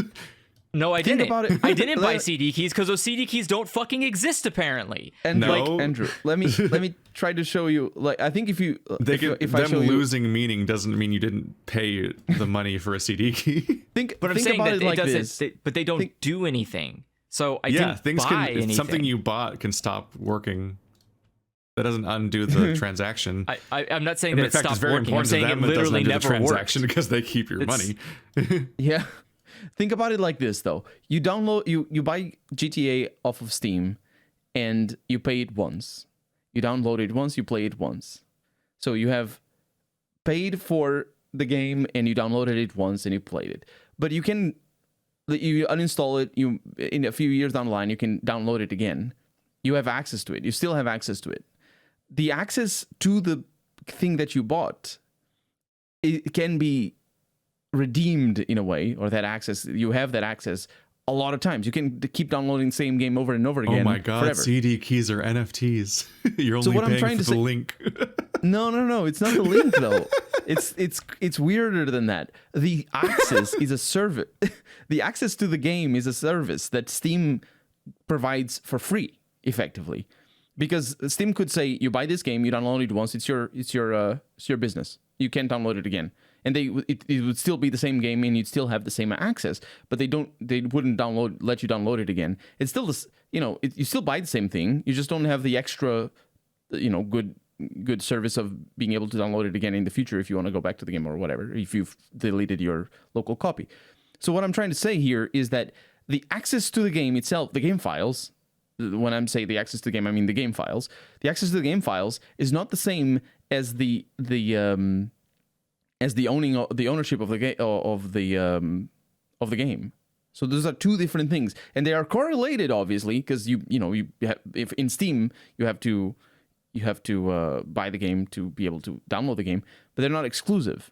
No, I Think didn't. about it. I didn't buy Let- CD keys because those CD keys don't fucking exist apparently. Andrew, No. Andrew, let me try to show you. Like, I think if you if I them show you, losing meaning doesn't mean you didn't pay the money for a CD key. But I'm think saying about that it like doesn't. this. But they don't Think- do anything. So I Yeah, didn't things buy can. anything. Something you bought can stop working. That doesn't undo the transaction. I'm not saying In that it fact, stopped it's very working. I'm important to saying it them it doesn't literally undo the never transaction worked. because they keep your It's- money. yeah, think about it like this though. You download you buy GTA off of Steam, and you pay it once. You download it once. You play it once. So you have paid for the game and you downloaded it once and you played it. But you uninstall it. You in a few years down the line you can download it again. You have access to it. You still have access to it. The access to the thing that you bought, it can be redeemed in a way, or that access, you have that access a lot of times. You can keep downloading the same game over and over again. Oh my god, forever. CD keys are NFTs. You're only what I'm paying trying for to the say- link. No, it's not the link though. It's weirder than that. The access is a service. The access to the game is a service that Steam provides for free, effectively. Because Steam could say, you buy this game, you download it once, it's your business. You can't download it again, and it would still be the same game, and you'd still have the same access. But they wouldn't let you download it again. It's still this, you still buy the same thing. You just don't have the extra, good service of being able to download it again in the future if you want to go back to the game or whatever, if you've deleted your local copy. So what I'm trying to say here is that the access to the game itself, the game files. When I'm saying the access to the game, I mean the game files. The access to the game files is not the same as the ownership of the game. So those are two different things, and they are correlated, obviously, because if in Steam you have to buy the game to be able to download the game, but they're not exclusive.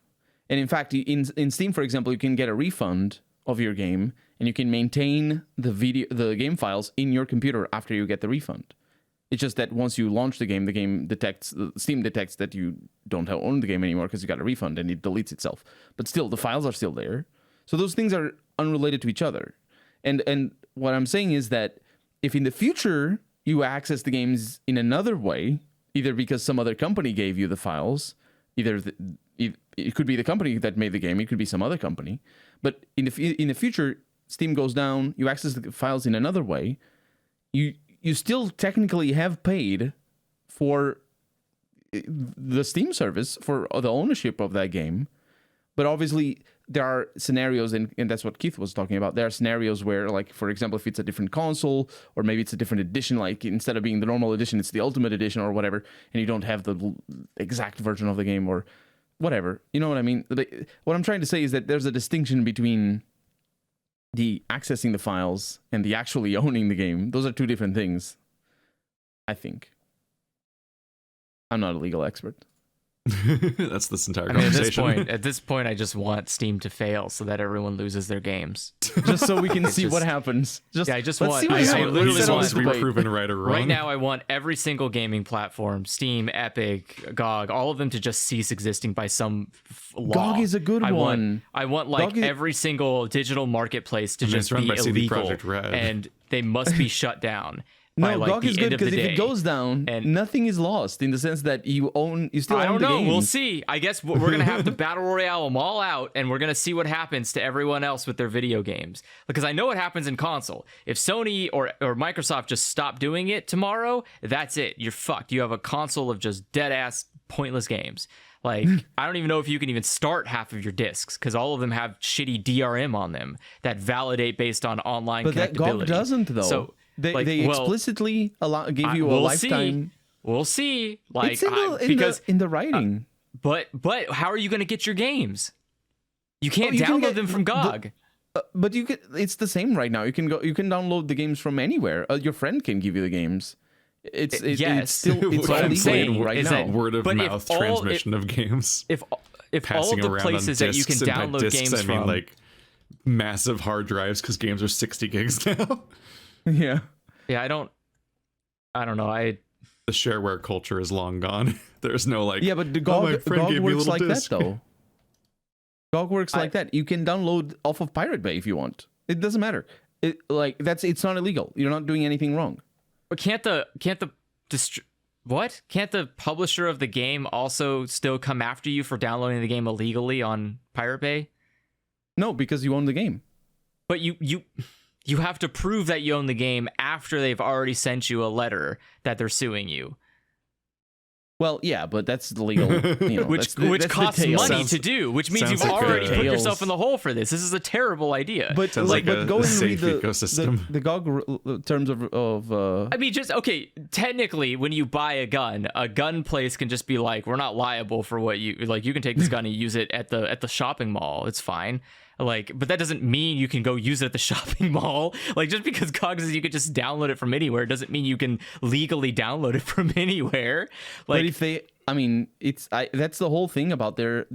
And in fact, in Steam, for example, you can get a refund of your game, and you can maintain the game files in your computer after you get the refund. It's just that once you launch the game Steam detects that you don't own the game anymore because you got a refund, and it deletes itself. But still, the files are still there. So those things are unrelated to each other. And what I'm saying is that if in the future you access the games in another way, either because some other company gave you the files, it could be the company that made the game, it could be some other company. But in the future, Steam goes down, you access the files in another way, you still technically have paid for the Steam service, for the ownership of that game, But obviously, there are scenarios, and that's what Keith was talking about. There are scenarios where, like, for example, if it's a different console, or maybe it's a different edition, like instead of being the normal edition, it's the ultimate edition or whatever, and you don't have the exact version of the game or whatever. You know what I mean? What I'm trying to say is that there's a distinction between the accessing the files and the actually owning the game. Those are two different things, I think. I'm not a legal expert. That's this entire I mean, conversation. at this point, I just want Steam to fail so that everyone loses their games. Just so we can see what happens. I just let's want. see what I happens. literally Let's want settle to be this debate. proven right or wrong. Right now, I want every single gaming platform, Steam, Epic, GOG, all of them to just cease existing by some law. GOG is a good one. I want like GOG is- every single digital marketplace to And it's just run be by CD illegal, Projekt Red. and they must be shut down. by No, like GOG the is end good of the because if day. it goes down, And- nothing is lost in the sense that you still I own don't the know. games. We'll see. I guess we're gonna have to battle royale them all out, and we're gonna see what happens to everyone else with their video games. Because I know what happens in console. If Sony or Microsoft just stop doing it tomorrow, that's it. You're fucked. You have a console of just dead ass pointless games. Like I don't even know if you can even start half of your discs because all of them have shitty DRM on them that validate based on online But that connectability. GOG doesn't though. So they well, explicitly give you a we'll lifetime. See. We'll see. Like It's in the writing. But how are you going to get your games? You can't you can download get them from GOG. But you can. It's the same right now. You can download the games from anywhere. Your friend can give you the games. It's yes. it's still it's What I'm illegal saying right is now. that Word of But if mouth all- transmission of games. If all Passing of the around places on that you can discs, and by download discs, games I mean from, like massive hard drives because games are 60 gigs now. Yeah. yeah, I don't know. The shareware culture is long gone. There's no like. Yeah, but the "Oh, my GOG, friend GOG gave me a works little like disc." that though. GOG works like that. You can download off of Pirate Bay if you want. It doesn't matter. It's not illegal. You're not doing anything wrong. But can't the publisher of the game also still come after you for downloading the game illegally on Pirate Bay? No, because you own the game. But you have to prove that you own the game after they've already sent you a letter that they're suing you. Well, yeah, but that's the legal, Which that's costs the tail. money to do, which means sounds you've like already put tails. yourself in the hole for this. This is a terrible idea. But Sounds like a go and safe read ecosystem. the GOG terms of I mean, just okay. Technically, when you buy a gun place can just be like, we're not liable for what you like. You can take this gun and use it at the shopping mall. It's fine. Like, but that doesn't mean you can go use it at the shopping mall. Like, just because GOG says you could just download it from anywhere doesn't mean you can legally download it from anywhere. Like, but if they, I mean, that's the whole thing about their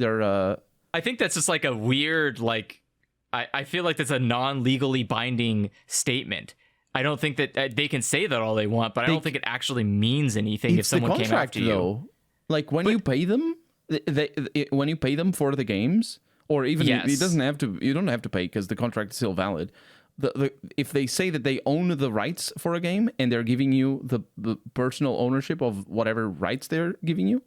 I think that's just like a weird, like, I feel like that's a non-legally binding statement. I don't think that they can say that all they want, but I don't think it actually means anything if it's the someone came contract after you. though. Like when you pay them, when you pay them for the games, or even Yes. it doesn't have to. You don't have to pay because the contract is still valid. If they say that they own the rights for a game and they're giving you the personal ownership of whatever rights they're giving you,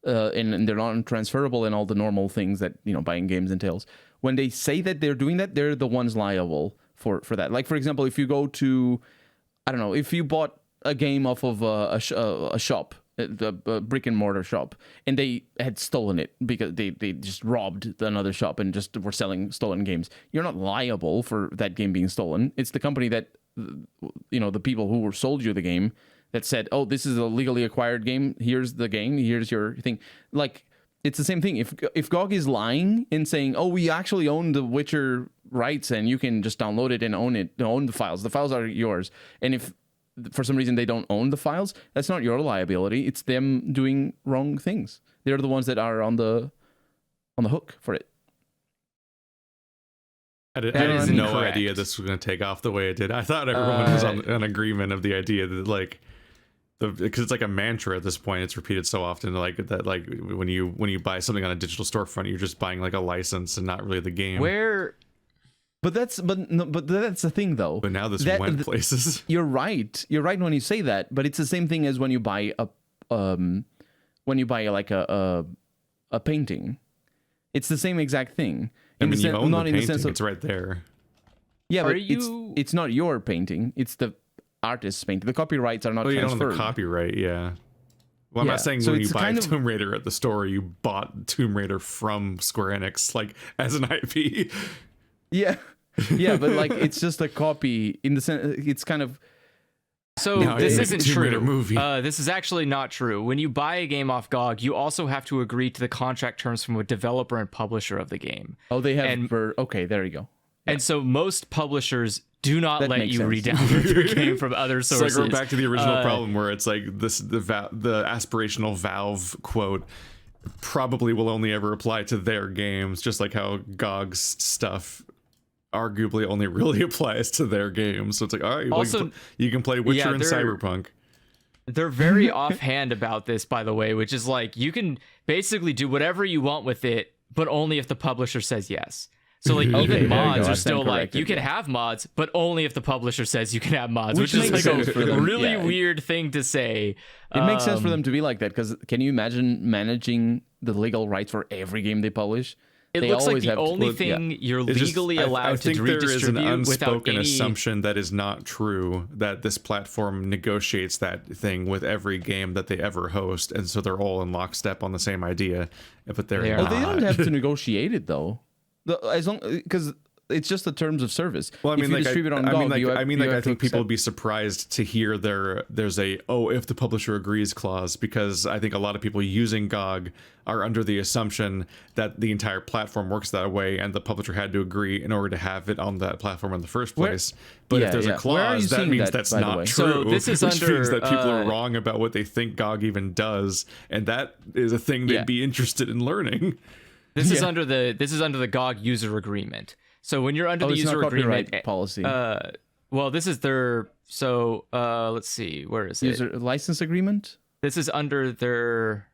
and they're not transferable and all the normal things that buying games entails. When they say that they're doing that, they're the ones liable for that. Like for example, if you go to, I don't know, if you bought a game off of a shop, the brick and mortar shop, and they had stolen it because they just robbed another shop and just were selling stolen games. You're not liable for that game being stolen. It's the company that, the people who sold you the game that said, oh, this is a legally acquired game. Here's the game. Here's your thing. Like, it's the same thing. If GOG is lying and saying, oh, we actually own the Witcher rights and you can just download it and own the files are yours. And if for some reason they don't own the files, that's not your liability. It's them doing wrong things. They're the ones that are on the hook for it. I had no idea this was going to take off the way it did. I thought everyone was on an agreement of the idea that like because it's like a mantra at this point. It's repeated so often like that like when you buy something on a digital storefront, you're just buying like a license and not really the game. But that's the thing though. But now this went places. You're right. You're right when you say that. But it's the same thing as when you buy like a painting. It's the same exact thing. I mean, you own the painting. It's right there. Yeah, but it's not your painting. It's the artist's painting. The copyrights are not transferred. You don't own the copyright, yeah. Well, I'm Yeah, not saying so when you it's buy kind of- Tomb Raider at the store, you bought Tomb Raider from Square Enix, like as an IP. Yeah, yeah, but like it's just a copy in the sense it's kind of. So Now this it's a isn't Tomb Raider true. movie. This is actually not true. When you buy a game off GOG, you also have to agree to the contract terms from a developer and publisher of the game. Oh, they have. And- Okay, there you go. And so most publishers do not That let makes you sense. re-download your game from other It's sources. like we're back to the original problem where it's like the aspirational Valve quote probably will only ever apply to their games, just like how GOG's stuff arguably only really applies to their games. So it's like, all right, Also- you can play Witcher and they're- Cyberpunk. They're very offhand about this, by the way, which is like you can basically do whatever you want with it, but only if the publisher says yes. So like Okay, there even you go. mods I are stand still like corrected, you can yeah. have mods, but only if the publisher says you can have mods, Which which, is makes like sense a for them, really yeah. weird thing to say. It makes sense for them to be like that because can you imagine managing the legal rights for every game they publish? It They looks like always the have to- only yeah. thing you're It's just- legally I allowed to think there is an redistribute without unspoken any. assumption that is not true, that this platform negotiates that thing with every game that they ever host, and so they're all in lockstep on the same idea. But they're They are Oh, not. they don't have to negotiate it though. As long because it's just the terms of service. Well, I mean, if you like, distribute on I mean, GOG, like, you have, I mean, you like, I have to think people would accept- be surprised to hear there's a if the publisher agrees clause, because I think a lot of people using GOG are under the assumption that the entire platform works that way, and the publisher had to agree in order to have it on that platform in the first place. But yeah, if there's yeah. a Where are you clause, that seeing means that, that's by the not way? true. So this is which means under, that people are uh, wrong about what they think GOG even does, and that is a thing they'd Yeah. be interested in learning. This is Yeah. under the GOG user agreement. So when you're under Oh, the it's not user copyright agreement policy. well, this is their let's see, where is it? User license agreement. This is under their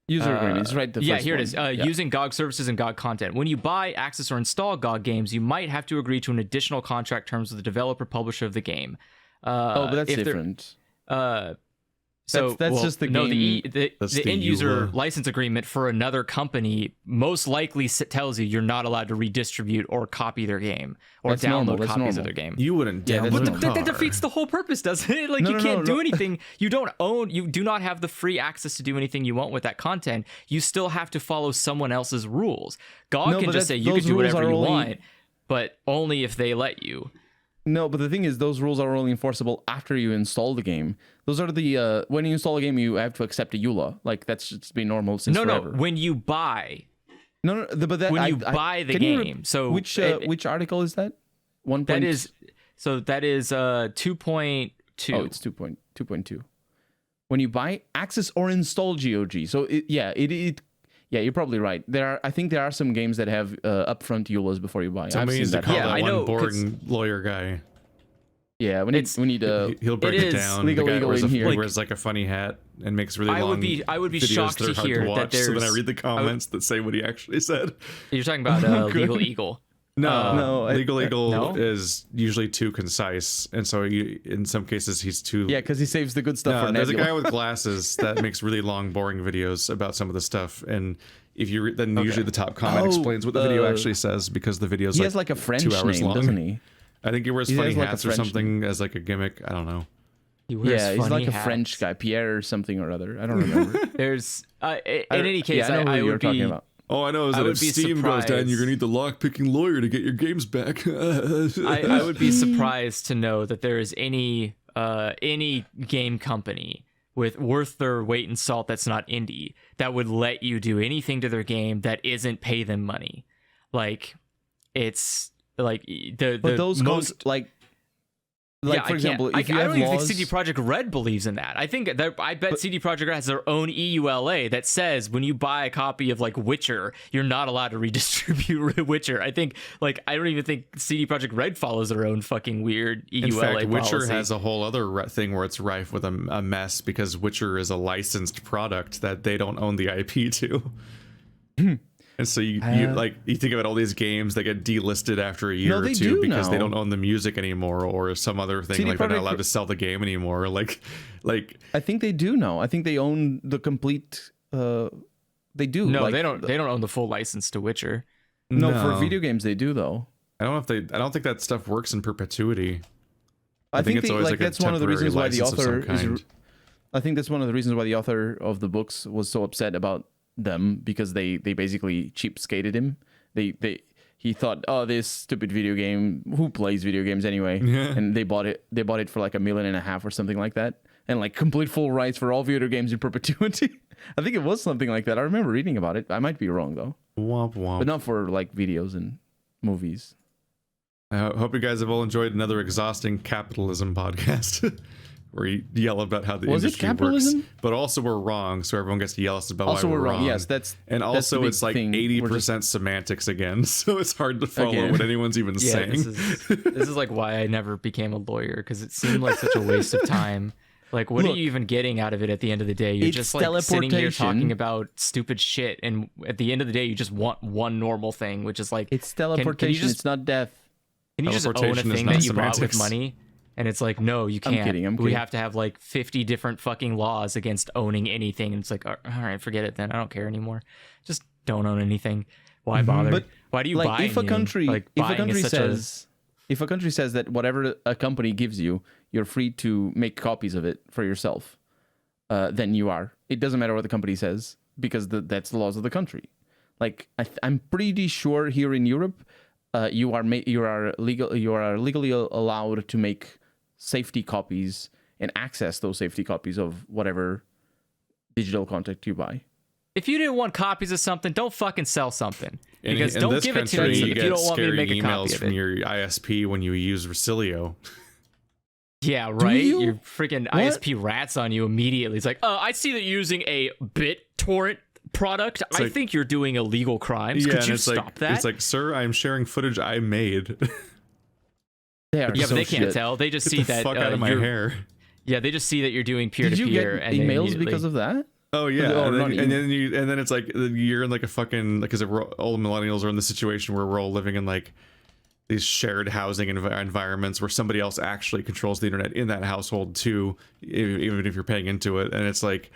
User agreement. It's right. The yeah, first here one. it is. Yeah. Using GOG services and GOG content. When you buy, access, or install GOG games, you might have to agree to an additional contract terms with the developer publisher of the game. Oh, but that's if they're- different. So That's well, just the no, game- That's the the end user EULA. license agreement for another company most likely tells you you're not allowed to redistribute or copy their game or That's download normal, that's copies normal. of their game. You wouldn't Yeah, download that's But normal. that car. defeats the whole purpose, doesn't it? Like No, you no, can't no, do no. anything. You don't own. You do not have the free access to do anything you want with that content. You still have to follow someone else's rules. GOG No, can but just say you those can do rules whatever are you only- want, but only if they let you. No, but the thing is, those rules are only enforceable after you install the game. Those are the when you install a game, you have to accept a EULA. Like that's just been normal since No, forever. no. When you buy, No, but that when I- you I- buy the can you game, so which it- which article is that? 1. that is 2.2. Oh, it's 2.2. When you buy, access, or install GOG. So yeah, you're probably right. I think there are some games that have upfront EULAs before you buy. I've Somebody seen needs to that. call Yeah, that I one know, 'cause- boring lawyer guy. Yeah, we need He'll break it it, is down. legal the guy wears, in here. he wears like a funny hat and makes really I long would be videos shocked that are to hard hear that watch. So then I there's- read the comments that say what he actually said. You're talking about Legal Eagle. No, I- Legal Eagle no? is usually too concise, and so in some cases he's too. Yeah, because he saves the good stuff for there's a Nebula. guy with glasses that makes really long, boring videos about some of the stuff, and if you then usually the top comment explains what the video actually says because the video's He has like a French 2 hours name, long. doesn't he? I think he wears He funny has, like, a hats or French something as like a gimmick. I don't know. He wears Yeah, he's funny like a hats. French guy, Pierre or something or other. I don't remember. There's in any case, yeah, I know who I you're would talking be. about. All I know is I that would if be Steam goes down, you're surprised. gonna need the lock-picking lawyer to get your games back. I would be surprised to know that there is any game company worth their weight in salt that's not indie that would let you do anything to their game that isn't pay them money. Like it's like the But those most. like for example, if you I have don't even laws, think CD Projekt Red believes in that. I bet CD Projekt Red has their own EULA that says when you buy a copy of like Witcher, you're not allowed to redistribute Witcher. I don't even think CD Projekt Red follows their own fucking weird EULA In fact, Witcher policy. has a whole other thing where it's rife with a mess because Witcher is a licensed product that they don't own the IP to. And so you think about all these games that get delisted after a year No, or they two do because they now. don't own the music anymore or some other thing CD like they're not Projekt allowed to sell the game anymore. Like I think they do now. I think they own the complete. They do. No, like, they don't. They don't own the full license to Witcher. No, for video games they do though. I don't think that stuff works in perpetuity. I think it's they, always like like a that's one of the temporary reasons why the license of some author is. kind. I think that's one of the reasons why the author of the books was so upset about them, because they basically cheapskated him. He thought, oh, this stupid video game, who plays video games anyway? Yeah. And they bought it for like $1.5 million or something like that, and like complete full rights for all video games in perpetuity. I think it was something like that. I remember reading about it. I might be wrong though. Womp womp. But not for like videos and movies. I hope you guys have all enjoyed another exhausting capitalism podcast where you yell about how the industry works, but also we're wrong, so everyone gets to yell at us about Also, why we're wrong. Yes, that's and that's also the big it's like thing. 80% semantics again, so it's hard to follow Again. what anyone's even saying. This is like why I never became a lawyer, because it seemed like such a waste of time. Like, what are you even getting out of it at the end of the day? You're It's just like sitting here teleportation. talking about stupid shit, and at the end of the day, you just want one normal thing, which is like, It's teleportation. Can you just, It's not death. can you just own a Teleportation is thing not that you bought with semantics. money? And it's like, no, you can't. I'm We kidding. have to have like 50 different fucking laws against owning anything. And it's like, all right, forget it then. I don't care anymore. Just don't own anything. Why bother? But, Why do you like, buy if a country, if a country says that whatever a company gives you, you're free to make copies of it for yourself, then you are. It doesn't matter what the company says, because that's the laws of the country. Like I'm pretty sure here in Europe, you are legally allowed to make safety copies and access those safety copies of whatever digital content you buy. If you didn't want copies of something, don't fucking sell something. In Because in don't this give it to country, me you if get you don't want me to scary make a copy emails of from it. your ISP when you use Versilio. Yeah, right? you? Your freaking ISP rats on you immediately. It's like, I see that you're using a BitTorrent product. I like- think you're doing illegal crimes. Yeah, Could and you it's stop like, that? It's like, sir, I'm sharing footage I made. They are yeah, so but they can't shit. tell. They just Get see the that fuck out of my you're- hair. Yeah, they just see that you're doing Did you peer-to-peer. get and they emails immediately- because of that? Oh yeah, Or and not then it's like you're in like a fucking, because all the millennials are in the situation where we're all living in like these shared housing environments where somebody else actually controls the internet in that household too, even if you're paying into it, and it's like,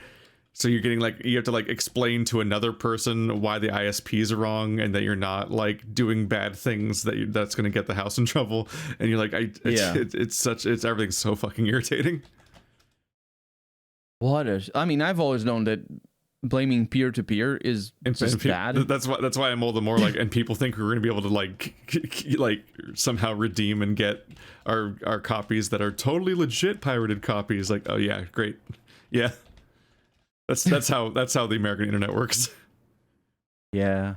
so you're getting like, you have to like explain to another person why the ISPs are wrong and that you're not like doing bad things that's going to get the house in trouble, and you're like, it's everything's so fucking irritating. I've always known that blaming peer-to-peer is just bad. That's why I'm all the more like, and people think we're going to be able to like somehow redeem and get our copies that are totally legit pirated copies. Like, oh yeah, great, yeah. That's how the American internet works. Yeah.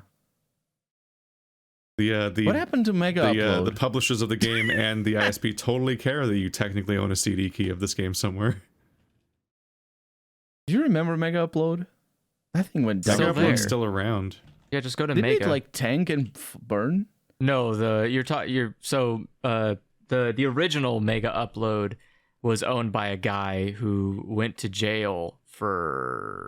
The What happened to Mega Upload? the publishers of the game and the ISP totally care that you technically own a CD key of this game somewhere. Do you remember Mega Upload? That thing went down. Still Mega there. Upload's still around. Yeah, just go to Did Mega. it like tank and burn? No, the original Mega Upload was owned by a guy who went to jail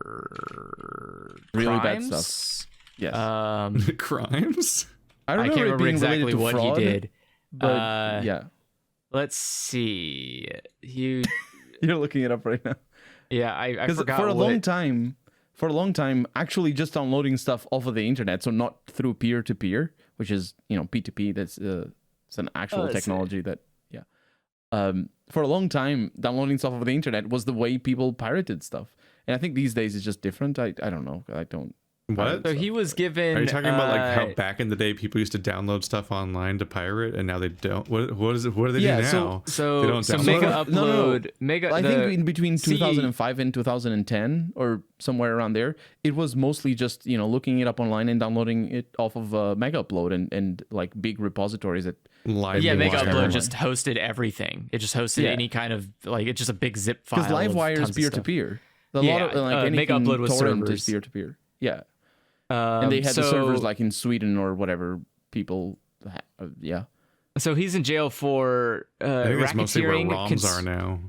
for Really crimes? bad stuff. Yes. Crimes. I I remember can't it remember being related exactly to what fraud, he did. But yeah, Let's see. you're looking it up right now. Yeah, I Because forgot for a what. long time, actually just downloading stuff off of the internet, so not through peer-to-peer, which is P2P. That's it's an actual let's see. technology that for a long time, downloading stuff off of the internet was the way people pirated stuff. And I think these days it's just different. I don't know. I don't. What? So he was given. Are you talking about like how back in the day people used to download stuff online to pirate, and now they don't? What is it? What do they do now? So They don't download Mega it? Upload, No. Mega. I think in between see- 2005 and 2010 or somewhere around there, it was mostly just looking it up online and downloading it off of Mega Upload and like big repositories that. Live Yeah, Mega wire. Upload just hosted everything. It just hosted Yeah. any kind of like it's just a big zip file. Because of LiveWire is tons of stuff. peer-to-peer. Yeah, anything Mega Upload was torrent servers. is peer-to-peer. Yeah. And they had the so- servers like in Sweden or whatever people. Yeah. So he's in jail for I think that's mostly where racketeering. ROMs are now.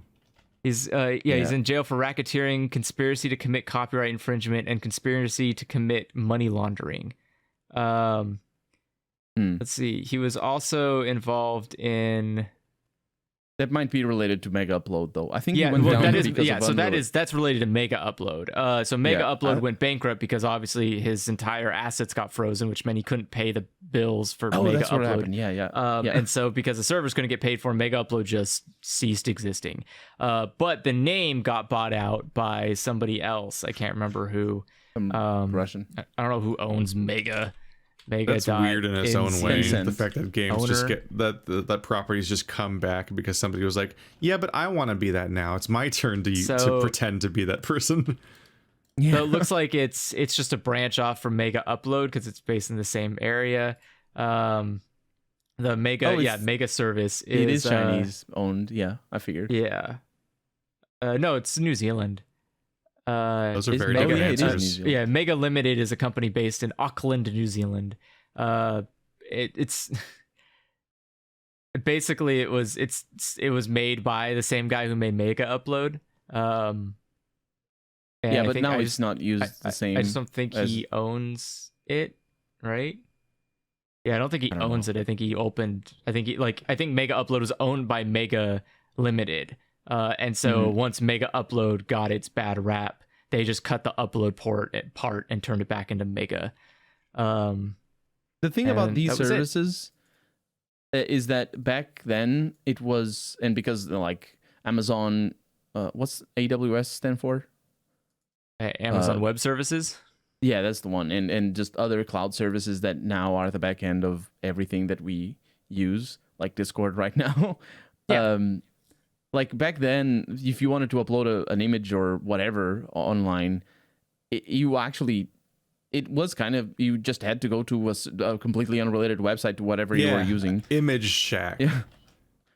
He's he's in jail for racketeering, conspiracy to commit copyright infringement, and conspiracy to commit money laundering. Let's see. He was also involved in That might be related to Mega Upload, though. I think he Yeah, went well, down that is because of that's related to Mega Upload. So Mega Yeah, Upload went bankrupt because obviously his entire assets got frozen, which meant he couldn't pay the bills for Mega that's what Upload. happened. Yeah. And so because the servers couldn't get paid for, Mega Upload just ceased existing. But the name got bought out by somebody else. I can't remember who. Russian. I don't know who owns Mega. That's weird in its own way. Tencent. The fact that games just Owner. get that properties just come back because somebody was like, "Yeah, but I want to be that now. It's my turn to pretend to be that person." Yeah. So it looks like it's just a branch off from Mega Upload because it's based in the same area. The Mega service is It is Chinese owned. Yeah, I figured. Yeah. No, it's New Zealand. Those are It's very Mega- good yeah, it is answers. New Zealand. Yeah, Mega Limited is a company based in Auckland, New Zealand. It's basically it was made by the same guy who made Mega Upload. And Yeah, I but think now I it's not used the same. I just don't think he owns it, right? Yeah, I don't think he owns it. I think he opened. I think Mega Upload was owned by Mega Limited, and so once Mega Upload got its bad rap, they just cut the upload part and turned it back into Mega. The thing about and these that was it. services is that back then it was, and because like Amazon, what's AWS stand for? Amazon Web Services. Yeah, that's the one, and just other cloud services that now are the back end of everything that we use, like Discord right now. Yeah. Like back then, if you wanted to upload an image or whatever online, you just had to go to a completely unrelated website to whatever you were using. Image Shack. Yeah.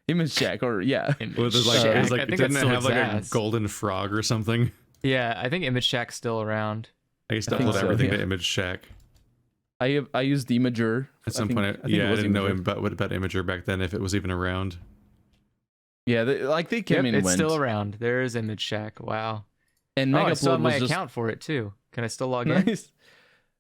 Image Shack, or yeah. Was it like, it was like, I think didn't that it still have like a exists. golden frog or something? Yeah, I think Image Shack's still around. I used to I think upload so, everything yeah. to Image Shack. I used the Imager. At some think- point, I think it I was didn't know Imager. about Imager back then, if it was even around. Yeah, they came and It's went. still around. There is Image Shack. Wow. And I Mega still have Upload my was just account for it too. Can I still log in? nice.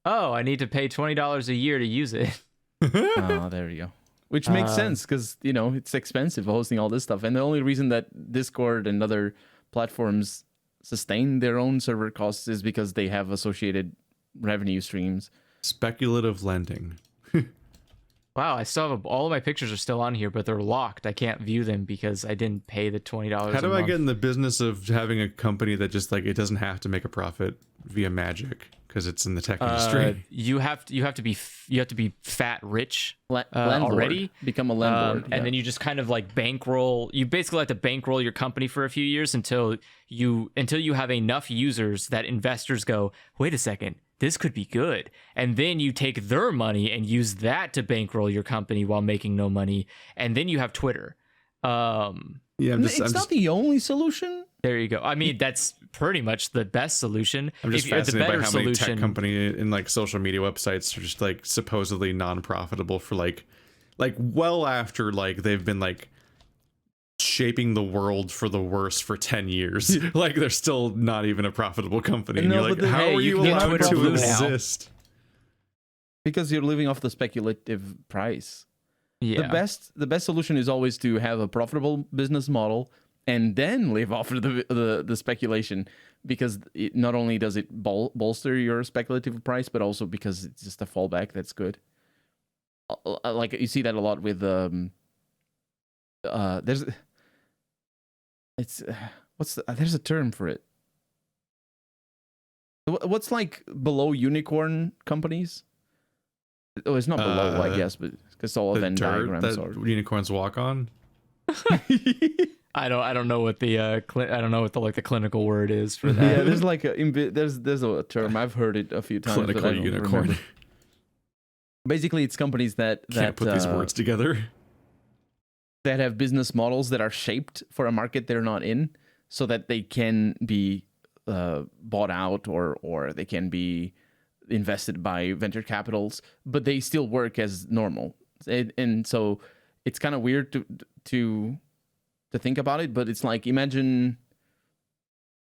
Oh, I need to pay $20 a year to use it. Oh, there you go. Which makes sense because it's expensive hosting all this stuff, and the only reason that Discord and other platforms sustain their own server costs is because they have associated revenue streams. Speculative lending. Wow, I still have all of my pictures are still on here, but they're locked. I can't view them because I didn't pay the $20. How do I get in the business of having a company that just like it doesn't have to make a profit via magic because it's in the tech industry? You have to be fat rich Landlord. already. Become a landlord, And then you just kind of like bankroll. You basically have to bankroll your company for a few years until you have enough users that investors go, wait a second, this could be good. And then you take their money and use that to bankroll your company while making no money. And then you have Twitter. Yeah, it's not the only solution. There you go. I mean, that's pretty much the best solution. I'm just the fascinated by better how many tech solution. company and like social media websites are just like supposedly non-profitable for like well after like they've been like shaping the world for the worse for 10 years. Like they're still not even a profitable company. And No, you're like, but the- how hey, are you you can get allowed Twitter to Blue now. exist? Because you're living off the speculative price. Yeah. The best solution is always to have a profitable business model and then live off of the speculation, because not only does it bolster your speculative price, but also because it's just a fallback that's good. Like you see that a lot with there's a term for it. What's like below unicorn companies? Oh, it's not below, I guess, but it's all The Venn dirt diagrams. that unicorns walk on. I don't know what the I don't know what the clinical word is for that. Yeah, there's like there's a term, I've heard it a few times. but Clinical I don't unicorn. remember. Basically, it's companies that Can't put these words together. that have business models that are shaped for a market they're not in, so that they can be bought out or they can be invested by venture capitals, but they still work as normal. And so it's kind of weird to think about it, but it's like imagine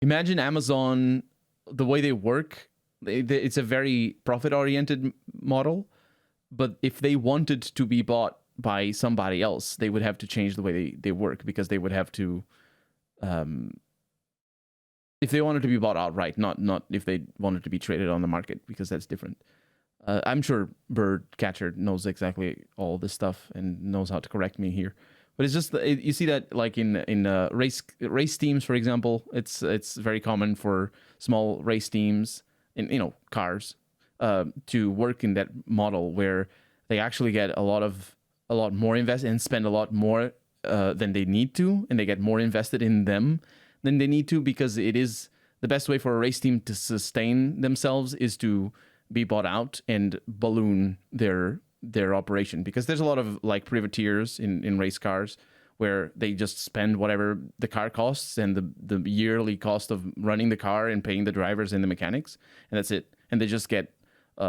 Amazon, the way they work. It's a very profit oriented model, but if they wanted to be bought by somebody else, they would have to change the way they work, because they would have to, if they wanted to be bought outright, not if they wanted to be traded on the market, because that's different. I'm sure Birdcatcher knows exactly all this stuff and knows how to correct me here. But it's just you see that like in race teams, for example, it's very common for small race teams in cars to work in that model where they actually get a lot more invested and spend a lot more than they need to, and they get more invested in them than they need to, because it is the best way for a race team to sustain themselves is to be bought out and balloon their operation, because there's a lot of like privateers in race cars where they just spend whatever the car costs and the yearly cost of running the car and paying the drivers and the mechanics, and that's it. And they just get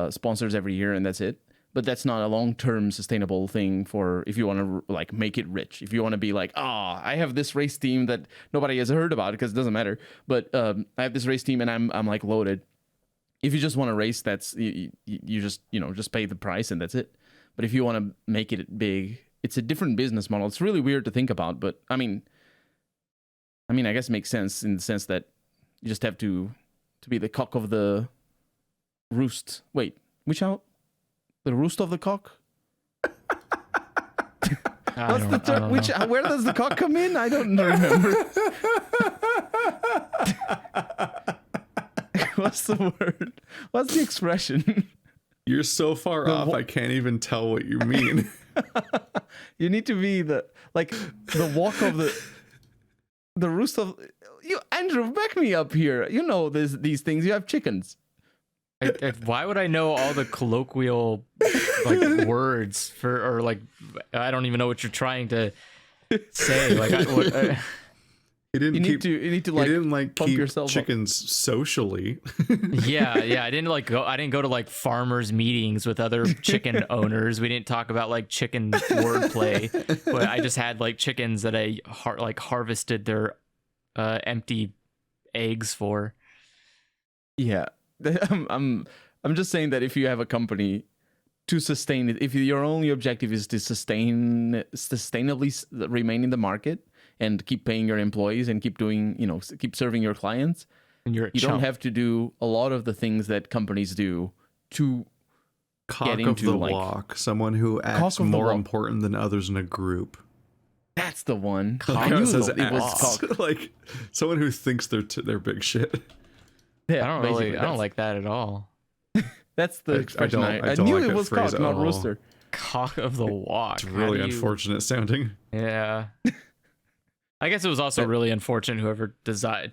sponsors every year, and that's it. But that's not a long-term sustainable thing for if you want to like make it rich. If you want to be like, I have this race team that nobody has heard about because it doesn't matter, but I have this race team and I'm like loaded. If you just want to race, that's you just just pay the price and that's it. But if you want to make it big, it's a different business model. It's really weird to think about, but I mean, I guess it makes sense in the sense that you just have to be the cock of the roost. Wait, which out? The roost of the cock? What's the term? Where does the cock come in? I don't remember. What's the word? What's the expression? You're so far off, I can't even tell what you mean. You need to be the walk of the roost of you. Andrew, back me up here. You know these things. You have chickens. Why would I know all the colloquial like words for, or like I don't even know what you're trying to say. Like You need to like pump keep yourself chickens socially. yeah. I didn't go to like farmers meetings with other chicken owners. We didn't talk about like chicken wordplay, but I just had like chickens that I harvested their empty eggs for. Yeah. I'm just saying that if you have a company to sustain it, if your only objective is to sustainably remain in the market and keep paying your employees and keep doing, keep serving your clients, and you don't have to do a lot of the things that companies do to Cock of the walk, someone who acts more important than others in a group. That's the one. It was like someone who thinks they're big shit. Yeah, I don't like that at all. That's the expression. I knew it was cock, not rooster. Cock of the walk. It's really unfortunate sounding. Yeah. I guess it was also really unfortunate whoever decided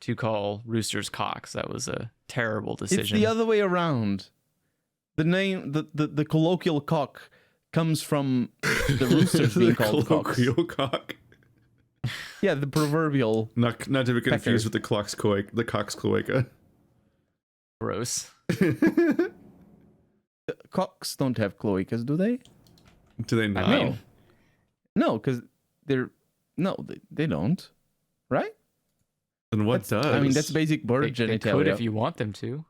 to call roosters cocks. That was a terrible decision. It's the other way around. The name, the colloquial cock comes from the roosters being called cocks. Colloquial cock. Yeah, the proverbial. Not to be confused with the cock's cloaca. Gross. Cocks don't have cloacas, do they? Do they not? No, because they don't. Right? Then what does? I mean, that's basic bird genitalia. They could if you want them to.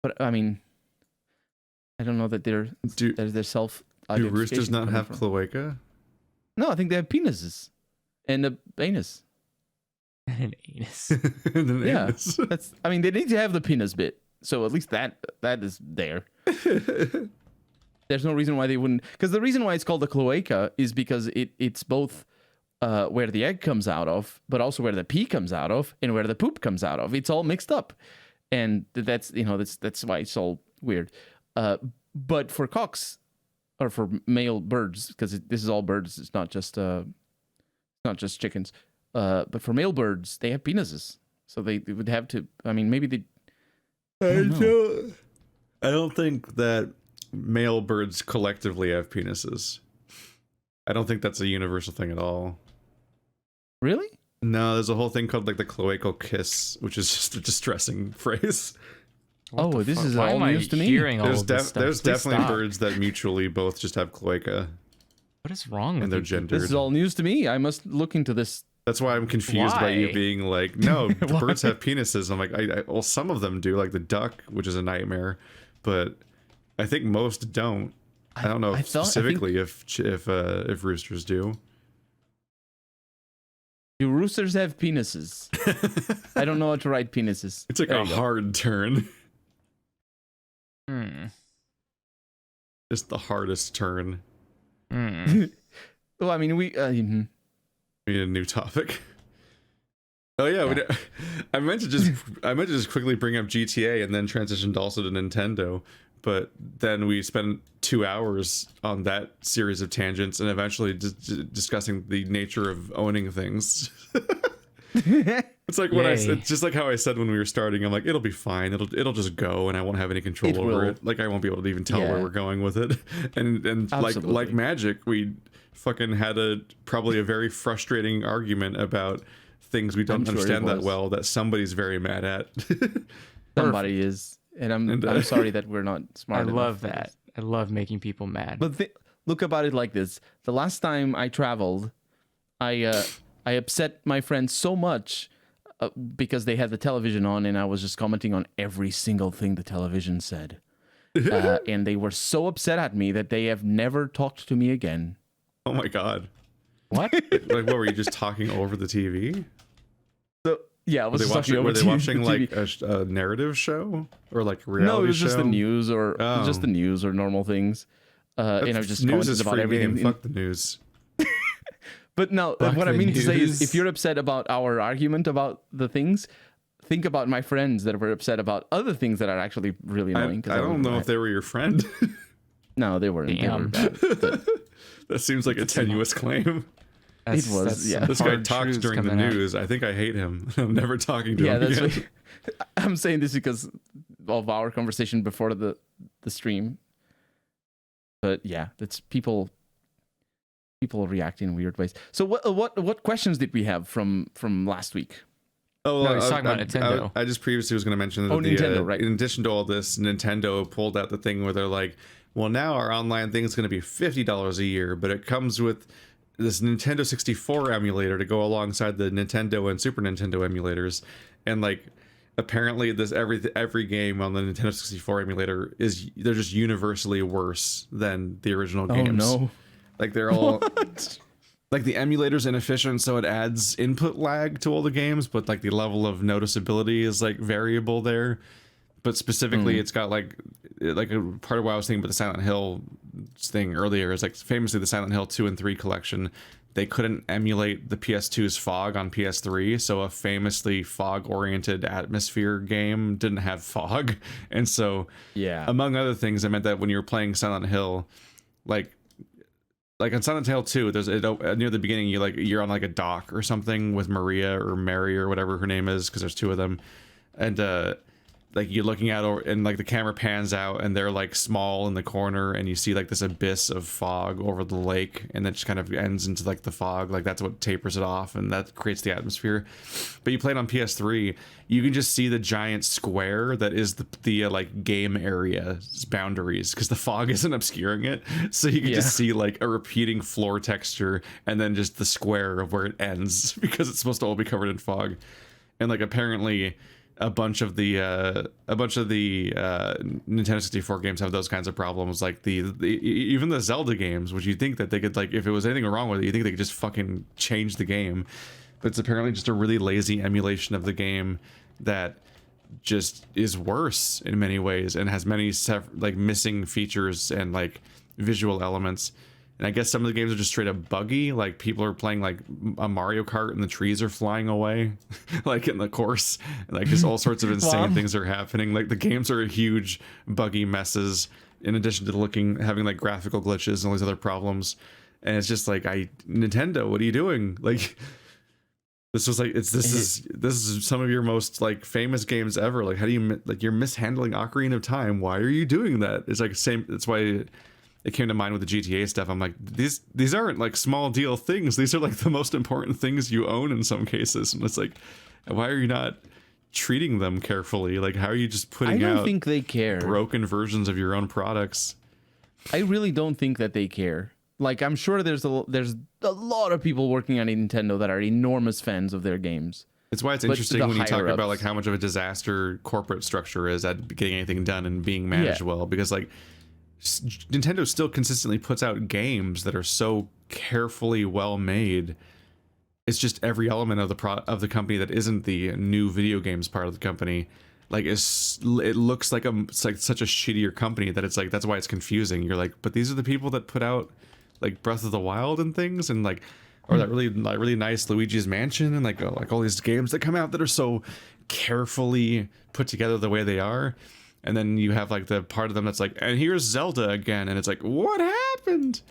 But I mean, I don't know that they're self. Do roosters not have cloaca? No, I think they have penises. And a anus. And an anus. And an anus. That's. I mean, they need to have the penis bit, so at least that is there. There's no reason why they wouldn't. Because the reason why it's called the cloaca is because it's both where the egg comes out of, but also where the pee comes out of, and where the poop comes out of. It's all mixed up, and that's why it's all weird. But for cocks, or for male birds, because this is all birds. It's not just chickens. But for male birds, they have penises, so they would have to. I mean, maybe they. I don't think that male birds collectively have penises. I don't think that's a universal thing at all. Really? No, there's a whole thing called like the cloacal kiss, which is just a distressing phrase. This is all news to me. There's definitely birds that mutually both just have cloaca. What is wrong with and they're gendered? This is all news to me. I must look into this. That's why I'm confused by you being like, no, birds have penises. I'm like, well, some of them do, like the duck, which is a nightmare, but I think most don't. I don't know I specifically if roosters do. Do roosters have penises? I don't know how to write penises. It's like There a you go. hard turn. Hmm. Just the hardest turn. Well, I mean, we We need a new topic. Oh yeah, I meant to just quickly bring up GTA and then transitioned also to Nintendo, but then we spent 2 hours on that series of tangents and eventually discussing the nature of owning things. It's like what it's just like how I said when we were starting. I'm like, it'll be fine. It'll just go, and I won't have any control over it. Like I won't be able to even tell where we're going with it. And like magic, we fucking had probably a very frustrating argument about things we don't understand that well that somebody's very mad at. Somebody is, and I'm sorry that we're not smart. I love that. I love making people mad. But look about it like this: the last time I traveled, I upset my friends so much because they had the television on, and I was just commenting on every single thing the television said, and they were so upset at me that they have never talked to me again. Oh my god! What? Like what were you just talking over the TV? So yeah, I was were they watching like a narrative show or like a reality show? No, it was just the news or Oh. normal things. And I was just news commented is about free everything. game. Fuck the news. But no, Fuck what I the mean to say news. is, if you're upset about our argument about the things, think about my friends that were upset about other things that are actually really annoying. I don't know if they were your friend. No, they weren't. They were Damn. bad. But That seems like a tenuous claim. It was, yeah. This guy talks during the news. I think I hate him. I'm never talking to yeah, him that's again. what, I'm saying this because of our conversation before the stream. But yeah, that's people react in weird ways. So what questions did we have from last week? Oh, No, he's talking about Nintendo. I just previously was going to mention that Nintendo, right. in addition to all this, Nintendo pulled out the thing where they're like, well, now our online thing is going to be $50 a year, but it comes with this Nintendo 64 emulator to go alongside the Nintendo and Super Nintendo emulators. And like, apparently this every game on the Nintendo 64 emulator they're just universally worse than the original games. Oh no. Like they're all like the emulator's inefficient, so it adds input lag to all the games, but like the level of noticeability is like variable there. But specifically, it's got like a part of what I was thinking about the Silent Hill thing earlier is like famously the Silent Hill 2 and 3 collection. They couldn't emulate the PS2's fog on PS3, so a famously fog-oriented atmosphere game didn't have fog, and so among other things, it meant that when you were playing Silent Hill, like on Silent Hill 2, there's near the beginning you're on like a dock or something with Maria or Mary or whatever her name is, because there's two of them, and like you're looking at and like the camera pans out and they're like small in the corner and you see like this abyss of fog over the lake, and then just kind of ends into like the fog, like that's what tapers it off and that creates the atmosphere. But you play it on PS3, you can just see the giant square that is the like game area's boundaries because the fog isn't obscuring it, so you can just see like a repeating floor texture and then just the square of where it ends because it's supposed to all be covered in fog. And like apparently a bunch of the Nintendo 64 games have those kinds of problems, like even the Zelda games, which you think that they could, like, if it was anything wrong with it, you think they could just fucking change the game, but it's apparently just a really lazy emulation of the game that just is worse in many ways and has many like missing features and like visual elements. And I guess some of the games are just straight up buggy. Like people are playing like a Mario Kart and the trees are flying away, like in the course. Like just all sorts of insane things are happening. Like the games are huge buggy messes. In addition to having like graphical glitches and all these other problems. And it's just like, Nintendo, what are you doing? Like this was like this is some of your most like famous games ever. Like how do you you're mishandling Ocarina of Time? Why are you doing that? It's like same. That's why it came to mind with the GTA stuff. I'm like, these aren't like small deal things. These are like the most important things you own in some cases. And it's like, why are you not treating them carefully? Like, how are you just putting out? I don't think they care. Broken versions of your own products. I really don't think that they care. Like, I'm sure there's a lot of people working on Nintendo that are enormous fans of their games. It's why it's interesting when you talk about like how much of a disaster corporate structure is at getting anything done and being managed well, because like Nintendo still consistently puts out games that are so carefully well made. It's just every element of the company that isn't the new video games part of the company, like it looks like it's like such a shittier company that it's like that's why it's confusing. You're like, but these are the people that put out like Breath of the Wild and things, and like, or that really nice Luigi's Mansion, and like all these games that come out that are so carefully put together the way they are. And then you have like the part of them that's like, and here's Zelda again, and it's like, what happened?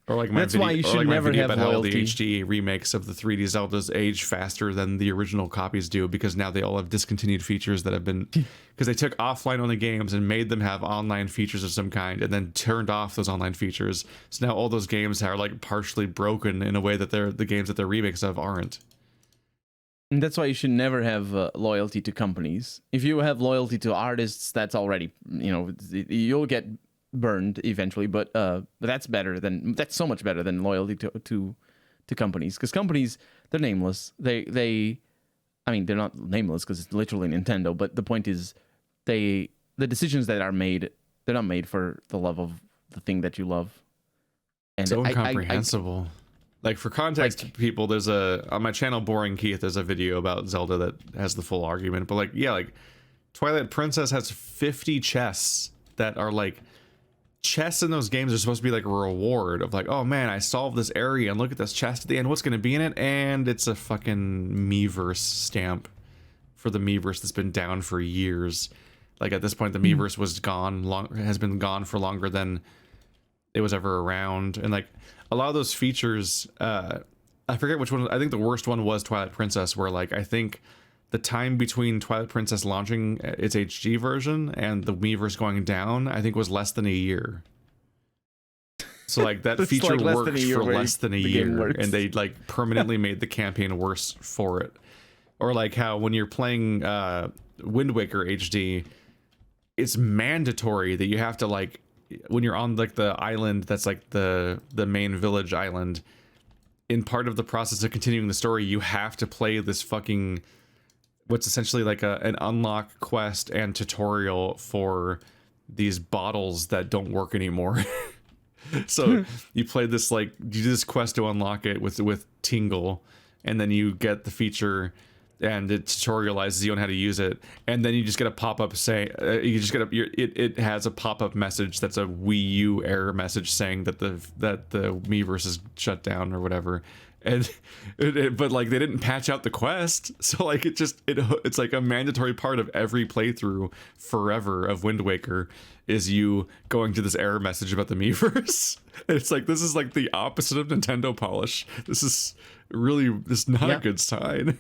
Or like That's why you should never have how all the loyalty. HD remakes of the 3D Zeldas age faster than the original copies do, because now they all have discontinued features that have been, because they took offline only games and made them have online features of some kind, and then turned off those online features. So now all those games are like partially broken in a way that the games that they're remakes of aren't. And that's why you should never have loyalty to companies. If you have loyalty to artists, that's already, you'll get burned eventually. But that's so much better than loyalty to companies. Because companies, they're nameless. They're not nameless because it's literally Nintendo. But the point is, the decisions that are made, they're not made for the love of the thing that you love. And So incomprehensible. Like, for context, people, there's on my channel, Boring Keith, there's a video about Zelda that has the full argument. But like Twilight Princess has 50 chests that are like, chests in those games are supposed to be like a reward of like, oh man, I solved this area and look at this chest at the end, what's going to be in it? And it's a fucking Miiverse stamp for the Miiverse that's been down for years. Like, at this point, the Miiverse has been gone for longer than it was ever around. And like, a lot of those features, I forget which one. I think the worst one was Twilight Princess, where like, I think the time between Twilight Princess launching its HD version and the Miiverse going down, I think was less than a year. So like, that feature like worked for less than a year, and they like permanently made the campaign worse for it. Or like how when you're playing Wind Waker HD, it's mandatory that you have to like, when you're on like the island that's like the main village island, in part of the process of continuing the story, you have to play this fucking, what's essentially like an unlock quest and tutorial for these bottles that don't work anymore. So you play this, like, you do this quest to unlock it with Tingle, and then you get the feature and it tutorializes you on how to use it, and then you just get a pop-up saying it has a pop-up message that's a Wii U error message saying that the Miiverse is shut down or whatever. And but like, they didn't patch out the quest, so like, it's like a mandatory part of every playthrough forever of Wind Waker is you going to this error message about the Miiverse. And it's like, this is like the opposite of Nintendo polish. This is not a good sign.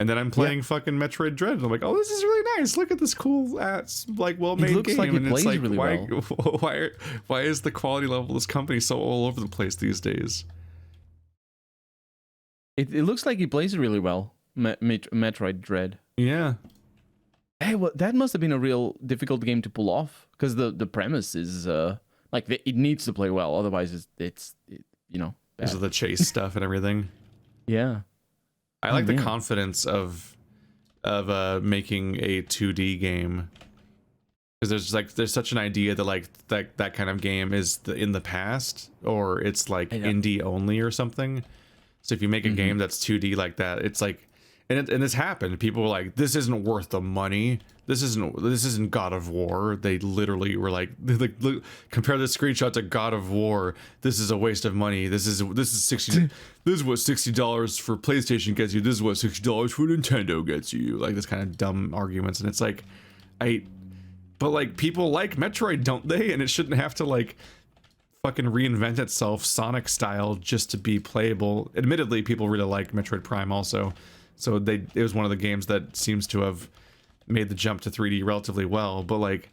And then I'm playing fucking Metroid Dread, and I'm like, oh, this is really nice. Look at this cool ass, like, well-made looks game. like it and it's plays like, really why is the quality level of this company so all over the place these days? It looks like he plays really well, Metroid Dread. Yeah. Hey, well, that must have been a real difficult game to pull off, because the premise is like, it needs to play well, otherwise it's bad. Because of the chase stuff and everything. Yeah. I like the confidence of making a 2D game, because there's such an idea that like that kind of game is in the past, or it's like indie only or something. So if you make a game that's 2D like that, it's like, and this happened. People were like, this isn't worth the money. This isn't God of War. They literally were like, look, compare the screenshot to God of War. This is a waste of money. This is 60. This is what $60 for PlayStation gets you. This is what $60 for Nintendo gets you. Like, this kind of dumb arguments, and it's like, but like, people like Metroid, don't they? And it shouldn't have to like fucking reinvent itself Sonic style just to be playable. Admittedly, people really like Metroid Prime also, so it was one of the games that seems to have made the jump to 3D relatively well. But like,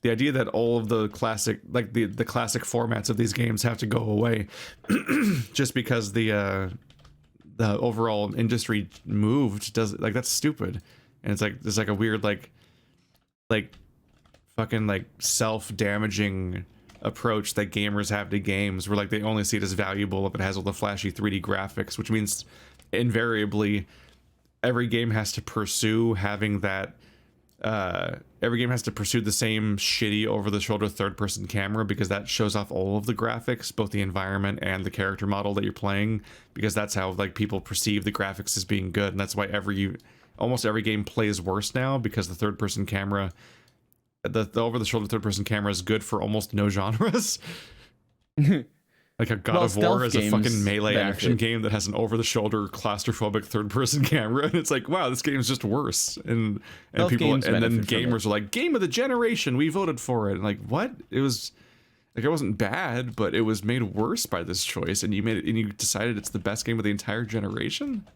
the idea that all of the classic, like the classic formats of these games have to go away just because the overall industry moved, that's stupid. And it's like, there's like a weird like fucking like self-damaging approach that gamers have to games, where like, they only see it as valuable if it has all the flashy 3D graphics, which means invariably every game has to pursue having that every game has to pursue the same shitty over-the-shoulder third-person camera because that shows off all of the graphics, both the environment and the character model that you're playing, because that's how like people perceive the graphics as being good, and that's why almost every game plays worse now, because the third-person camera, the over-the-shoulder third-person camera is good for almost no genres. Like a God of War is a fucking melee action game that has an over-the-shoulder claustrophobic third-person camera, and it's like, wow, this game's just worse. And people, and then gamers are like, game of the generation, we voted for it. And like, what? It was like, it wasn't bad, but it was made worse by this choice, and you decided it's the best game of the entire generation.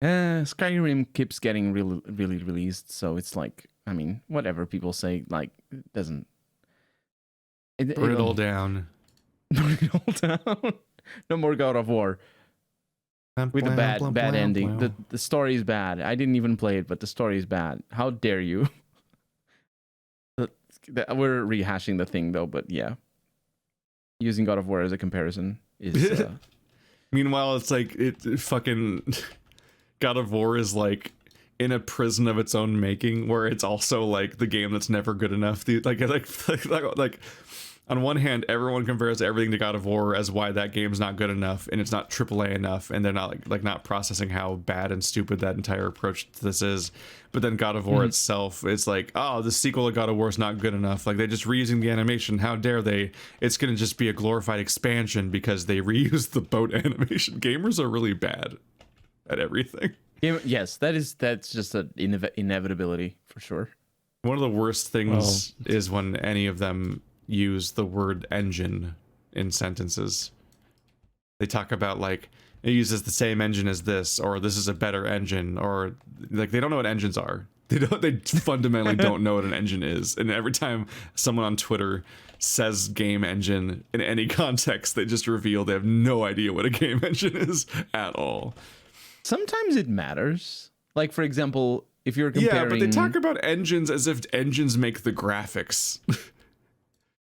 Skyrim keeps getting really released, so it's like, I mean, whatever people say, like, it doesn't. Burn it all down. Burn it all down. No more God of War. With a bad ending. The story is bad. I didn't even play it, but the story is bad. How dare you? We're rehashing the thing though, but yeah. Using God of War as a comparison is... Meanwhile, it's like, it fucking... God of War is like in a prison of its own making, where it's also like the game that's never good enough. Like on one hand, everyone compares everything to God of War as why that game's not good enough and it's not AAA enough, and they're not like not processing how bad and stupid that entire approach to this is. But then God of War itself, it's like, oh, the sequel to God of War is not good enough. Like, they're just reusing the animation. How dare they? It's gonna just be a glorified expansion because they reused the boat animation. Gamers are really bad at everything. Yes, that's just an inevitability for sure. One of the worst things is when any of them use the word engine in sentences. They talk about like, it uses the same engine as this, or this is a better engine, or like, they don't know what engines are. They fundamentally don't know what an engine is. And every time someone on Twitter says game engine in any context, they just reveal they have no idea what a game engine is at all. Sometimes it matters. Like, for example, if you're comparing... Yeah, but they talk about engines as if engines make the graphics.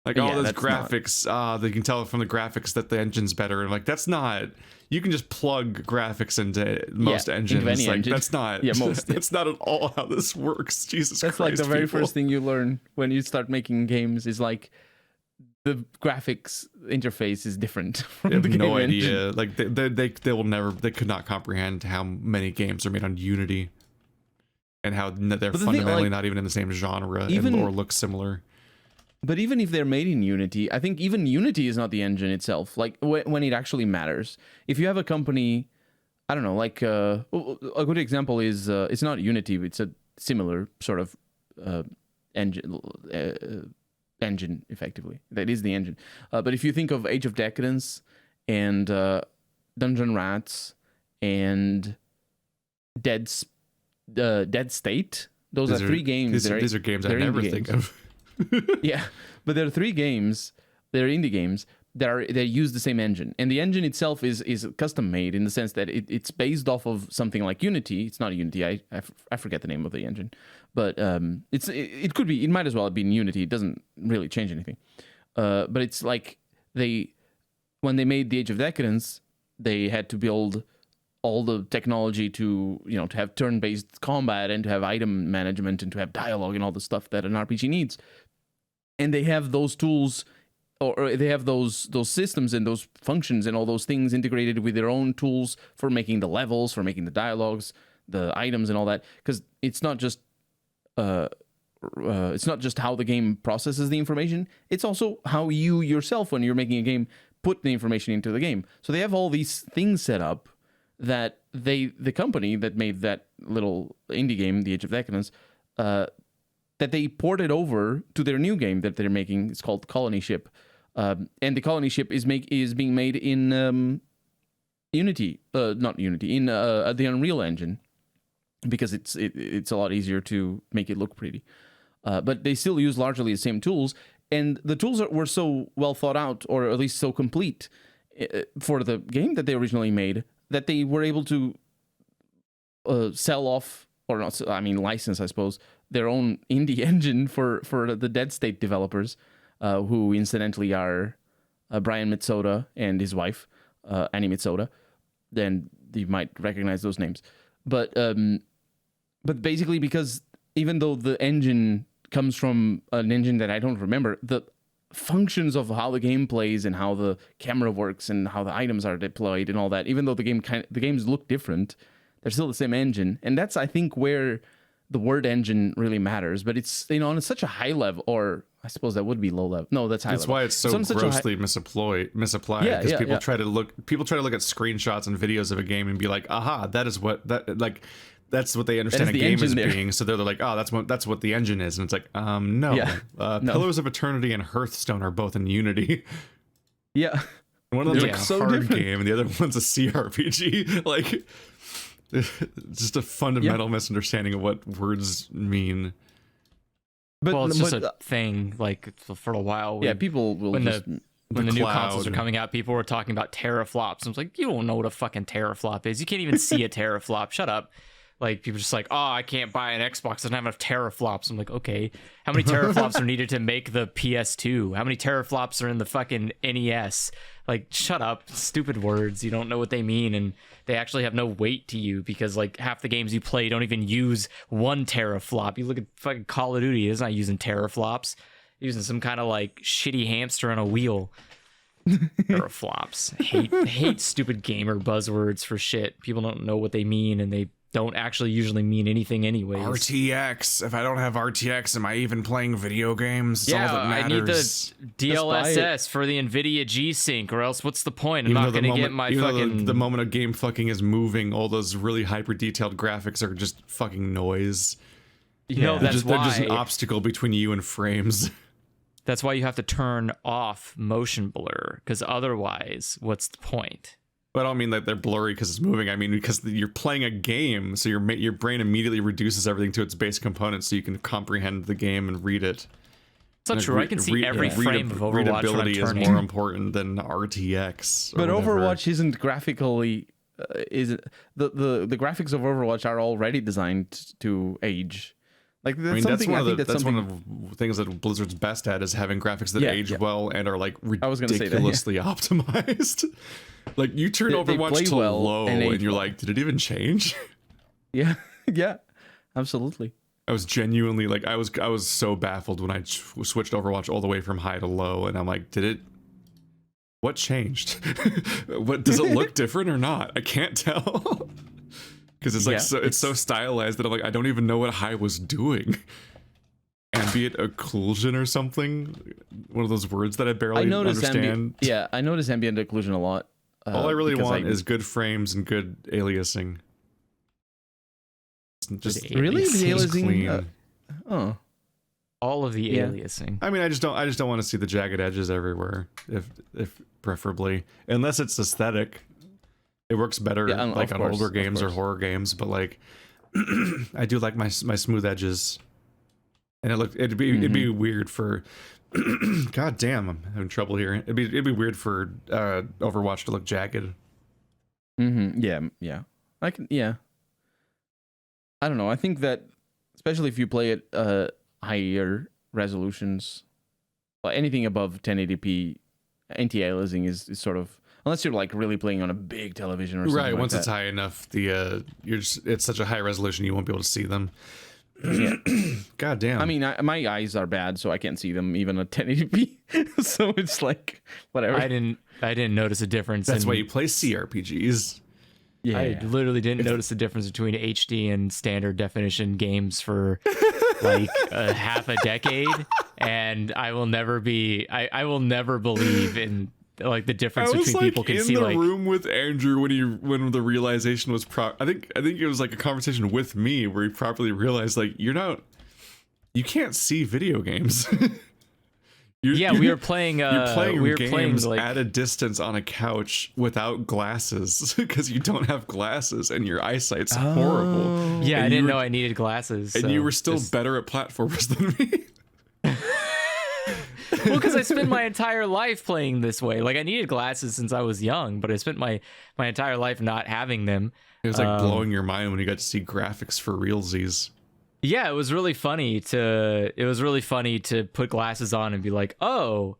Like, all those graphics, they can tell from the graphics that the engine's better. And like, that's not... You can just plug graphics into most engines. Like, engine. That's not... Yeah, most. That's not at all how this works. Jesus Christ, that's like the very first thing you learn when you start making games is like, the graphics interface is different from the game no engine. Idea. Like they will never, they could not comprehend how many games are made on Unity, and how they're fundamentally not even in the same genre or look similar. But even if they're made in Unity, I think even Unity is not the engine itself. Like when it actually matters. If you have a company, I don't know, like a good example is it's not Unity, it's a similar sort of engine effectively. That is the engine. But if you think of Age of Decadence and Dungeon Rats and Dead State, those are three games. These are games I never think of. Yeah, but there are three games. They're indie games that use the same engine, and the engine itself is custom made in the sense that it's based off of something like Unity. It's not Unity. I forget the name of the engine, but it could be. It might as well have been Unity. It doesn't really change anything. But it's like when they made the Age of Decadence, they had to build all the technology to have turn-based combat and to have item management and to have dialogue and all the stuff that an RPG needs. And they have those tools, or they have those systems and those functions and all those things integrated with their own tools for making the levels, for making the dialogues, the items and all that. Because it's not just how the game processes the information. It's also how you yourself, when you're making a game, put the information into the game. So they have all these things set up that the company that made that little indie game, The Age of Decadence, that they ported over to their new game that they're making. It's called Colony Ship, and the Colony Ship is being made in Unity, not Unity, in the Unreal Engine, because it's a lot easier to make it look pretty. But they still use largely the same tools, and the tools were so well thought out, or at least so complete for the game that they originally made, that they were able to sell off, or not, I mean license, I suppose, their own indie engine for the Dead State developers, who incidentally are Brian Mitsoda and his wife, Annie Mitsoda. Then you might recognize those names. But basically, because even though the engine comes from an engine that I don't remember, the functions of how the game plays and how the camera works and how the items are deployed and all that, even though the games look different, they're still the same engine. And that's, I think, where the word engine really matters. But it's, on such a high level, or I suppose that would be low level. No, that's high level. That's why it's so grossly misapplied. Because people try to look at screenshots and videos of a game and be like, aha, that's what they understand a game as being. So they're like, oh, that's what the engine is. And it's like, no. No. Pillars of Eternity and Hearthstone are both in Unity. Yeah. One of them's like a card game, and the other one's a CRPG. Like, just a fundamental misunderstanding of what words mean. But it's just a thing. Like, for a while, people will when the new consoles are coming out, people were talking about teraflops. I was like, you don't know what a fucking teraflop is. You can't even see a teraflop. Shut up. Like, people are just like, oh, I can't buy an Xbox. It doesn't have enough teraflops. I'm like, okay. How many teraflops are needed to make the PS2? How many teraflops are in the fucking NES? Like, shut up. Stupid words. You don't know what they mean, and they actually have no weight to you because, like, half the games you play don't even use 1 teraflop. You look at fucking Call of Duty, it's not using teraflops. Using some kind of, like, shitty hamster on a wheel. Teraflops. Hate stupid gamer buzzwords for shit. People don't know what they mean, and they don't actually usually mean anything anyways. RTX. If I don't have RTX, am I even playing video games? It's all that matters. I need the DLSS for the NVIDIA G-Sync, or else what's the point? I'm not going to get my fucking... The moment a game fucking is moving, all those really hyper-detailed graphics are just fucking noise. Yeah, they're just an obstacle between you and frames. That's why you have to turn off motion blur, because otherwise, what's the point? But I don't mean that they're blurry because it's moving. I mean because you're playing a game, so your brain immediately reduces everything to its base components so you can comprehend the game and read it. It's not true. I can see every frame of Overwatch when I'm turning. Readability is more important than RTX. But Overwatch isn't graphically... the graphics of Overwatch are already designed to age. Like, that's one of the things that Blizzard's best at is having graphics that age well and are like ridiculously optimized. Like, you turn Overwatch to low and you're like, did it even change? Yeah, absolutely. I was genuinely like, I was so baffled when I switched Overwatch all the way from high to low, and I'm like, what changed? What does it look different or not? I can't tell. Because it's like it's so stylized that I'm like, I don't even know what high was doing. Ambient occlusion or something, one of those words that I barely understand. I notice ambient occlusion a lot. All I really want is good frames and good aliasing. Just really the aliasing. Clean. All of the aliasing. I mean, I just don't want to see the jagged edges everywhere. If preferably, unless it's aesthetic. It works better like on older games or horror games, but like I do like my smooth edges, and it'd be weird for God damn, I'm having trouble here. It'd be weird for Overwatch to look jagged. Yeah. I don't know. I think that especially if you play at higher resolutions, anything above 1080p, anti-aliasing is sort of. Unless you're like really playing on a big television or something. Right, once like it's high enough, it's such a high resolution you won't be able to see them. Yeah. God damn. I mean, my eyes are bad, so I can't see them even at 1080p. So it's like whatever. I didn't notice a difference. That's why you play CRPGs. Yeah. I literally didn't notice the difference between HD and standard definition games for like half a decade, and I will never believe in like the difference between people can see. I was in the room with Andrew when the realization was I think it was like a conversation with me where he properly realized like you can't see video games. We were playing. You're playing games like, at a distance on a couch without glasses because you don't have glasses and your eyesight's horrible. Yeah, I didn't know I needed glasses. And you were still better at platformers than me. Well, because I spent my entire life playing this way. Like, I needed glasses since I was young, but I spent my entire life not having them. It was like blowing your mind when you got to see graphics for realsies. Yeah, it was really funny to put glasses on and be like, oh,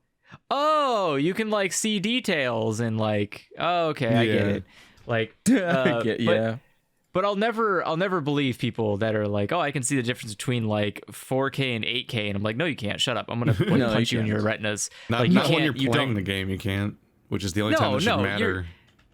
you can like see details and like, oh, okay, I get it. Like, But I'll never believe people that are like, oh, I can see the difference between like 4K and 8K, and I'm like, no, you can't. Shut up. I'm gonna punch you in your retinas. Not, like, not when you're playing the game, you can't. Which is the only time that should matter.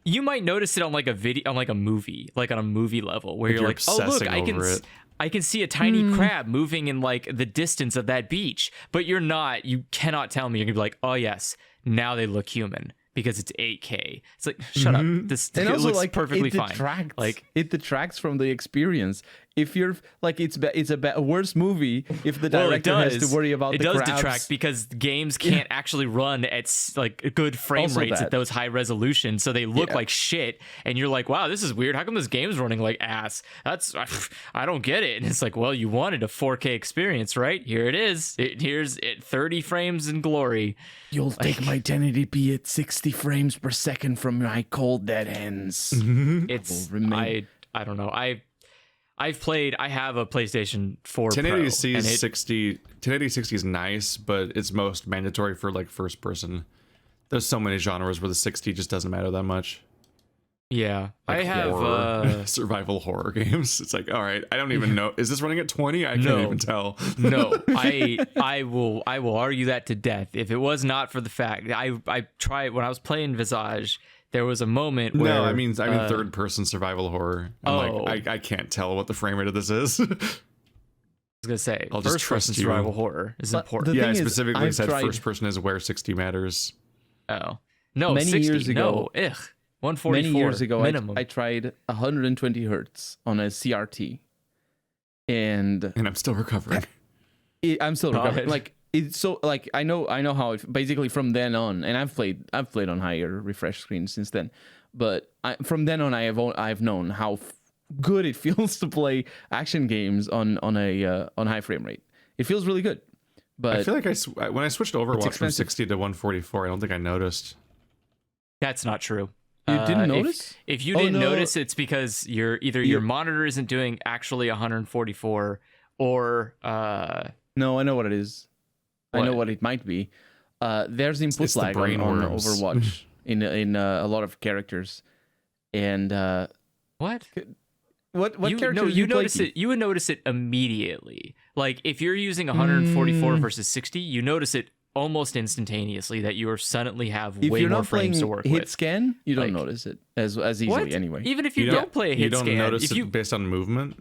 You might notice it on like a video, on like a movie, like on a movie level, where you're like, oh look, I can see a tiny crab moving in like the distance of that beach, but you're not. You cannot tell me. You're gonna be like, oh yes, now they look human because it's 8K. It's like, shut up. This and it also, looks like, perfectly it detracts, fine. Like, it detracts from the experience. If you're like, it's a worse movie if the director has to worry about the crabs. It does detract because games can't actually run at like good frame Also rates that. at those high resolutions, so they look like shit. And you're like, wow, this is weird. How come this game's running like ass? I don't get it. And it's like, well, you wanted a 4K experience, right? Here it is. Here's 30 frames in glory. You'll take my 1080p at 60 frames per second from my cold dead hands. It's I don't know. I have a PlayStation 4 1080 Pro. 1080 is nice, but it's most mandatory for like first person. There's so many genres where the 60 just doesn't matter that much. Yeah, Like I have horror, survival horror games. It's like, all right, I don't even know. Is this running at 20? I can't even tell. No, I will argue that to death. If it was not for the fact I tried when I was playing Visage, there was a moment where I mean third person survival horror. I'm like, I can't tell what the frame rate of this is. I was gonna say I'll just first person trust you. survival horror is important. Yeah, I specifically said first person is where 60 matters. Oh no, many 60, years ago. no, 144. Many years ago, minimum. I tried 120 hertz on a CRT, and I'm still recovering. I'm still recovering. Like it's so like I know how it basically from then on, and I've played on higher refresh screens since then, but from then on I've known how good it feels to play action games on high frame rate. It feels really good. But I feel like when I switched Overwatch from 60 to 144, I don't think I noticed. That's not true. You didn't notice? If you didn't notice, it's because your monitor isn't doing actually 144 or no, I know what it is. What? I know what it might be. There's input lag on Overwatch in a lot of characters, and what characters? No, you notice it. You would notice it immediately. Like if you're using 144 versus 60, you notice it almost instantaneously that you suddenly have way more frames to work with. Hit scan, you don't notice it as easily anyway. Even if you don't play a hit scan, you don't notice it based on movement.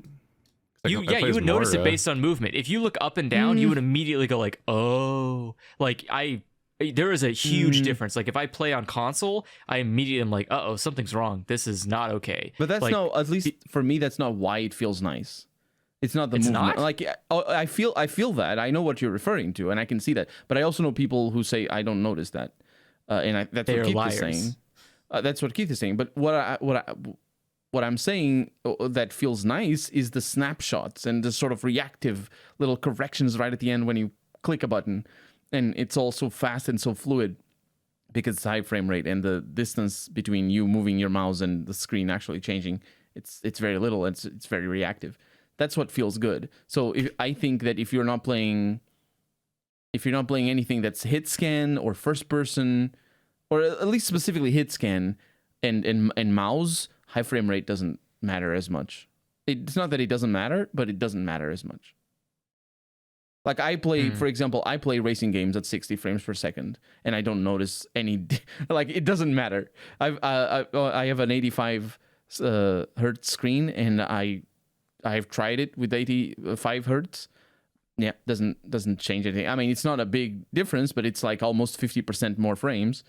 You would notice it based on movement. If you look up and down, you would immediately go like, oh, like there is a huge difference. Like if I play on console, I immediately am like, uh-oh, something's wrong. This is not okay. But that's not, at least for me, that's not why it feels nice. It's not the movement. Not? Like I feel that. I know what you're referring to, and I can see that. But I also know people who say I don't notice that, and that's what Keith is saying. That's what Keith is saying. But what I'm saying that feels nice is the snapshots and the sort of reactive little corrections right at the end when you click a button, and it's all so fast and so fluid because it's high frame rate and the distance between you moving your mouse and the screen actually changing. It's very little. It's very reactive. That's what feels good. So I think that if you're not playing anything that's hit scan or first person, or at least specifically hit scan and mouse, high frame rate doesn't matter as much. It's not that it doesn't matter, but it doesn't matter as much. Like I play, for example, I play racing games at 60 frames per second, and I don't notice any. Like it doesn't matter. I have an 85 hertz screen, and I've tried it with 85 hertz. Yeah, doesn't change anything. I mean, it's not a big difference, but it's like almost 50% more frames.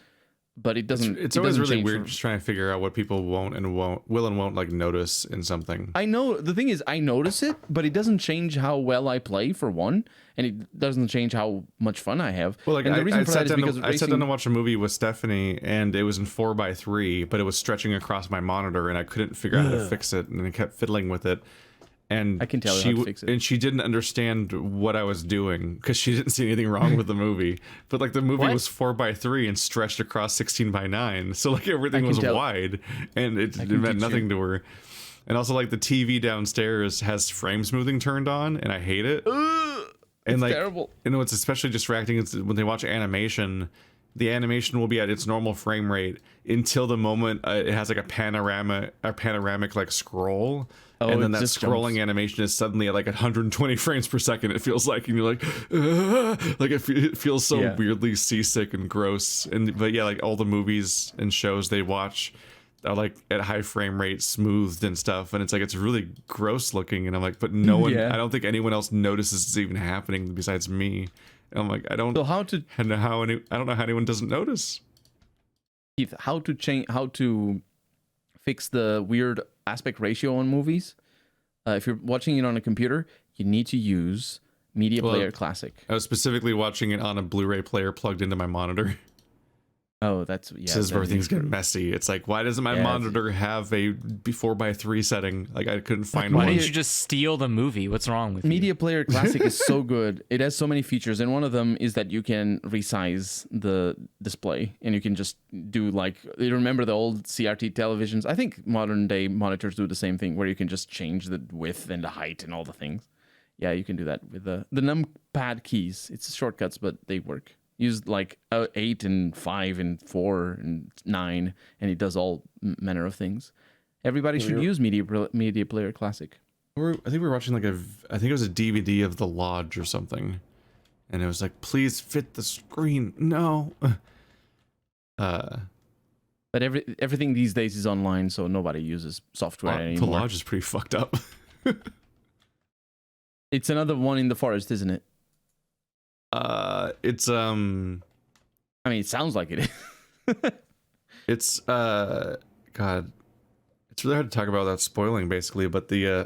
But it doesn't. It's always really weird just trying to figure out what people will and won't like notice in something. I know the thing is I notice it, but it doesn't change how well I play for one, and it doesn't change how much fun I have. Well, like and the reason I for that is because I sat down to watch a movie with Stephanie, and it was in 4:3, but it was stretching across my monitor, and I couldn't figure out how to fix it, and I kept fiddling with it. And I can tell you how to fix it. And she didn't understand what I was doing because she didn't see anything wrong with the movie. But like the movie was 4:3 and stretched across 16:9, so like everything was wide, and it meant nothing to her. And also like the TV downstairs has frame smoothing turned on, and I hate it. And it's like, terrible. You know, it's especially distracting when they watch animation. the animation will be at its normal frame rate until the moment it has like a panoramic like scroll, and then that scrolling animation is suddenly at like 120 frames per second. It feels like, and you're like, ugh! Like it feels so weirdly seasick and gross. But yeah, like all the movies and shows they watch are like at high frame rate, smoothed and stuff, and it's like it's really gross looking. And I'm like, but no one, I don't think anyone else notices it's even happening besides me. And I'm like, I don't know how anyone doesn't notice. Keith, how to fix the weird aspect ratio on movies? If you're watching it on a computer, you need to use Media Player Classic. I was specifically watching it on a Blu-ray player plugged into my monitor. Oh, that's This is where everything's getting messy. It's like, why doesn't my monitor have a 4:3 setting? Like, I couldn't find one. Why didn't you just steal the movie? What's wrong with Media Player Classic is so good. It has so many features, and one of them is that you can resize the display, and you can just do like, you remember the old CRT televisions? I think modern day monitors do the same thing, where you can just change the width and the height and all the things. Yeah, you can do that with the numpad keys. It's shortcuts, but they work. Use like 8 and 5 and 4 and 9, and it does all manner of things. Everybody should use Media Player Classic. I think we were watching like I think it was a DVD of The Lodge or something, and it was like, please fit the screen. No. But everything these days is online, so nobody uses software anymore. The Lodge is pretty fucked up. It's another one in the forest, isn't it? It's I mean, it sounds like it is. It's God, it's really hard to talk about without spoiling, basically. But the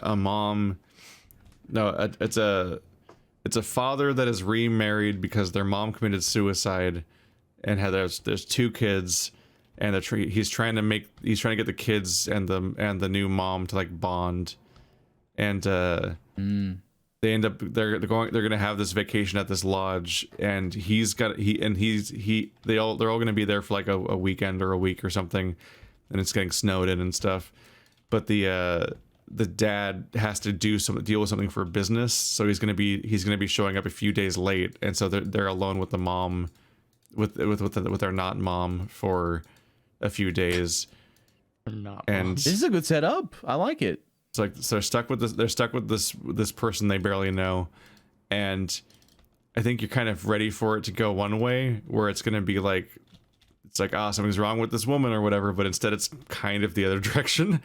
it's a father that is remarried because their mom committed suicide, and there's 2 kids, and he's trying to get the kids and the new mom to like bond, and they end up they're going to have this vacation at this lodge, and they're all going to be there for like a weekend or a week or something, and it's getting snowed in and stuff. But the dad has to deal with something for business, so he's going to be showing up a few days late, and so they're alone with the mom, with their not mom for a few days. And this is a good setup. I like it. It's like, so they're stuck with this person they barely know, and I think you're kind of ready for it to go one way, where it's gonna be like, it's like, something's wrong with this woman or whatever, but instead it's kind of the other direction.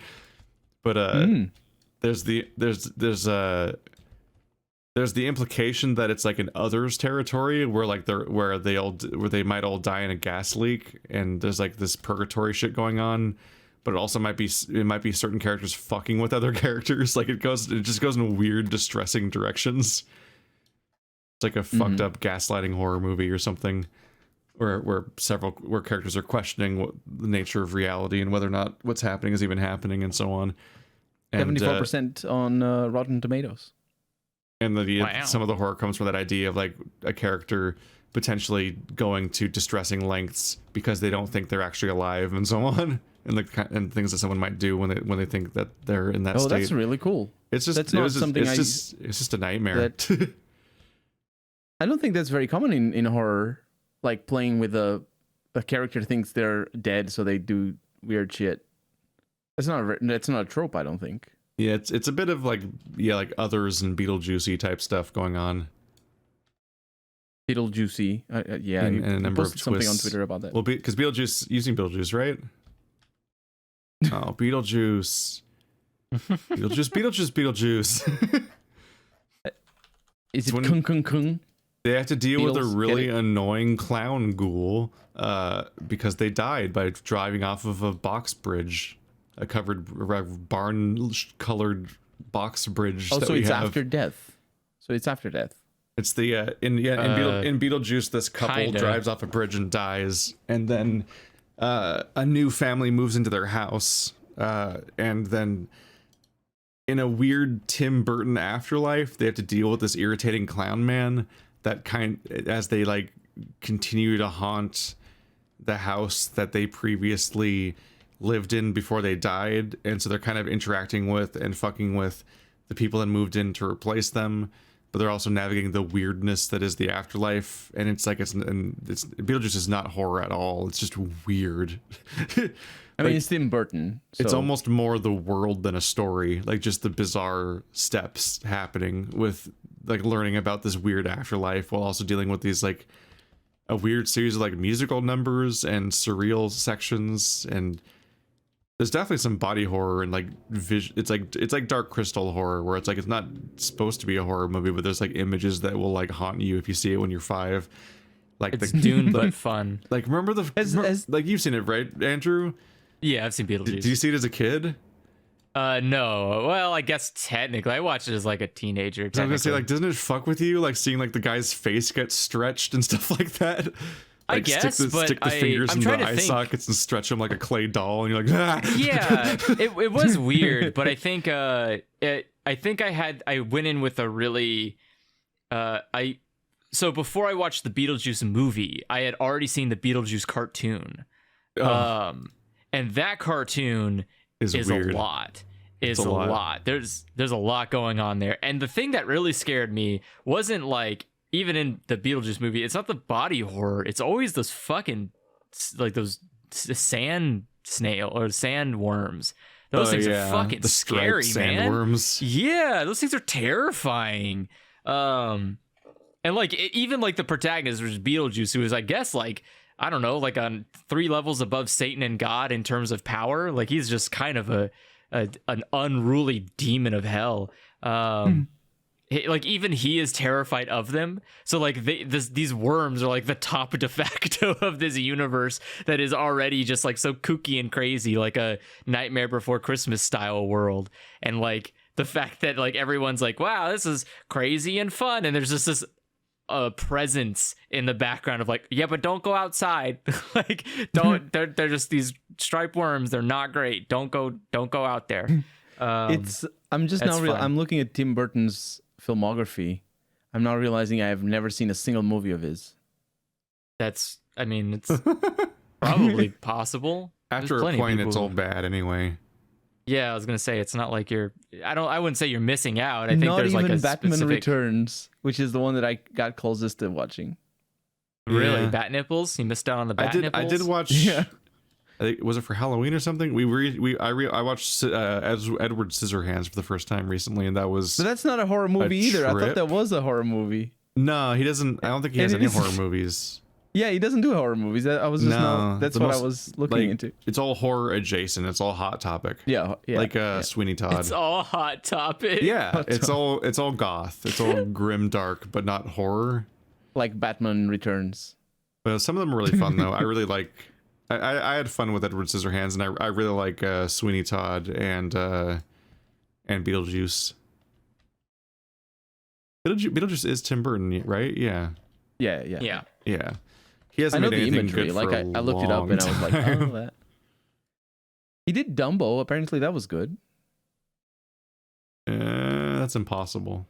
But there's the implication that it's like an others territory, where like where they might all die in a gas leak, and there's like this purgatory shit going on. But it also might be certain characters fucking with other characters. Like it just goes in weird, distressing directions. It's like a fucked up gaslighting horror movie or something, where characters are questioning what the nature of reality and whether or not what's happening is even happening, and so on. 74% on Rotten Tomatoes. And some of the horror comes from that idea of like a character potentially going to distressing lengths because they don't think they're actually alive, and so on. And things that someone might do when they think that they're in that state. Oh, that's really cool. It's just it's just a nightmare. I don't think that's very common in horror, like playing with a character thinks they're dead, so they do weird shit. That's not a trope, I don't think. Yeah, it's a bit of like Others and Beetlejuicy type stuff going on. Beetlejuicy, yeah. And a number of posted something on Twitter about that. Well, because Beetlejuice, using Beetlejuice, right? Oh, Beetlejuice. Beetlejuice. Is it kung kung kung? They have to deal with a really annoying clown ghoul because they died by driving off of a box bridge, a covered barn-colored box bridge. Oh, so it's after death. So it's after death. It's the in Beetlejuice, this couple drives off a bridge and dies, and then a new family moves into their house, and then in a weird Tim Burton afterlife, they have to deal with this irritating clown man that as they like continue to haunt the house that they previously lived in before they died, and so they're kind of interacting with and fucking with the people that moved in to replace them. but they're also navigating the weirdness that is the afterlife. And it's like it's Beetlejuice is not horror at all. It's just weird. I mean, it's Tim Burton. So. It's almost more the world than a story, like just the bizarre steps happening with like learning about this weird afterlife while also dealing with these like a weird series of like musical numbers and surreal sections. And there's definitely some body horror and like it's like Dark Crystal horror, where it's like it's not supposed to be a horror movie, but there's like images that will like haunt you if you see it when you're 5. Like it's Dune but fun. Like remember like you've seen it, right, Andrew? Yeah, I've seen Beetlejuice. Did you see it as a kid? No. Well, I guess technically, I watched it as like a teenager. I was gonna say, like, doesn't it fuck with you, like seeing like the guy's face get stretched and stuff like that? Like, I guess, stick the fingers in the eye sockets and stretch them like a clay doll, and you're like, ah! Yeah, it was weird, but I think I went in with a really so before I watched the Beetlejuice movie, I had already seen the Beetlejuice cartoon. And that cartoon is weird. a lot. It's a lot. There's a lot going on there. And the thing that really scared me wasn't like, even in the Beetlejuice movie, it's not the body horror. It's always those fucking like those sand snail or sand worms. Those things are fucking scary, man. Sandworms. Yeah, those things are terrifying. And like even like the protagonist was Beetlejuice, who was, I guess, like, I don't know, like on 3 levels above Satan and God in terms of power. Like he's just kind of an unruly demon of hell. Like even he is terrified of them. So like these worms are like the top de facto of this universe that is already just like so kooky and crazy, like a Nightmare Before Christmas style world. And like the fact that like everyone's like, wow, this is crazy and fun, and there's just this presence in the background of like, yeah, but don't go outside. Like they're just these striped worms. They're not great. Don't go out there. I'm looking at Tim Burton's filmography. I'm now realizing I have never seen a single movie of his. It's probably possible. After a point, it's all bad anyway. Yeah, I was gonna say, it's not like I wouldn't say you're missing out. I think not there's even like a Batman specific... Returns, which is the one that I got closest to watching. Really? Yeah. Bat nipples? You missed out on the bat nipples? I did watch. Yeah. I think, was it for Halloween or something? I watched Edward Scissorhands for the first time recently, and that was. But that's not a horror movie either. I thought that was a horror movie. No, he doesn't. I don't think he has any horror movies. Yeah, he doesn't do horror movies. I was just that's what I was looking into. It's all horror adjacent. It's all Hot Topic. Yeah. Like Sweeney Todd. It's all Hot Topic. Yeah, it's all goth. It's all grim dark, but not horror. Like Batman Returns. But some of them are really fun though. I really like. I had fun with Edward Scissorhands, and I really like Sweeney Todd and Beetlejuice. Beetlejuice is Tim Burton, right? Yeah. Yeah. He hasn't made anything good for I looked it up and I was like, oh, that. He did Dumbo. Apparently, that was good. That's impossible.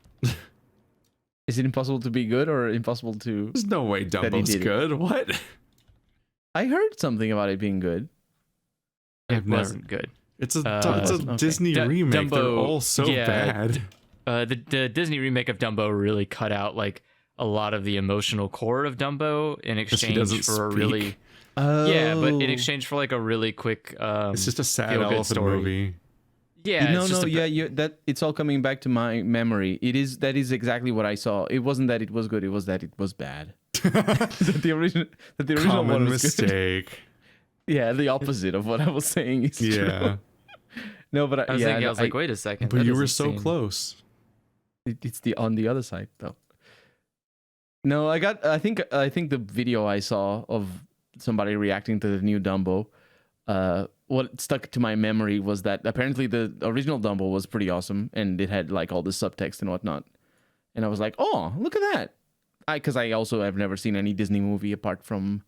Is it impossible to be good or impossible to? There's no way Dumbo's good. What? I heard something about it being good. It wasn't good. It's a Disney remake. They're all so bad. The Disney remake of Dumbo really cut out like a lot of the emotional core of Dumbo in exchange for a really but in exchange for like a really quick it's just a sad elephant movie. Yeah, that it's all coming back to my memory. That is exactly what I saw. It wasn't that it was good, it was that it was bad. the original one was mistake. Good. Yeah, the opposite of what I was saying is true. No, but I was thinking, I was like, wait a second. But you were so close. It's on the other side though. No, I think the video I saw of somebody reacting to the new Dumbo, what stuck to my memory was that apparently the original Dumbo was pretty awesome and it had like all the subtext and whatnot. And I was like, oh, look at that. Because I also have never seen any Disney movie apart from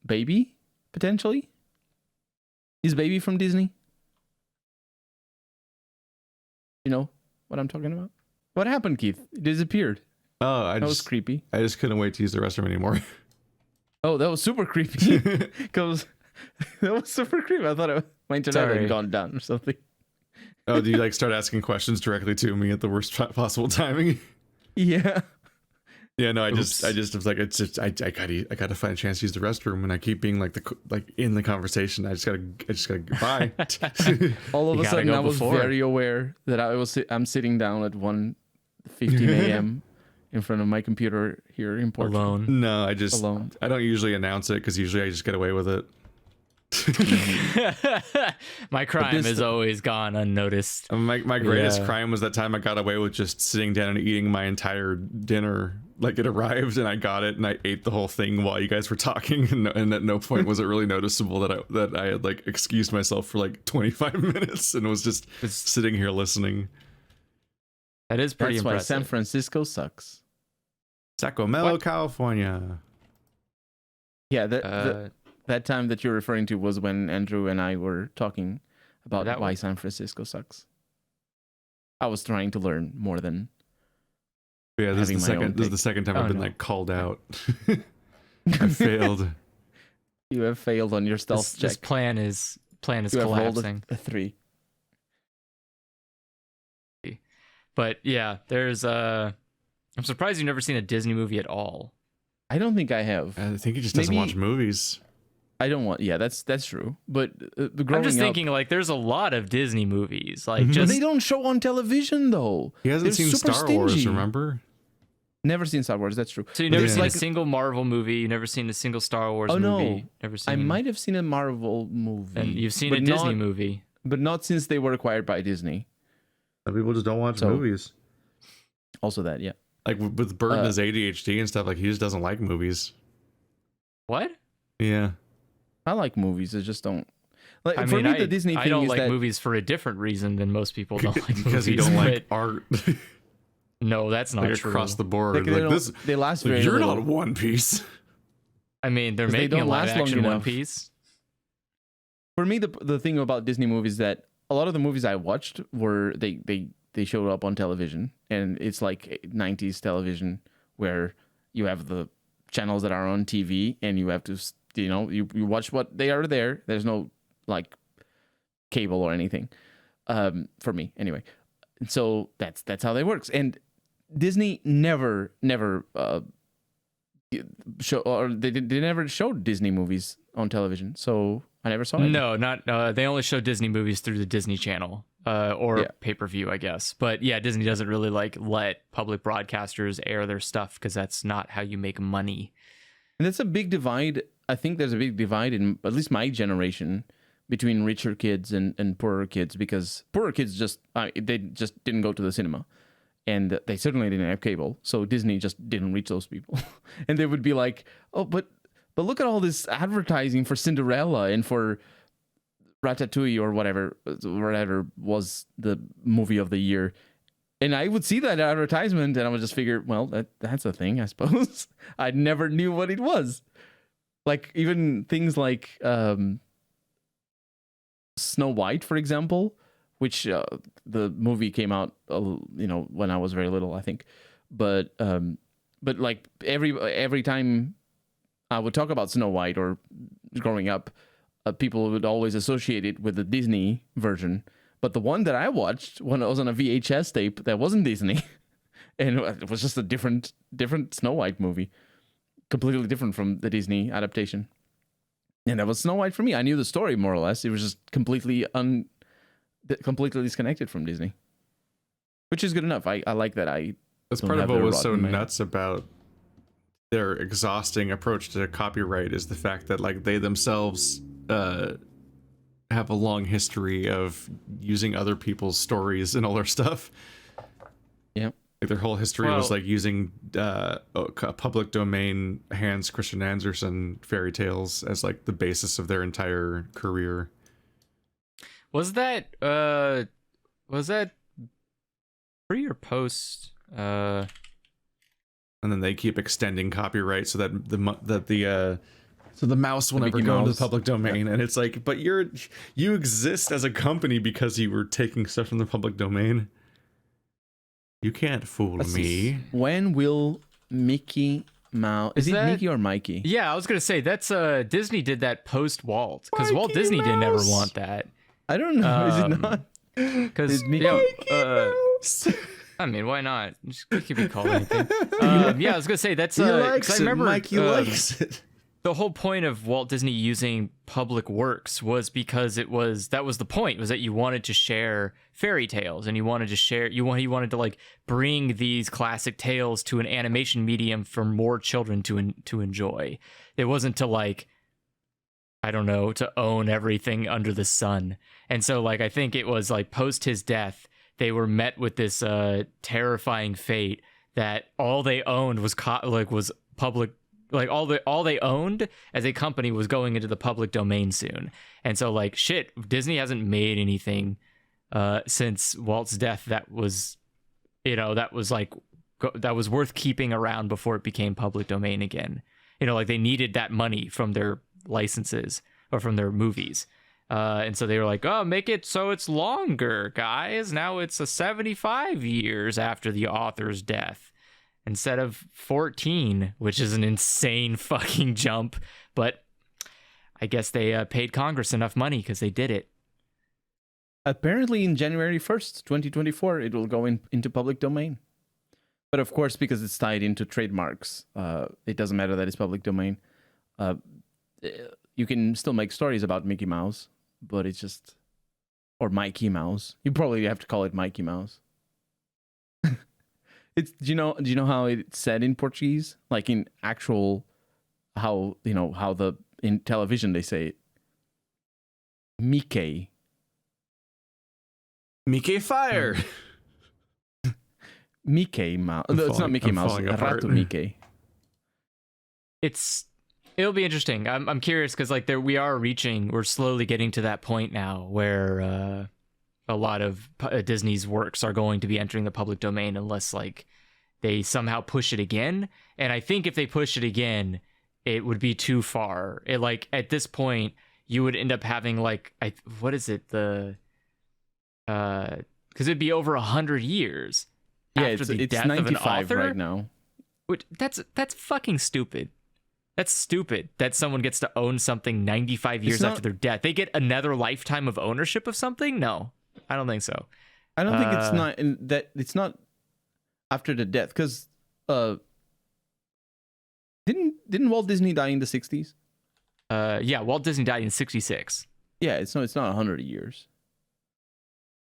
Baby, potentially. Is Baby from Disney? You know what I'm talking about? What happened, Keith? It disappeared. Oh, that was creepy. I just couldn't wait to use the restroom anymore. Oh, that was super creepy. Because that was super creepy. I thought my internet had gone down or something. Oh, do you like start asking questions directly to me at the worst possible timing? Yeah. Yeah, no, I just was like, it's just I gotta find a chance to use the restroom, and I keep being like in the conversation. I just gotta bye. All of You a gotta sudden, go I was before. very aware that I'm sitting down at 1:15 a.m. in front of my computer here in Portugal. Alone. No, Alone. I don't usually announce it because usually I just get away with it. My crime this- has always gone unnoticed. My greatest Yeah. crime was that time I got away with just sitting down and eating my entire dinner. Like it arrived and I got it and I ate the whole thing while you guys were talking, and at no point was it really noticeable that I had like excused myself for like 25 minutes and was just sitting here listening. That is pretty That's why impressive. San Francisco sucks. Sacramento, What? California. Yeah, Uh, that time that you're referring to was when Andrew and I were talking about That why one. San Francisco sucks. I was trying to learn more than Yeah, this having is my own the take. second time Oh, I've been no. like called out. I failed. you have failed on your stealth this check. plan is You have rolled collapsing. a 3. But yeah, there's I'm surprised you've never seen a Disney movie at all. I don't think I have. I think he just doesn't Maybe- watch movies. I don't want. Yeah, that's true. But growing I'm just up, thinking like there's a lot of Disney movies. Like but just they don't show on television though. He hasn't They're seen super Star Wars, stingy. remember? Never seen Star Wars. That's true. so you've But never it's seen Yeah. a single Marvel movie, you've never seen a single Star Wars Oh, movie, no. never seen I might have seen a Marvel movie, and you've seen but a Disney not- movie. but not since they were acquired by Disney. Some people just don't watch So- movies. Also, that Like with Bert and Uh, his ADHD and stuff, like he just doesn't like movies. What? Yeah. I like movies. I just don't. Like I for mean, me, the Disney I thing don't is like that movies for a different reason than most people don't like movies. Because you don't like but- art No, that's not like true. across the board. like, they, Like, don't- this, they last like, very you're little. not One Piece. I mean, they're 'Cause they making a don't live last long action One enough. Piece. For me, the thing about Disney movies that a lot of the movies I watched were they showed up on television, and it's like 90s television where you have the channels that are on TV, and you have to you watch what they are there. There's no like cable or anything, for me anyway. And so that's how they works. And Disney never show, or they never showed Disney movies on television, so I never saw it. No, not they only show Disney movies through the Disney Channel or Yeah. pay-per-view, I guess. But yeah, Disney doesn't really like let public broadcasters air their stuff because that's not how you make money. And that's a big divide. I think there's a big divide in at least my generation between richer kids and poorer kids, because poorer kids they just didn't go to the cinema, and they certainly didn't have cable, so Disney just didn't reach those people. And they would be like, oh, but look at all this advertising for Cinderella and for Ratatouille or whatever was the movie of the year. And I would see that advertisement and I would just figure, well, that's a thing, I suppose. I never knew what it was. Like even things like Snow White, for example, which the movie came out, when I was very little, I think. But like every time I would talk about Snow White or growing up, people would always associate it with the Disney version. But the one that I watched when I was on a VHS tape, that wasn't Disney. And it was just a different Snow White movie. Completely different from the Disney adaptation. And that was Snow White for me. I knew the story more or less. It was just completely disconnected from Disney. Which is good enough. I like that. That's don't part of have what their was so rotten man. nuts about their exhausting approach to copyright is the fact that like they themselves have a long history of using other people's stories and all their stuff. Yeah. Like their whole history was Well- like using a public domain Hans Christian Andersen fairy tales as like the basis of their entire career. Was that pre or post? And then they keep extending copyright so that the mouse will never Mickey go into the Mouse. public domain. And it's like, but you exist as a company because you were taking stuff from the public domain. You can't fool me. When will Mickey Mouse... Is it that- Mickey or Mikey? Yeah, I was gonna say that's Disney did that post Walt because Walt Mikey Disney didn't ever Mouse. want that. I don't know. Is it Um, not? Because I mean, why not? It could be called anything. Yeah, I was gonna say that's. He likes 'cause it. I remember Mikey likes it. the whole point of Walt Disney using public works was because that was the point, was that you wanted to share fairy tales, and you wanted to share he wanted to like bring these classic tales to an animation medium for more children to enjoy. It wasn't to like, I don't know, to own everything under the sun. And so like I think it was like post his death, they were met with this terrifying fate that all they owned was public. Like all they owned as a company was going into the public domain soon. And so like shit, Disney hasn't made anything since Walt's death that was, that was worth keeping around before it became public domain again. Like they needed that money from their licenses or from their movies. And so they were like, oh, make it so it's longer, guys. Now it's 75 years after the author's death, instead of 14, which is an insane fucking jump. But I guess they paid Congress enough money because they did it. Apparently in January 1st, 2024, it will go into public domain. But of course, because it's tied into trademarks, it doesn't matter that it's public domain. You can still make stories about Mickey Mouse, but it's just... Or Mikey Mouse. You probably have to call it Mikey Mouse. Do you know how it's said in Portuguese? Like in actual, how in television they say it. Mickey. Mickey Fire. Mickey Mouse. No, it's not Mickey Mouse. Rato Mickey. It'll be interesting. I'm curious because like we're slowly getting to that point now where a lot of Disney's works are going to be entering the public domain unless like they somehow push it again. And I think if they push it again, it would be too far. It like at this point you would end up having like what is it, the because it'd be over 100 years after the death of an author right now. Which that's fucking stupid. That's stupid that someone gets to own something 95 years after their death. They get another lifetime of ownership of something? No, I don't think so. I don't think it's not after the death, because didn't Walt Disney die in the 60s? Yeah, Walt Disney died in 66. Yeah, it's not 100 years.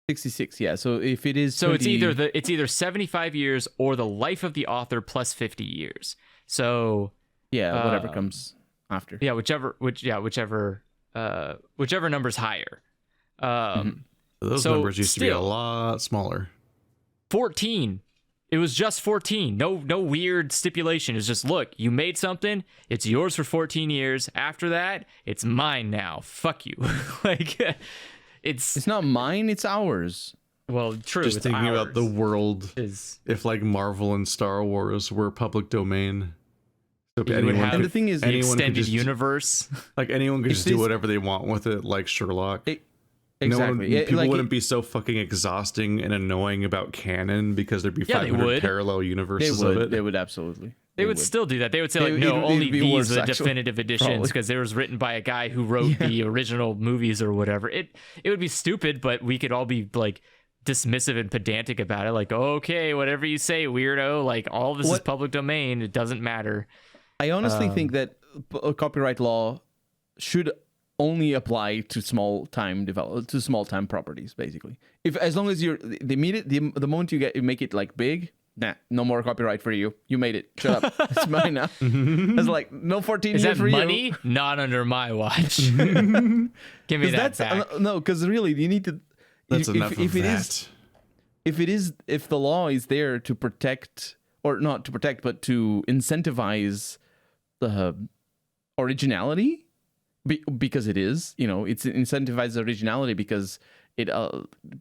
66, yeah. So if it is, it's either 75 years or the life of the author plus 50 years. So yeah, whatever comes after. Yeah, whichever number's higher. Those numbers used to be a lot smaller. 14. It was just 14. No weird stipulation. It's just, look, you made something. It's yours for 14 years. After that, it's mine now. Fuck you. Like, it's not mine. It's ours. Well, true. Just thinking about the world, if like Marvel and Star Wars were public domain. So and the thing is, the extended universe. Like anyone could just do whatever they want with it, like Sherlock. Exactly. People wouldn't be so fucking exhausting and annoying about canon because there'd be 500 parallel universes of it. They would absolutely. They would still do that. They would say, like, no, only these are the definitive editions because they was written by a guy who wrote the original movies or whatever. It would be stupid, but we could all be like dismissive and pedantic about it. Like, okay, whatever you say, weirdo. Like, all of this is public domain. It doesn't matter. I honestly think that copyright law should only apply to small time properties. Basically, as long as they meet it, the moment you make it like big, no more copyright for you. You made it. Shut up. It's mine now. It's like no 14 years for you. Is that money? Not under my watch. Give me that back. No, because really, you need to. That's enough of that. If the law is there to protect, or not to protect, but to incentivize the originality, because it is, it's incentivizes originality because it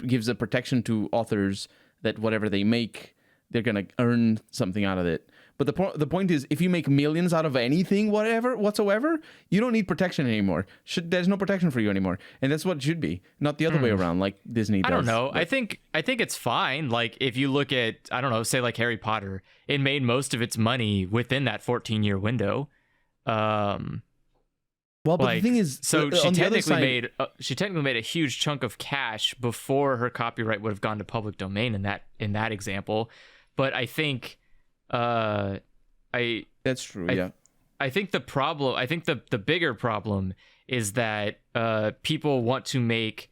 gives a protection to authors that whatever they make, they're gonna earn something out of it. But the point is, if you make millions out of anything, whatsoever, you don't need protection anymore. There's no protection for you anymore, and that's what it should be, not the other way around, like Disney does. I don't know. But I think it's fine. Like if you look at, I don't know, say like Harry Potter, it made most of its money within that 14-year window. Well, but the thing is, so she on the other technically side, she technically made a huge chunk of cash before her copyright would have gone to public domain in that example. But I think, that's true. Yeah. I think the problem, I think the bigger problem is that people want to make,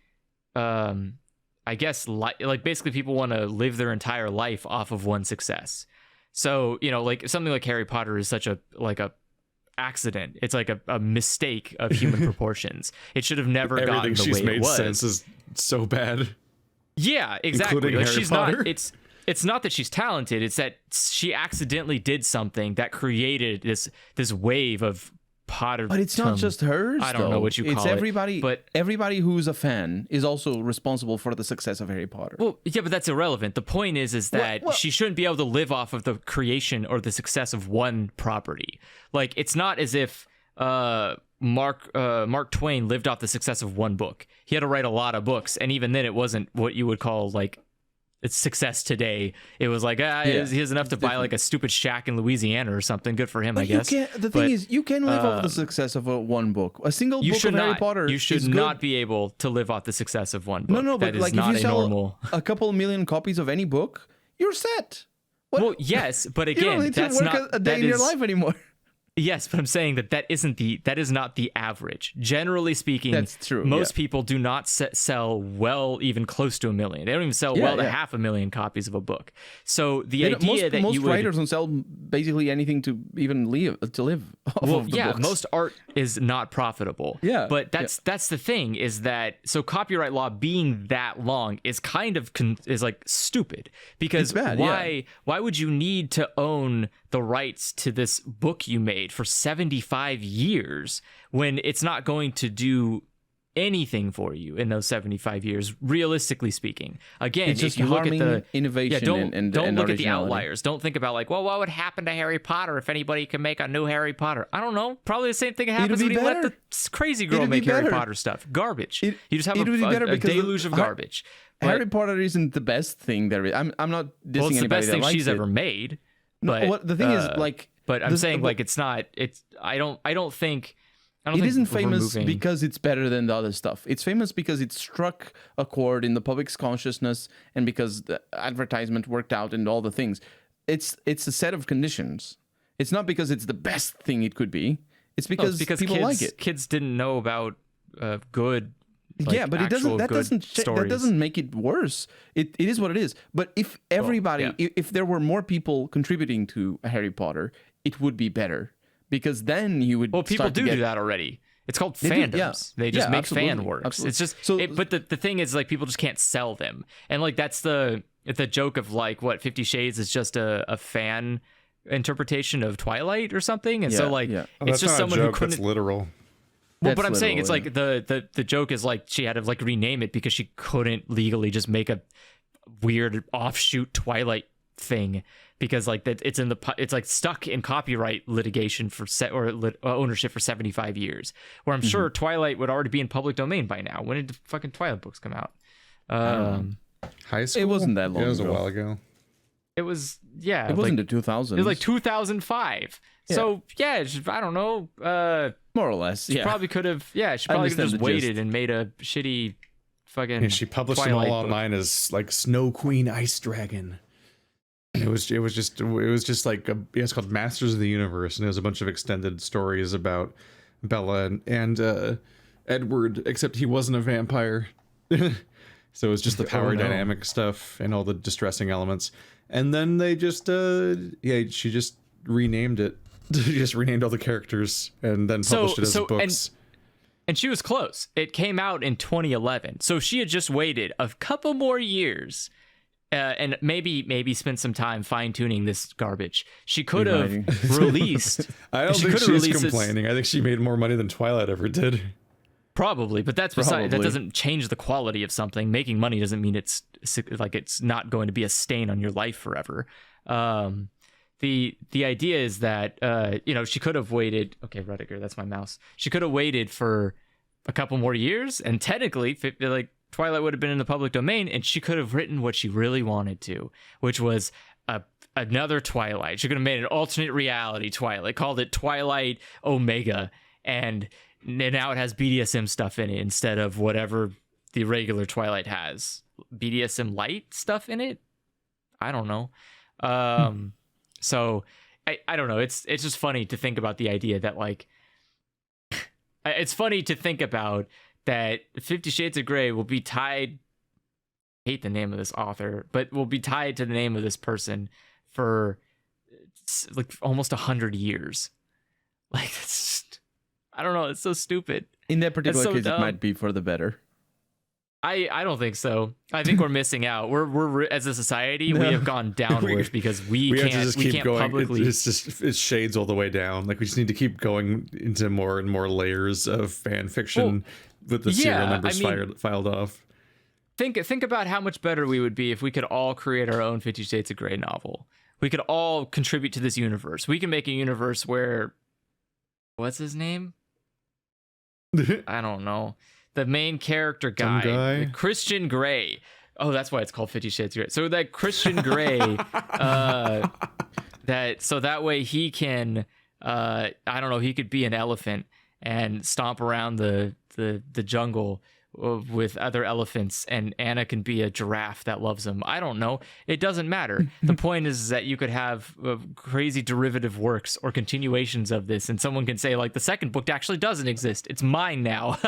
I guess, like basically people want to live their entire life off of one success. So, you know, like something like Harry Potter is such a accident. It's like a mistake of human proportions. It should have never gotten the way it was. Everything she's made sense is so bad. Yeah, exactly. Including Like, Harry she's Potter. not. It's not that she's talented. It's that she accidentally did something that created this wave of Potter. But it's not just hers. I don't know what you call it's everybody. but everybody who's a fan is also responsible for the success of Harry Potter. well, yeah, but that's irrelevant. The point is that Well- she shouldn't be able to live off of the creation or the success of one property. Like, it's not as if Mark Twain lived off the success of one book. He had to write a lot of books, and even then, it wasn't what you would call like it's success today. It was like, he has enough to buy like a stupid shack in Louisiana or something. Good for him, I guess. The thing is, you can live off the success of one book. A single book of Harry Potter. You should is good. not be able to live off the success of one book. No, that but is like not if you a sell normal. a couple million copies of any book, you're set. What? Well, yes, but You don't again, need to that's work not a day that in your is- life anymore. Yes, but I'm saying that is not the average. Generally speaking, That's true, most yeah. people do not sell well even close to 1 million. They don't even sell Yeah, well to yeah. 500,000 copies of a book. So the idea that most you would writers don't sell basically anything to even live off of the books. most art is not profitable. Yeah, But that's the thing is that so copyright law being that long is kind of is like stupid because It's bad, why would you need to own the rights to this book you made for 75 years when it's not going to do anything for you in those 75 years, realistically speaking? Again, It's just if you look at harming the innovation and don't look at the originality. outliers. Don't think about like, well, what would happen to Harry Potter if anybody can make a new Harry Potter? I don't know. Probably the same thing happens be when you let better. the crazy girl It'd be make Harry better. Potter stuff. Garbage. It- You just have it would be better a because deluge of garbage. Harry Potter isn't the best thing there is. I'm not dissing Well, it's the anybody best that thing likes she's it. ever made. No, But what the thing is, like, but I'm this- saying but- like it's not. It's I don't think. It isn't famous removing- because it's better than the other stuff. It's famous because it struck a chord in the public's consciousness and because the advertisement worked out and all the things. It's a set of conditions. It's not because it's the best thing it could be. It's No, because, it's people like it. Kids didn't know about good. Like, Yeah, but it doesn't. actual That good doesn't. That stories. doesn't make it worse. It is what it is. But if everybody, yeah. if there were more people contributing to Harry Potter, it would be better because then you would. Well, people start to do get, that already. It's called They do, fandoms. yeah. They just Yeah, make absolutely, fan works. absolutely. It's just. So- But the thing is, like, people just can't sell them, and like that's the joke of like what 50 Shades is just a fan interpretation of Twilight or something, and so Yeah, like yeah. it's just someone who couldn't. That's literal. Well, That's but I'm saying it's literal, like the joke is like she had to like rename it because she couldn't legally just make a weird offshoot Twilight thing because like that it's it's like stuck in copyright litigation for ownership for 75 years. Where I'm sure Twilight would already be in public domain by now. When did the fucking Twilight books come out? High school? It wasn't that long It was a ago. while ago. It was It wasn't the 2000s. It was like 2005. So yeah, I don't know. more or less. Yeah. Probably could have. Yeah, she I probably could have understand just the gist. waited and made a shitty fucking. Yeah, she published Twilight them all book. online as like Snow Queen Ice Dragon. It was just like it's called Masters of the Universe, and it was a bunch of extended stories about Bella and Edward, except he wasn't a vampire. So it was just the power no. dynamic stuff and all the distressing elements. And then they just she just renamed it. She just renamed all the characters and then published it as books. And she was close. It came out in 2011. So she had just waited a couple more years and maybe spent some time fine-tuning this garbage. She could have Rewriting. released... I don't she think could have she's released this- complaining. I think she made more money than Twilight ever did. Probably, but that's beside, that Probably. doesn't change the quality of something. Making money doesn't mean it's like it's not going to be a stain on your life forever. The idea is that she could have waited. Okay, Rudiger, that's my mouse. She could have waited for a couple more years, and technically, like Twilight would have been in the public domain, and she could have written what she really wanted to, which was another Twilight. She could have made an alternate reality Twilight, called it Twilight Omega, and now it has BDSM stuff in it instead of whatever the regular Twilight has. BDSM light stuff in it? I don't know. So I don't know. It's just funny to think about the idea that like it's funny to think about that 50 Shades of Grey will be tied, I hate the name of this author, but will be tied to the name of this person for like almost 100 years. Like, it's just, I don't know. It's so stupid. In that particular so case, dumb. it might be for the better. I don't think so. I think we're missing out. We're as a society, we have gone downwards because we have to can't just keep going. publicly. It's shades all the way down. Like we just need to keep going into more and more layers of fan fiction with the serial numbers filed off. Think about how much better we would be if we could all create our own 50 Shades of Grey novel. We could all contribute to this universe. We can make a universe where, what's his name? I don't know. The main character guy. Christian Grey. Oh, that's why it's called 50 Shades of Grey. So that Christian Grey, that way he can, I don't know, he could be an elephant and stomp around the jungle with other elephants, and Anna can be a giraffe that loves him. I don't know. It doesn't matter. The point is that you could have crazy derivative works or continuations of this, and someone can say, like, the second book actually doesn't exist. It's mine now.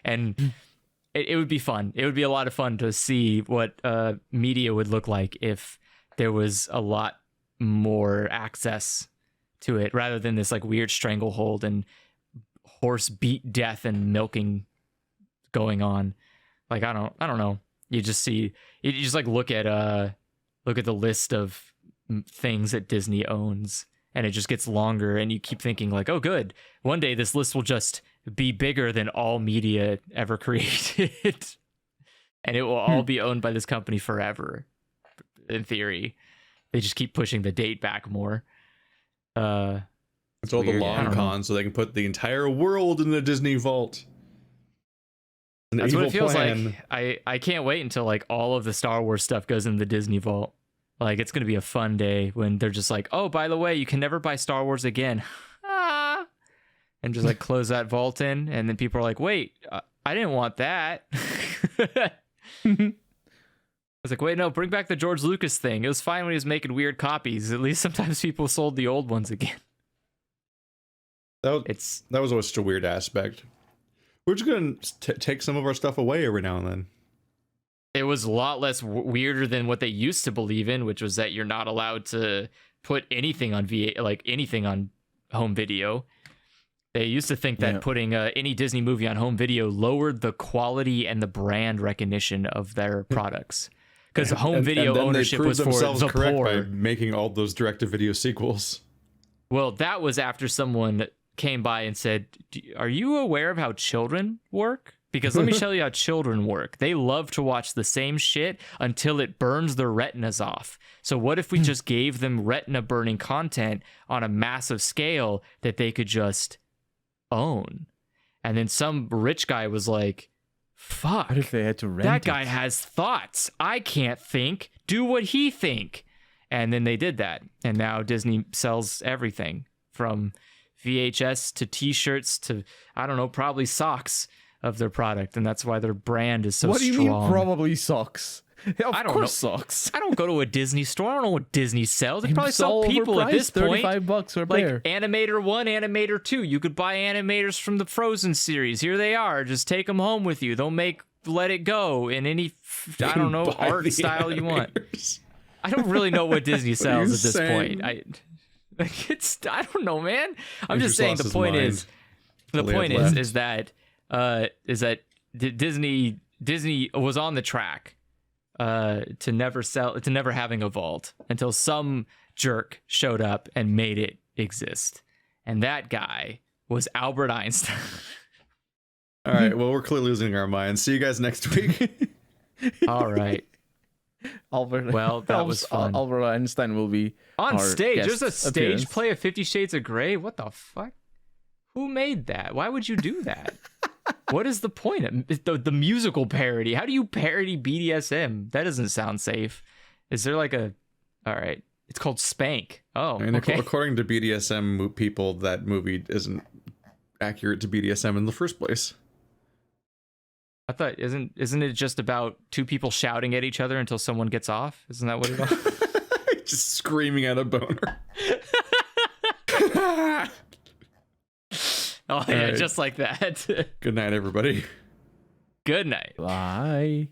And it would be fun. It would be a lot of fun to see what media would look like if there was a lot more access to it, rather than this like weird stranglehold and horse beat death and milking going on. Like I don't know. You just like look at the list of things that Disney owns, and it just gets longer, and you keep thinking like, oh good, one day this list will just be bigger than all media ever created. And it will all be owned by this company forever. In theory, they just keep pushing the date back more. It's all the long con, so they can put the entire world in the Disney vault. That's what it feels like. I can't wait until like all of the Star Wars stuff goes in the Disney vault. Like it's gonna be a fun day when they're just like, oh, by the way, you can never buy Star Wars again. And just like close that vault in, and then people are like, wait, I didn't want that. I was like, wait, no, bring back the George Lucas thing. It was fine when he was making weird copies. At least sometimes people sold the old ones again. That was always such a weird aspect. We're just going to take some of our stuff away every now and then. It was a lot less weirder than what they used to believe in, which was that you're not allowed to put anything on anything on home video. They used to think that putting any Disney movie on home video lowered the quality and the brand recognition of their products. Because home video ownership was for the poor. By making all those direct-to-video sequels. Well, that was after someone came by and said, are you aware of how children work? Because let me tell you how children work. They love to watch the same shit until it burns their retinas off. So what if we just gave them retina burning content on a massive scale that they could just own? And then some rich guy was like, fuck, what if they had to rent that guy has thoughts. I can't think. Do what he think. And then they did that. And now Disney sells everything from VHS to t-shirts to, I don't know, probably socks of their product. And that's why their brand is so strong. What do you mean probably socks? Of course socks. I don't go to a Disney store. I don't know what Disney sells. They probably sell people at this point. $35 for a like pair. Animator 1, Animator 2. You could buy animators from the Frozen series. Here they are. Just take them home with you. They'll make Let It Go in any, I don't know, art style you want. I don't really know what Disney sells at this point. I don't know, man. I'm just saying the point is that Disney was on the track to never having a vault until some jerk showed up and made it exist. And that guy was Albert Einstein. All right, well, we're clearly losing our minds. See you guys next week. All right. That was fun. Albert Einstein will be on stage. There's a stage appearance. play of 50 Shades of Grey. What the fuck? Who made that? Why would you do that? What is the point? The musical parody. How do you parody BDSM? That doesn't sound safe. Is there like a... All right. It's called Spank. Oh, I mean, okay. According to BDSM people, that movie isn't accurate to BDSM in the first place. I thought isn't it just about two people shouting at each other until someone gets off? Isn't that what it is? Just screaming at a boner. Oh yeah, right. just like that. Good night, everybody. Good night. Bye.